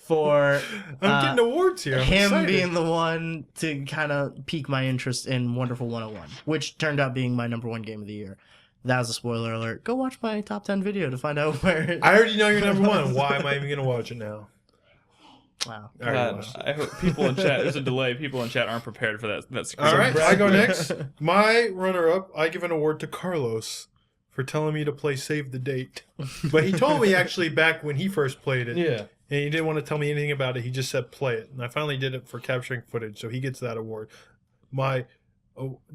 For
I'm getting awards here. I'm
him
excited.
being the one to kind of pique my interest in Wonderful 101, which turned out being my number one game of the year. That was a spoiler alert. Go watch my top 10 video to find out where.
I already know you're number one. Why am I even gonna watch it now?
Wow.
I already
God,
watched it.
I hope people in chat. There's a delay. People in chat aren't prepared for that.
All right, I go next. My runner-up, I give an award to Carlos for telling me to play Save the Date. But he told me actually back when he first played it.
Yeah.
And he didn't want to tell me anything about it. He just said play it. And I finally did it for capturing footage, so he gets that award.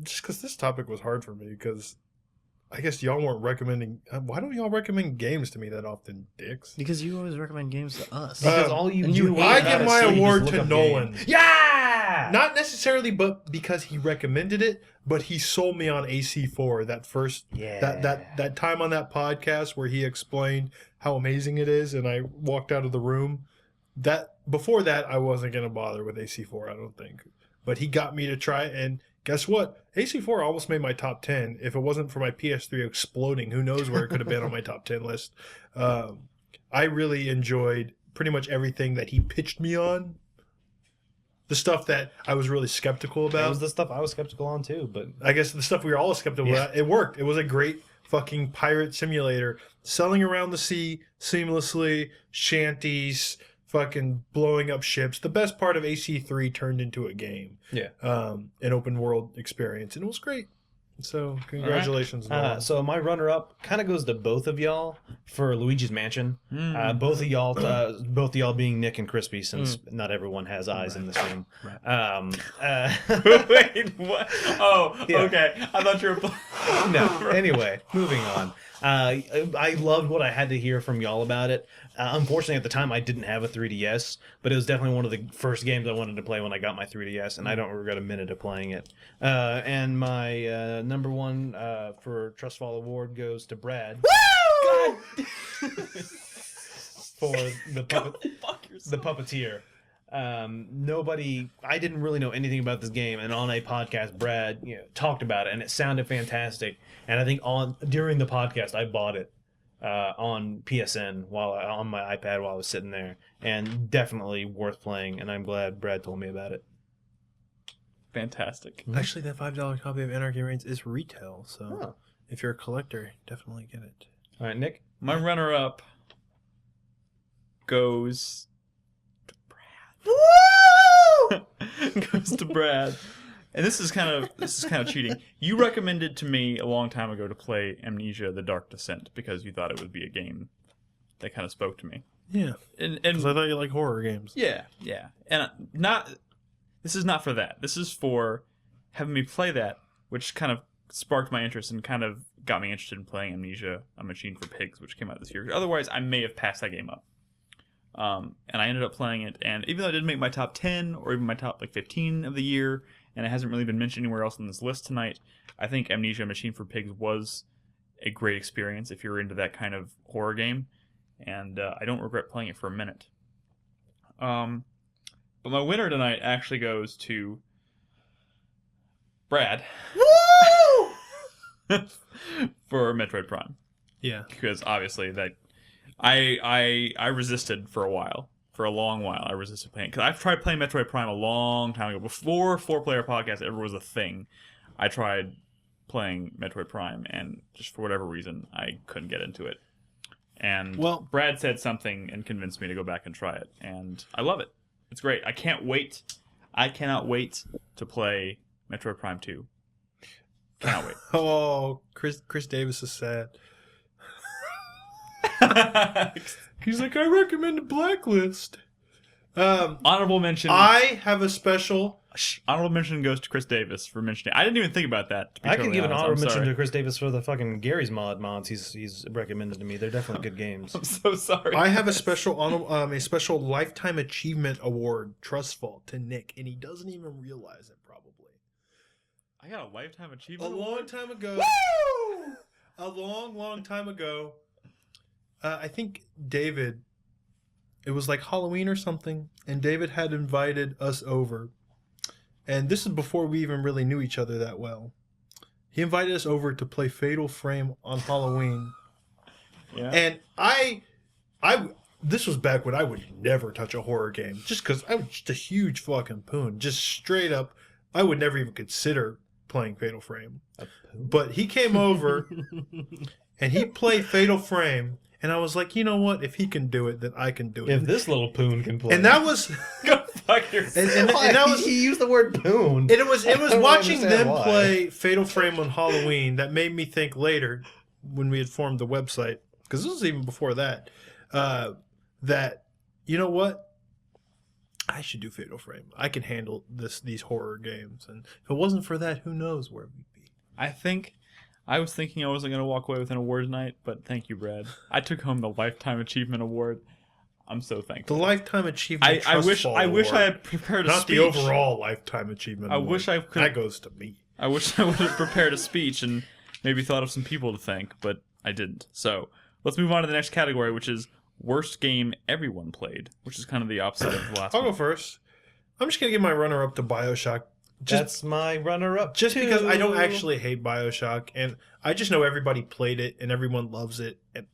Just because this topic was hard for me, because I guess y'all weren't recommending. Why don't y'all recommend games to me that often, dicks?
Because you always recommend games to us.
Because all you
and
do
you
when
I
you're
give
not
my
asleep is
award
look
to
up
Nolan.
games. Yeah!
Not necessarily, but because he recommended it, but he sold me on AC4 that first that time on that podcast where he explained how amazing it is, and I walked out of the room. That before that, I wasn't gonna bother with AC4, I don't think. But he got me to try it, and guess what? AC4 almost made my top 10. If it wasn't for my PS3 exploding, who knows where it could have been on my top 10 list. I really enjoyed pretty much everything that he pitched me on. The stuff that I was really skeptical
That
about.
was the stuff I was skeptical on too, but
I guess the stuff we were all skeptical about, it worked. It was a great fucking pirate simulator. Sailing around the sea seamlessly, shanties, fucking blowing up ships. The best part of AC3 turned into a game.
Yeah.
An open world experience. And it was great. So congratulations. Nolan.
So my runner-up kind of goes to both of y'all for Luigi's Mansion. Both of y'all being Nick and Crispy, since not everyone has eyes in this room.
Wait, what? Oh,
Yeah.
okay. I thought you were.
No. Anyway, moving on. I loved what I had to hear from y'all about it. Unfortunately, at the time, I didn't have a 3DS, but it was definitely one of the first games I wanted to play when I got my 3DS, and I don't regret a minute of playing it. And my number one for Trust Fall Award goes to Brad.
God.
For the
Go fuck yourself.
the puppeteer. I didn't really know anything about this game, and on a podcast, Brad talked about it, and it sounded fantastic. And I think during the podcast, I bought it on PSN on my iPad while I was sitting there, and definitely worth playing. And I'm glad Brad told me about it.
Fantastic.
Actually, that $5 copy of Anarchy Reigns is retail. So If you're a collector, definitely get it.
All right, Nick.
My runner-up goes to Brad. Goes to Brad. And this is kind of cheating. You recommended to me a long time ago to play Amnesia: The Dark Descent because you thought it would be a game that kind of spoke to me.
Yeah,
And
because I thought you like horror games.
yeah. And this is not for that. This is for having me play that, which kind of sparked my interest and kind of got me interested in playing Amnesia: A Machine for Pigs, which came out this year. Otherwise, I may have passed that game up. And I ended up playing it, and even though it didn't make my top 10 or even my top 15 of the year, and it hasn't really been mentioned anywhere else on this list tonight, I think Amnesia: Machine for Pigs was a great experience if you're into that kind of horror game, and I don't regret playing it for a minute. But my winner tonight actually goes to Brad. Woo! For Metroid Prime.
Yeah.
Because obviously that I resisted for a while. For a long while, I resisted playing. Because I've tried playing Metroid Prime a long time ago. Before 4Player Podcast ever was a thing, I tried playing Metroid Prime, and just for whatever reason, I couldn't get into it. And Brad said something and convinced me to go back and try it. And I love it. It's great. I can't wait. I cannot wait to play Metroid Prime 2. Cannot wait.
Oh, Chris Davis is sad. He's like, I recommend a Blacklist.
Honorable mention.
I have a special.
Honorable mention goes to Chris Davis for mentioning. I didn't even think about that.
I could give an honorable mention to Chris Davis for the fucking Gary's mods he's recommended to me. They're definitely good games.
I'm so sorry.
I have a special lifetime achievement award, Trust Fall, to Nick, and he doesn't even realize it. Probably.
I got a lifetime achievement.
A long time ago.
Woo!
A long time ago. I think David. It was like Halloween or something, and David had invited us over. And this is before we even really knew each other that well. He invited us over to play Fatal Frame on Halloween.
Yeah.
And I this was back when I would never touch a horror game. Just because I was just a huge fucking poon. Just straight up, I would never even consider playing Fatal Frame. But he came over, and he played Fatal Frame. And I was like, you know what? If he can do it, then I can do it.
If this little poon can play.
And that was...
Go fuck yourself.
And that was...
He used the word poon.
And it was watching them
why.
play Fatal Frame on Halloween that made me think later, when we had formed the website, because this was even before that, that, you know what? I should do Fatal Frame. I can handle these horror games. And if it wasn't for that, who knows where we'd be.
I was thinking I wasn't going to walk away with an award tonight, but thank you, Brad. I took home the Lifetime Achievement Award. I'm so thankful.
The Lifetime Achievement
I wish I had prepared a
Not
speech.
the overall Lifetime Achievement Award.
wish I could.
That goes to me.
I wish I would have prepared a speech and maybe thought of some people to thank, but I didn't. So let's move on to the next category, which is Worst Game Everyone Played, which is kind of the opposite of the last
I'll
one.
go first. I'm just going to give my runner-up to BioShock.
That's my runner-up.
Just because I don't actually hate BioShock, and I just know everybody played it and everyone loves it, and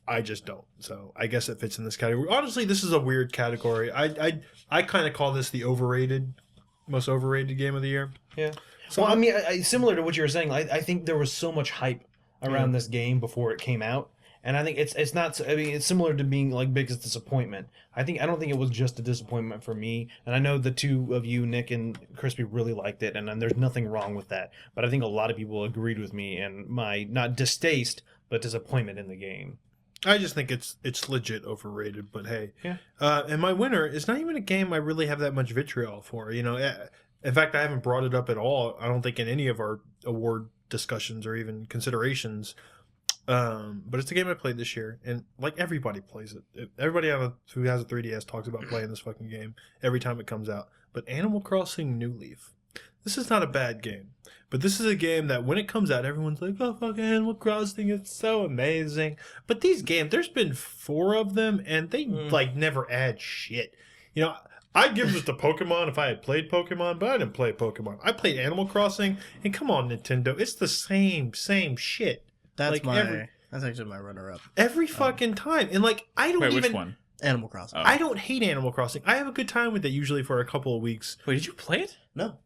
I just don't. So I guess it fits in this category. Honestly, this is a weird category. I kind of call this the most overrated game of the year.
Yeah.
So
Well, I mean, similar to what you were saying, I think there was so much hype around this game before it came out. And I think it's not. I mean, it's similar to being like biggest disappointment. I don't think it was just a disappointment for me. And I know the two of you, Nick and Crispy, really liked it, and there's nothing wrong with that. But I think a lot of people agreed with me and my not distaste, but disappointment in the game.
I just think it's legit overrated. But hey,
Yeah.
And my winner is not even a game I really have that much vitriol for. You know, in fact, I haven't brought it up at all. I don't think in any of our award discussions or even considerations. But it's a game I played this year, and like everybody plays it. Everybody who has a 3DS talks about playing this fucking game every time it comes out. But Animal Crossing New Leaf, this is not a bad game, but this is a game that when it comes out, everyone's like, "Oh, fucking Animal Crossing, it's so amazing." But these games, there's been 4 of them, and they like never add shit. You know, I'd give this to Pokemon if I had played Pokemon, but I didn't play Pokemon. I played Animal Crossing, and come on, Nintendo, it's the same shit.
That's
like
that's actually my runner-up.
Every fucking time. And like, I don't
Wait,
even...
which one?
Animal Crossing.
Oh.
I don't hate Animal Crossing. I have a good time with it usually for a couple of weeks.
Wait, did you play it?
No.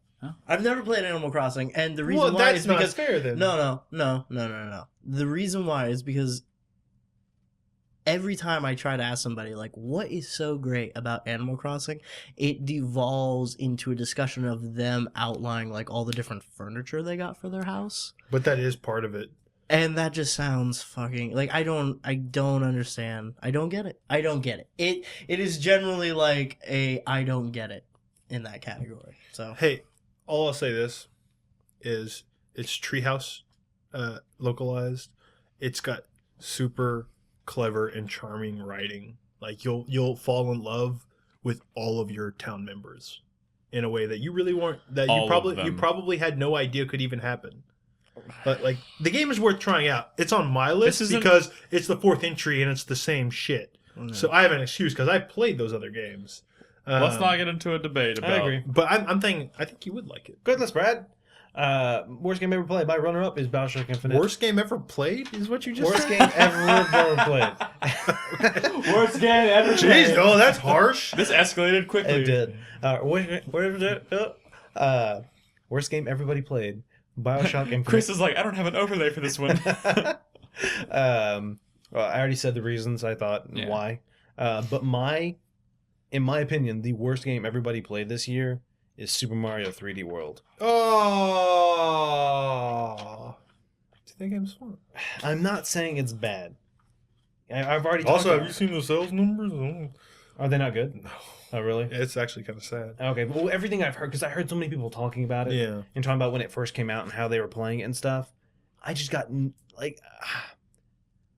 I've never played Animal Crossing, and the reason
Well,
why
that's
is
not
because
fair then.
no. The reason why is because every time I try to ask somebody, like, what is so great about Animal Crossing, it devolves into a discussion of them outlining, like, all the different furniture they got for their house.
But that is part of it.
And that just sounds fucking, like, I don't understand. I don't get it. It is generally like I don't get it in that category. So,
Hey, all I'll say this is it's Treehouse localized. It's got super clever and charming writing. Like you'll fall in love with all of your town members in a way that you really weren't. That
All of
you
them.
probably had no idea could even happen. But like the game is worth trying out. It's on my list
This isn't-
because it's the 4th entry and it's the same shit. So I have an excuse because I played those other games.
Let's not get into a debate about.
I agree.
But I'm thinking I think you would like it.
Good list, Brad. Worst game ever played. My runner-up is BioShock Infinite.
Worst game ever played is what you just
Worst
said?
game ever played. Worst game ever
Jeez,
played.
no, that's harsh.
This escalated quickly.
It did. Where was it? Worst game everybody played. BioShock Infinite.
Chris is like, I don't have an overlay for this one.
Well, I already said the reasons I thought and
Yeah.
why. But in my opinion, the worst game everybody played this year is Super Mario 3D World.
Oh, that game's fun.
I'm not saying it's bad. I've already talked
Also,
about
have you seen the sales numbers? Oh,
Are they not good?
no,
Oh, really?
it's actually kind of sad.
Okay. Well, everything I've heard, because I heard so many people talking about it
Yeah,
and talking about when it first came out and how they were playing it and stuff, I just got like,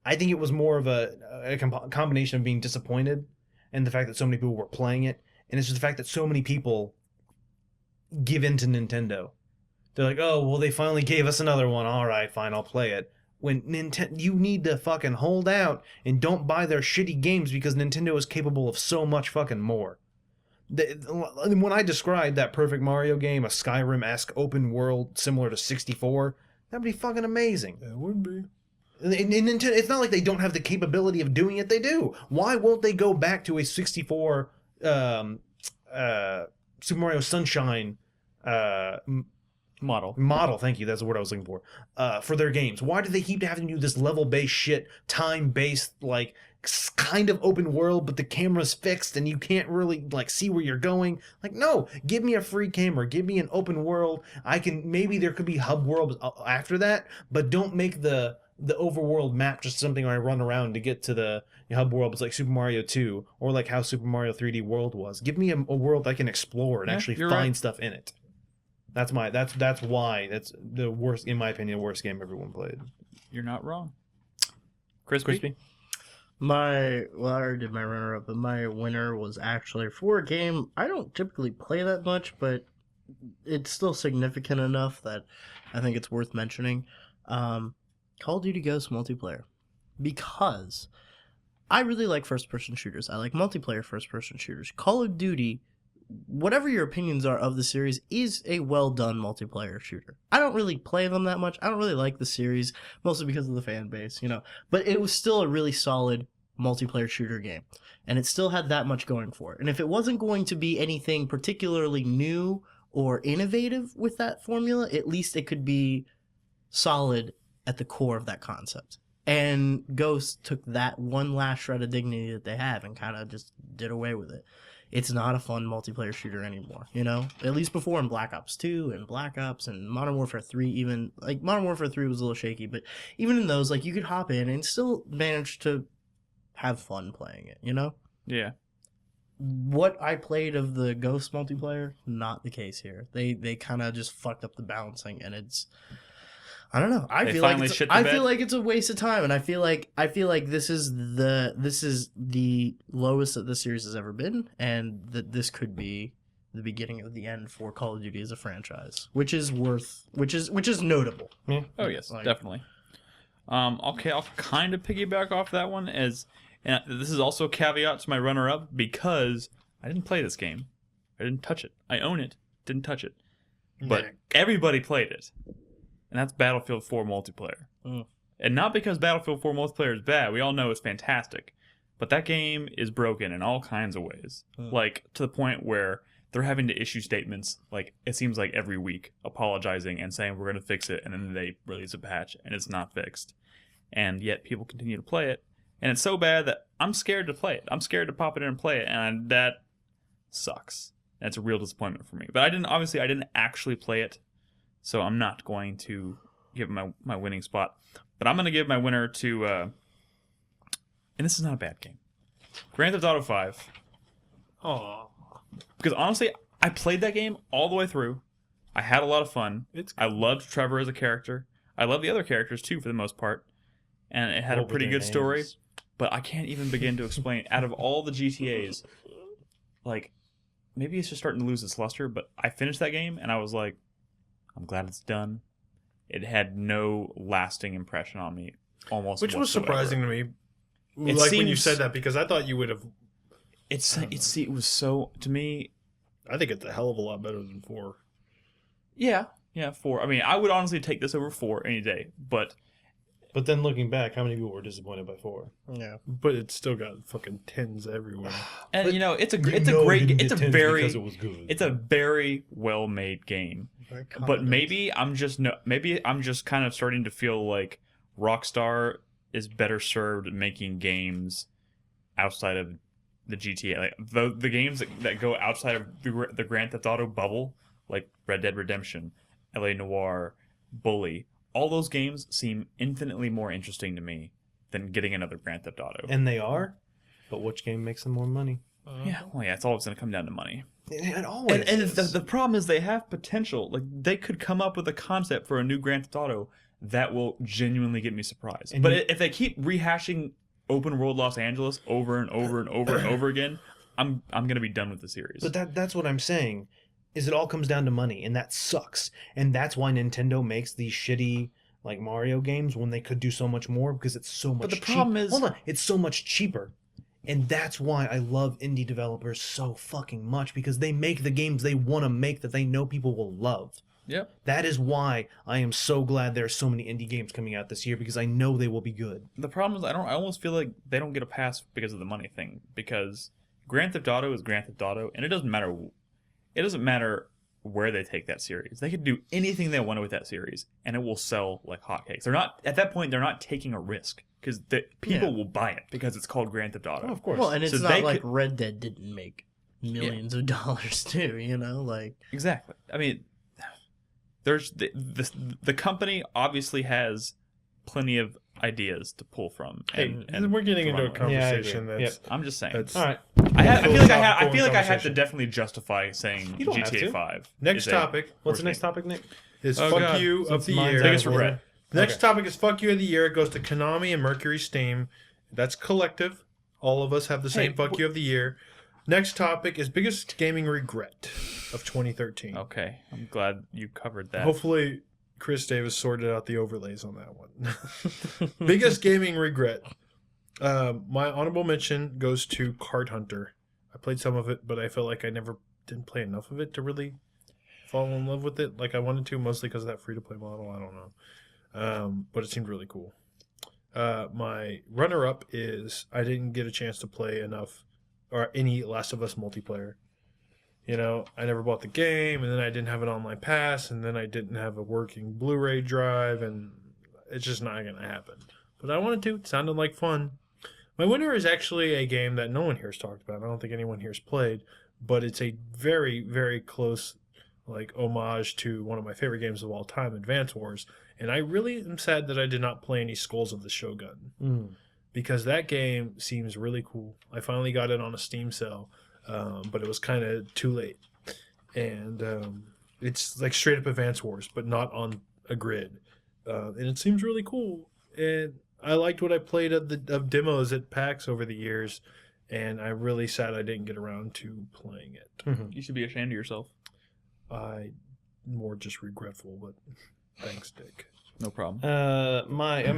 I think it was more of a combination of being disappointed and the fact that so many people were playing it, and it's just the fact that so many people give in to Nintendo. They're like, oh, well, they finally gave us another one. All right, fine, I'll play it. When Nintendo, you need to fucking hold out and don't buy their shitty games because Nintendo is capable of so much fucking more. When I described that perfect Mario game, a Skyrim-esque open world similar to 64, that'd be fucking amazing.
it would be.
And Nintendo, it's not like they don't have the capability of doing it. They do. Why won't they go back to a 64 Super Mario Sunshine
Model.
Thank you, that's the word I was looking for their games? Why do they keep having to do this level-based shit, time-based, like, kind of open world, but the camera's fixed and you can't really, like, see where you're going? Like, no, give me a free camera, give me an open world. Maybe there could be hub worlds after that, but don't make the overworld map just something I run around to get to the hub world. It's like Super Mario 2 or like how Super Mario 3D World was. Give me a world I can explore and
Yeah,
actually
you're
find
right.
stuff in it. That's why that's the worst, in my opinion, worst game everyone played.
You're not wrong. Crispy?
I already did my runner up, but my winner was actually for a game I don't typically play that much, but it's still significant enough that I think it's worth mentioning. Call of Duty Ghosts multiplayer, because I really like first-person shooters. I like multiplayer first-person shooters. Call of Duty, whatever your opinions are of the series, is a well-done multiplayer shooter. I don't really play them that much. I don't really like the series, mostly because of the fan base, But it was still a really solid multiplayer shooter game, and it still had that much going for it. And if it wasn't going to be anything particularly new or innovative with that formula, at least it could be solid at the core of that concept. And Ghost took that one last shred of dignity that they have and kind of just did away with it. It's not a fun multiplayer shooter anymore, At least before in Black Ops 2 and Black Ops and Modern Warfare 3 even. Like, Modern Warfare 3 was a little shaky, but even in those, like, you could hop in and still manage to have fun playing it,
Yeah.
What I played of the Ghost multiplayer, not the case here. They kind of just fucked up the balancing, and it's... I don't know. I
They
feel
finally shit the
I
bed?
feel like it's a waste of time, and I feel like this is the lowest that the series has ever been, and that this could be the beginning of the end for Call of Duty as a franchise, which is notable.
Yeah.
Oh, yes,
Like-
definitely. Okay, I'll kind of piggyback off that one, and this is also a caveat to my runner-up, because I didn't play this game. I didn't touch it. I own it. Didn't touch it. But everybody played it. And that's Battlefield 4 multiplayer.
Mm.
And not because Battlefield 4 multiplayer is bad. We all know it's fantastic. But that game is broken in all kinds of ways.
Mm.
Like, to the point where they're having to issue statements like it seems like every week, apologizing and saying we're going to fix it, and then they release a patch and it's not fixed, and yet people continue to play it, and it's so bad that I'm scared to play it. I'm scared to pop it in and play it, and that sucks. That's a real disappointment for me. But I didn't actually play it, so I'm not going to give my winning spot. But I'm going to give my winner to, and this is not a bad game, Grand Theft Auto 5.
Oh,
Because honestly, I played that game all the way through. I had a lot of fun. I loved Trevor as a character. I love the other characters too, for the most part. And it had a pretty good story. But I can't even begin to explain. Out of all the GTAs, like, maybe it's just starting to lose its luster, but I finished that game and I was like, I'm glad it's done. It had no lasting impression on me, almost.
Which was
whatsoever.
surprising to me.
It
Like when you
seems-
said that, because I thought you would have.
It was so, to me,
I think it's a hell of a lot better than 4.
yeah, 4. I mean, I would honestly take this over 4 any day, but
But then looking back, how many people were disappointed by 4?
Yeah.
But it's still got fucking 10s everywhere.
and
But
you know, it's a
You
it's a
know
great,
it didn't
it's a
get 10s
very,
because it was good.
it's a very well made game.
Very
But
confident.
maybe I'm just kind of starting to feel like Rockstar is better served making games outside of the GTA. Like the games that go outside of the Grand Theft Auto bubble, like Red Dead Redemption, LA Noire, Bully. All those games seem infinitely more interesting to me than getting another Grand Theft Auto.
And they are, but which game makes them more money?
Yeah, well, yeah, it's always going to come down to money.
It always
And
is.
the problem is they have potential. Like, they could come up with a concept for a new Grand Theft Auto that will genuinely get me surprised.
And
But
you-
if they keep rehashing open world Los Angeles over and over and over and over again, I'm going to be done with the series.
But that's what I'm saying, is it all comes down to money, and that sucks. And that's why Nintendo makes these shitty, like, Mario games when they could do so much more, because it's so much
the problem is-
Hold on, it's so much cheaper. And that's why I love indie developers so fucking much, because they make the games they want to make that they know people will love.
Yep.
That is why I am so glad there are so many indie games coming out this year, because I know they will be good.
The problem is I almost feel like they don't get a pass because of the money thing, because Grand Theft Auto is Grand Theft Auto, and it doesn't matter where they take that series. They could do anything they want with that series, and it will sell like hotcakes. They're not at that point. They're not taking a risk because people will buy it because it's called Grand Theft Auto.
Oh, of course.
Well, and it's
So
not
they
like
could-
Red Dead didn't make millions of dollars too, you know? Like,
Exactly. I mean, there's the company obviously has plenty of ideas to pull from.
Hey,
and
we're getting
to
into a
run with.
Yeah, I
conversation
agree.
that's
I'm just saying.
that's
All right.
I feel like I
philosophical
have to
conversation.
definitely justify saying
You don't have
GTA
to.
5.
Next
is a
topic
What's the
worse
next
game.
topic, Nick?
is
Oh,
fuck
God.
you of
Since
the
mine's
year.
Biggest
out of order.
regret.
Next
Okay.
topic is fuck you of the year. It goes to Konami and Mercury Steam. That's collective. All of us have the same
Hey,
fuck you of the year. Next topic is biggest gaming regret of 2013.
Okay, I'm glad you covered that.
Hopefully, Chris Davis sorted out the overlays on that one. Biggest gaming regret. My honorable mention goes to Card Hunter. I played some of it, but I felt like I didn't play enough of it to really fall in love with it like I wanted to, mostly because of that free-to-play model. I don't know. But it seemed really cool. My runner-up is I didn't get a chance to play enough or any Last of Us multiplayer. You know, I never bought the game, and then I didn't have an online pass, and then I didn't have a working Blu-ray drive, and it's just not going to happen. But I wanted to. It sounded like fun. My winner is actually a game that no one here has talked about. I don't think anyone here has played, but it's a very, very close like homage to one of my favorite games of all time, Advance Wars. And I really am sad that I did not play any Skulls of the Shogun. Because that game seems really cool. I finally got it on a Steam sale, but it was kind of too late. And it's like straight up Advance Wars, but not on a grid. And it seems really cool. And I liked what I played of demos at PAX over the years, and I'm really sad I didn't get around to playing it.
You should be ashamed of yourself.
I'm more just regretful, but thanks, Dick.
No problem.
I'm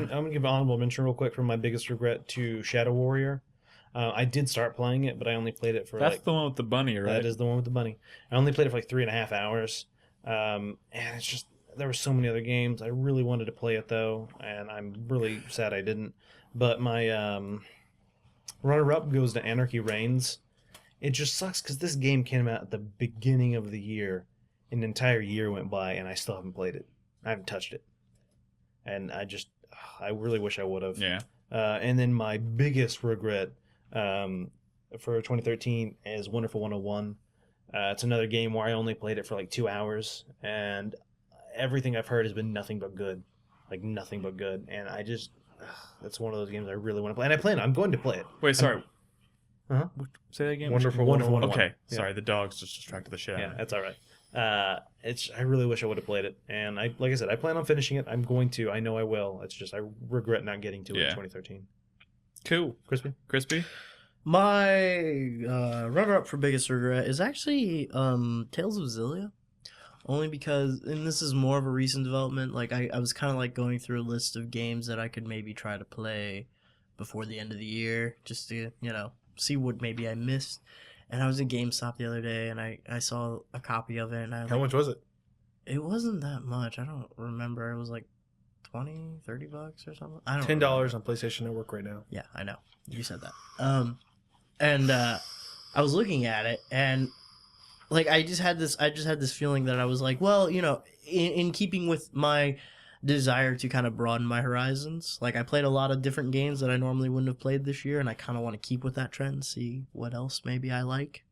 gonna give an honorable mention real quick from my biggest regret to Shadow Warrior. I did start playing it, but I only played it for
That's the one with the bunny, right?
That is the one with the bunny. I only played it for like 3.5 hours, and it's just there were so many other games. I really wanted to play it though, and I'm really sad I didn't. But my runner-up goes to Anarchy Reigns, it just sucks because this game came out at the beginning of the year. An entire year went by, and I still haven't played it. I haven't touched it. And I really wish I would have.
Yeah.
And then my biggest regret for 2013 is Wonderful 101. It's another game where I only played it for like 2 hours, and everything I've heard has been nothing but good. Like, nothing but good. And that's one of those games I really want to play. And I'm going to play it.
Wait, sorry.
Uh-huh.
Say that again.
Wonderful
101.
Okay,
Yeah.
sorry. The dogs just distracted the shit out
Yeah,
of me.
that's all right. I really wish I would have played it, and like I said, I plan on finishing it. I'm going to. I know I will. It's just I regret not getting to it in 2013.
Cool.
Crispy.
My runner-up for biggest regret is actually Tales of Xillia, only because, and this is more of a recent development. Like I was kind of like going through a list of games that I could maybe try to play before the end of the year, just to see what maybe I missed. And I was at GameStop the other day, and I saw a copy of it, and
How much was it?
It wasn't that much. I don't remember. It was like $20, $30 or something. I don't
$10
remember.
on PlayStation Network right now.
Yeah, I know. You said that. And I was looking at it, and like I just had this feeling that I was like, well, in keeping with my desire to kind of broaden my horizons, like I played a lot of different games that I normally wouldn't have played this year, and I kind of want to keep with that trend, see what else maybe I like.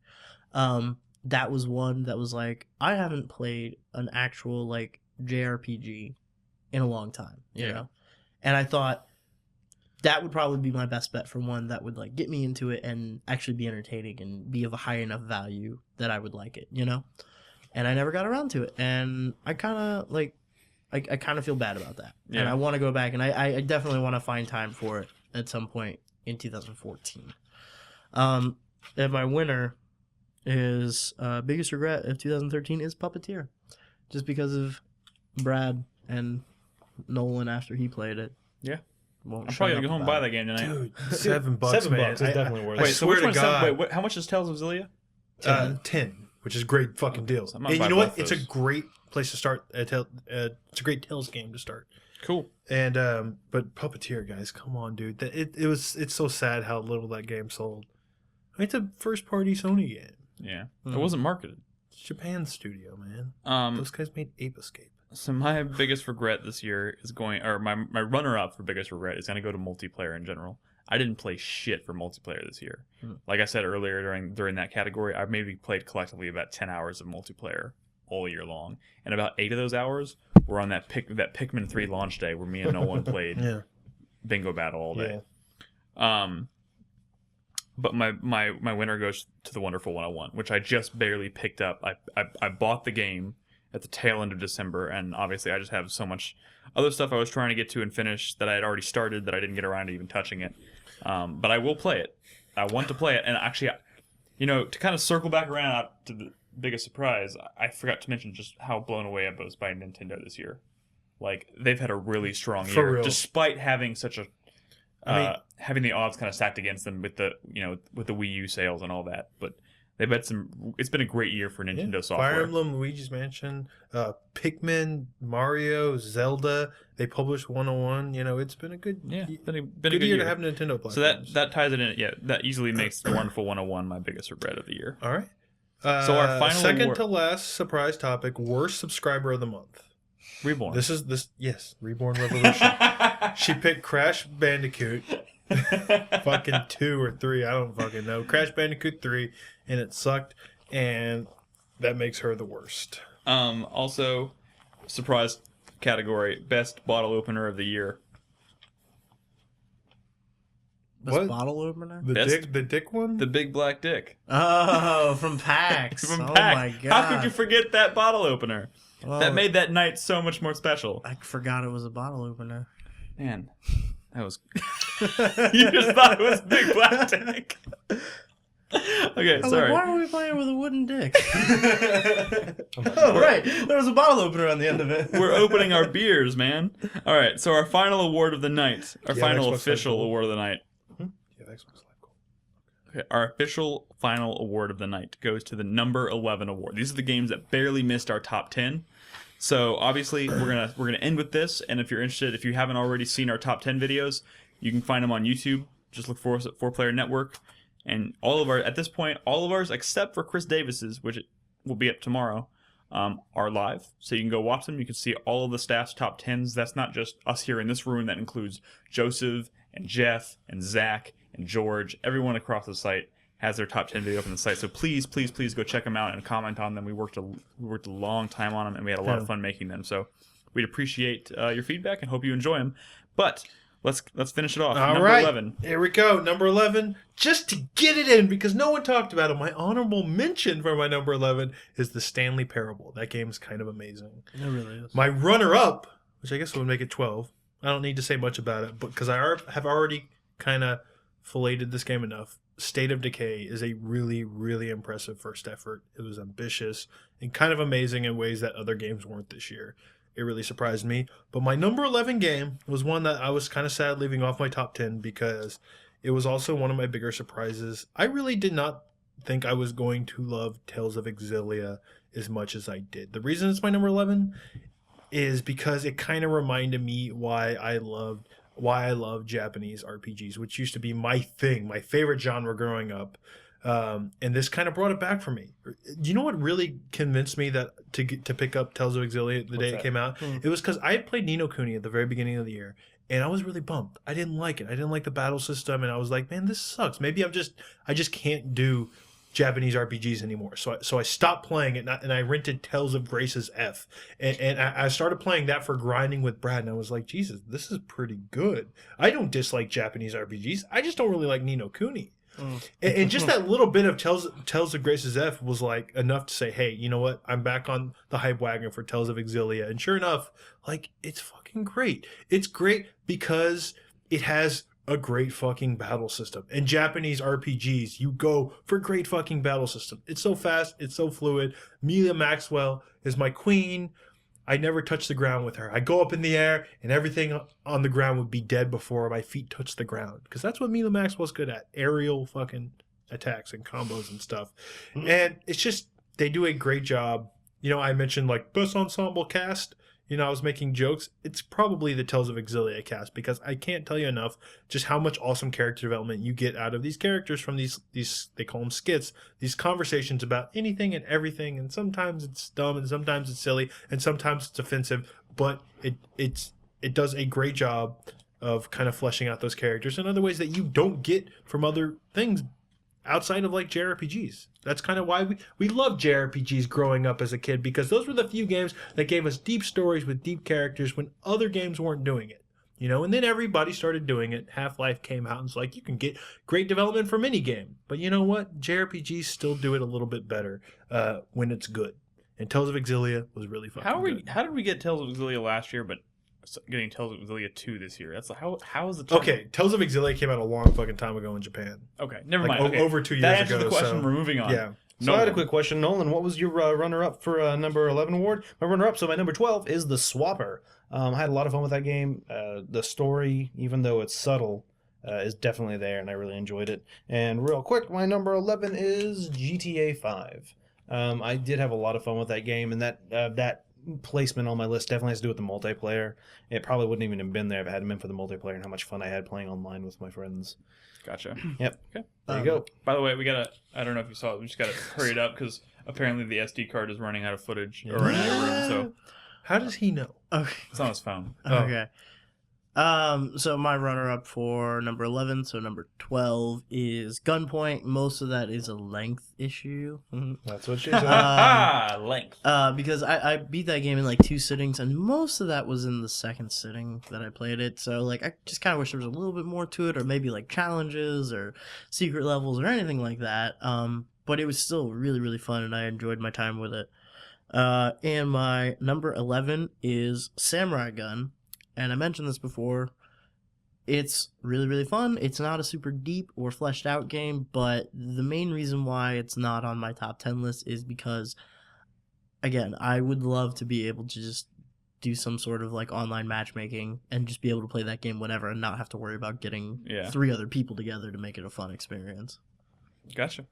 That was one that was like, I haven't played an actual like JRPG in a long time, you know, and I thought that would probably be my best bet for one that would like get me into it and actually be entertaining and be of a high enough value that I would like it, and I never got around to it, and I kind of like I kind of feel bad about that.
Yeah.
And I want to go back, and I definitely want to find time for it at some point in 2014. And my winner is biggest regret of 2013 is Puppeteer, just because of Brad and Nolan after he played it.
Yeah.
Won't
I'm
shut
probably
up
gonna go home and
about
buy
it.
that game tonight.
Dude, $7, man.
$7 is definitely worth it.
I
Wait, so
swear
which
to
one's
God.
wait, how much is Tales of Xillia?
10, which is a great fucking deal.
I might
And
buy
you know
both
what? It's a
those.
great place to start. It's a great Tales game to start.
Cool.
And but Puppeteer, guys, come on, dude. It's so sad how little that game sold. I mean, it's a first party Sony game.
Yeah. It wasn't marketed.
It's Japan studio, man.
Those
Those guys made Ape Escape.
So my biggest regret this year is my runner-up for biggest regret is going to go to multiplayer in general. I didn't play shit for multiplayer this year. Like I said earlier during that category, I maybe played collectively about 10 hours of multiplayer all year long. And about 8 of those hours were on that Pikmin 3 launch day where me and Nolan played
Yeah.
bingo battle all day.
Yeah.
But my winner goes to the Wonderful 101, which I just barely picked up. I bought the game at the tail end of December, and obviously I just have so much other stuff I was trying to get to and finish that I had already started that I didn't get around to even touching it. But I will play it. I want to play it, and actually, to kind of circle back around to the biggest surprise, I forgot to mention just how blown away I was by Nintendo this year. Like, they've had a really strong
For
year,
real.
despite having such a having the odds kind of stacked against them with the with the Wii U sales and all that. But they've had it's been a great year for Nintendo software.
Fire Emblem, Luigi's Mansion, Pikmin, Mario, Zelda. They published 101. It's been a good
been a
good year to have Nintendo platforms.
So that ties it in. Yeah, that easily makes the Wonderful 101 my biggest regret of the year.
All right.
So our final
second
award-
to last surprise topic: worst subscriber of the month.
Reborn.
Yes, Reborn Revolution. She picked Crash Bandicoot, fucking 2 or 3. I don't fucking know. Crash Bandicoot 3, and it sucked, and that makes her the worst.
Also, surprise category: best bottle opener of the year.
Best
What?
bottle opener?
The dick one?
The big black dick.
Oh, from PAX.
From
Oh
PAX.
my god.
How could you forget that bottle opener?
Well,
That made that night so much more special.
I forgot it was a bottle opener.
Man, that was. You just thought it was big black dick. Okay,
I was
sorry.
like, why are we playing with a wooden dick? Oh, right. There was a bottle opener on the end of it.
We're opening our beers, man. All right, so our final award of the night, our
Yeah,
final
Xbox
official
Live Gold.
award of the night.
Yeah, Xbox Live Gold.
Okay, our official final award of the night goes to the number 11 award. These are the games that barely missed our top 10. So obviously we're gonna end with this, and if you're interested, if you haven't already seen our top 10 videos, you can find them on YouTube. Just look for us at 4Player Network, And at this point, all of ours except for Chris Davis's, which will be up tomorrow, are live. So you can go watch them. You can see all of the staff's top 10s. That's not just us here in this room. That includes Joseph and Jeff and Zach and George. Everyone across the site has their top 10 video up on the site. So please, please, please go check them out and comment on them. We worked a long time on them, and we had a lot of fun making them. So we'd appreciate your feedback and hope you enjoy them. But let's finish it off.
All
Number
right.
11.
Here we go. Number 11. Just to get it in, because no one talked about it, my honorable mention for my number 11 is the Stanley Parable. That game's kind of amazing.
It really is.
My runner-up, which I guess would make it 12. I don't need to say much about it, but because I have already kind of filleted this game enough. State of Decay is a really, really impressive first effort. It was ambitious and kind of amazing in ways that other games weren't this year. It really surprised me. But my number 11 game was one that I was kind of sad leaving off my top 10 because it was also one of my bigger surprises. I really did not think I was going to love Tales of Exilia as much as I did. The reason it's my number 11 is because it kind of reminded me why I love Japanese RPGs, which used to be my thing, my favorite genre growing up. And this kind of brought it back for me. Do you know what really convinced me that to pick up Tales of Exilia the day it came out? It was because I had played Ni no Kuni at the very beginning of the year, and I was really bummed. I didn't like it. I didn't like the battle system, and I was like, man, this sucks. Maybe I just can't do Japanese RPGs anymore. So I stopped playing it, and I rented Tales of Grace's F, and I started playing that for grinding with Brad, and I was like, Jesus, this is pretty good. I don't dislike Japanese RPGs. I just don't really like Ni no Kuni. And just that little bit of Tales of Grace's F was like enough to say, hey, you know what? I'm back on the hype wagon for Tales of Exilia. And sure enough, like, it's fucking great. It's great because it has a great fucking battle system. In Japanese RPGs, you go for great fucking battle system. It's so fast. It's so fluid. Amelia Maxwell is my queen. I never touch the ground with her. I go up in the air, and everything on the ground would be dead before my feet touch the ground. Because that's what Mila Maxwell's good at. Aerial fucking attacks and combos and stuff. And it's just, they do a great job. You know, I mentioned, like, best ensemble cast. You know, I was making jokes. It's probably the Tales of Exilia cast, because I can't tell you enough just how much awesome character development you get out of these characters from these they call them skits, these conversations about anything and everything, and sometimes it's dumb, and sometimes it's silly, and sometimes it's offensive, but it does a great job of kind of fleshing out those characters in other ways that you don't get from other things outside of like JRPGs. That's kind of why we loved JRPGs growing up as a kid, because those were the few games that gave us deep stories with deep characters when other games weren't doing it. You know, and then everybody started doing it. Half-Life came out and it's like, you can get great development from any game. But you know what? JRPGs still do it a little bit better when it's good. And Tales of Exilia was really fucking good.
How did we get Tales of Exilia last year, but getting Tales of Exilia 2 this year? That's how is the turn?
Okay, Tales of Exilia came out a long fucking time ago in Japan.
Okay, never
Like,
mind. Okay.
over 2 years
that answers
ago.
the question.
So,
We're moving on.
yeah.
So I had a quick question, Nolan. What was your runner-up for number 11 award? My runner-up, so my number 12 is The Swapper. I had a lot of fun with that game. The story, even though it's subtle, is definitely there, and I really enjoyed it. And real quick, my number 11 is GTA 5. I did have a lot of fun with that game, and that placement on my list definitely has to do with the multiplayer. It probably wouldn't even have been there if it hadn't been for the multiplayer and how much fun I had playing online with my friends.
Gotcha.
Yep.
Okay.
There you go.
By the way, I don't know if you saw it, we just gotta hurry it up because apparently the SD card is running out of footage or running out of room, so
How does he know?
Okay.
it's on his phone.
Okay. So my runner-up for number 11, so number 12 is Gunpoint. Most of that is a length issue.
That's what she said.
Length.
Because I beat that game in like 2 sittings, and most of that was in the second sitting that I played it. So like I just kind of wish there was a little bit more to it, or maybe like challenges or secret levels or anything like that. But it was still really, really fun, and I enjoyed my time with it. And my number 11 is Samurai Gun. And I mentioned this before. It's really, really fun. It's not a super deep or fleshed out game, but the main reason why it's not on my top 10 list is because, again, I would love to be able to just do some sort of like online matchmaking and just be able to play that game whenever and not have to worry about getting 3 other people together to make it a fun experience.
Gotcha.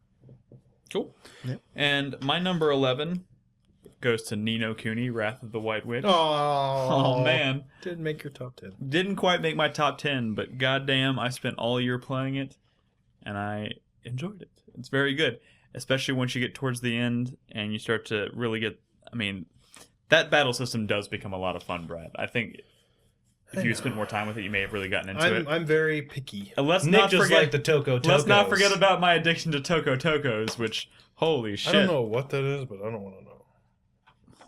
Cool.
Yep.
And my number 11 goes to Ni no Kuni, Wrath of the White Witch.
Oh
man.
Didn't make your top 10.
Didn't quite make my top 10, but goddamn, I spent all year playing it, and I enjoyed it. It's very good, especially once you get towards the end and you start to really get. I mean, that battle system does become a lot of fun, Brad. I think if you spent more time with it, you may have really gotten into it.
I'm very picky.
And let's
Nick
not
just
forget
like the Toko Tokos.
Let's not forget about my addiction to Toko Tokos, which holy shit!
I don't know what that is, but I don't want to know.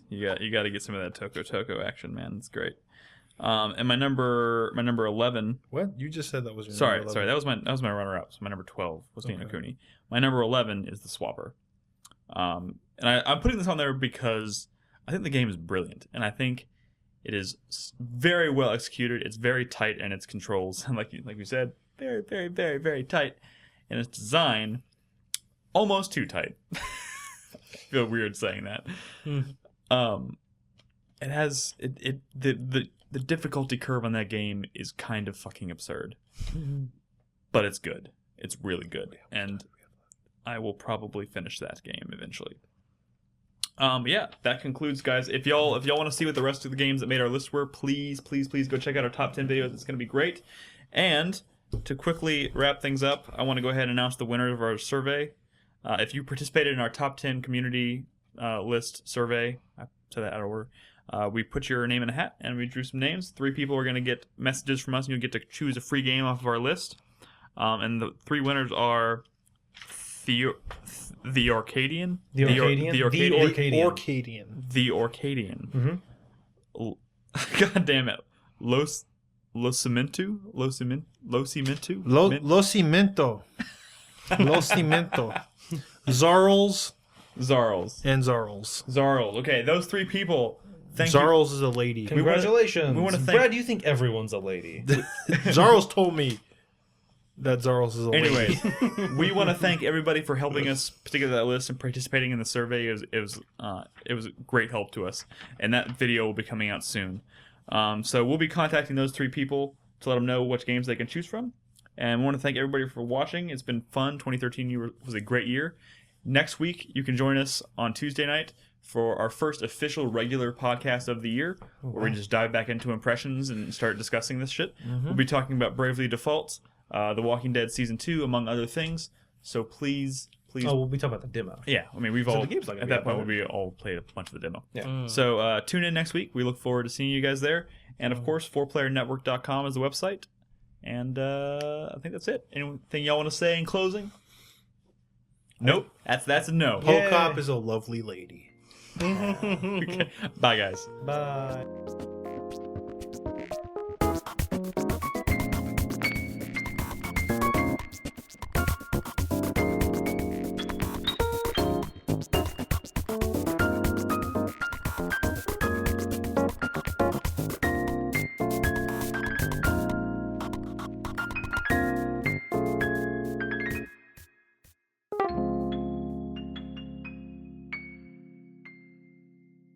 You got to get some of that Toko Toko action, man. It's great. And my number 11.
What? You just said that was your
Sorry,
number
sorry.
11.
That was my runner up. So my number 12 was Ni no
Okay.
Kuni. My number 11 is the Swapper. And I'm putting this on there because I think the game is brilliant, and I think it is very well executed. It's very tight in its controls, and like you said, very, very, very, very tight in its design. Almost too tight. I feel weird saying that. It has the difficulty curve on that game is kind of fucking absurd, but it's good. It's really good, and I will probably finish that game eventually. Yeah, that concludes, guys. If y'all want to see what the rest of the games that made our list were, please go check out our top 10 videos. It's going to be great. And to quickly wrap things up, I want to go ahead and announce the winner of our survey. If you participated in our top 10 community list survey, I said that out of order. We put your name in a hat and we drew some names. 3 people are going to get messages from us, and you'll get to choose a free game off of our list. And the 3 winners are the Orcadian.
The Orcadian.
The Orcadian.
Mm-hmm.
God damn it. Los Cimento?
Lo Cimento. Zarls
Zarls.
and Zarls.
Zarls. Okay, those 3 people. Thank
Zarls is a lady.
Congratulations.
we wanna thank-
Brad, you think everyone's a lady.
Zarls told me that Zarls is a lady.
Anyways, we want to thank everybody for helping us put together that list and participating in the survey. It was a great help to us, and that video will be coming out soon. So we'll be contacting those 3 people to let them know which games they can choose from. And we want to thank everybody for watching. It's been fun. 2013 was a great year. Next week, you can join us on Tuesday night for our first official regular podcast of the year, where we just dive back into impressions and start discussing this shit. We'll be talking about Bravely Default, The Walking Dead Season 2, among other things. So please...
Oh, we'll be talking about the demo.
Yeah, I mean, we've
So
all...
the game's not gonna
At
be
that
up
point,
on
we all played a bunch of the demo.
Yeah.
So tune in next week. We look forward to seeing you guys there. And of course, 4playernetwork.com is the website. And I think that's it. Anything y'all want to say in closing? Nope. That's a no.
Pocop is a lovely lady.
Okay. Bye, guys.
Bye.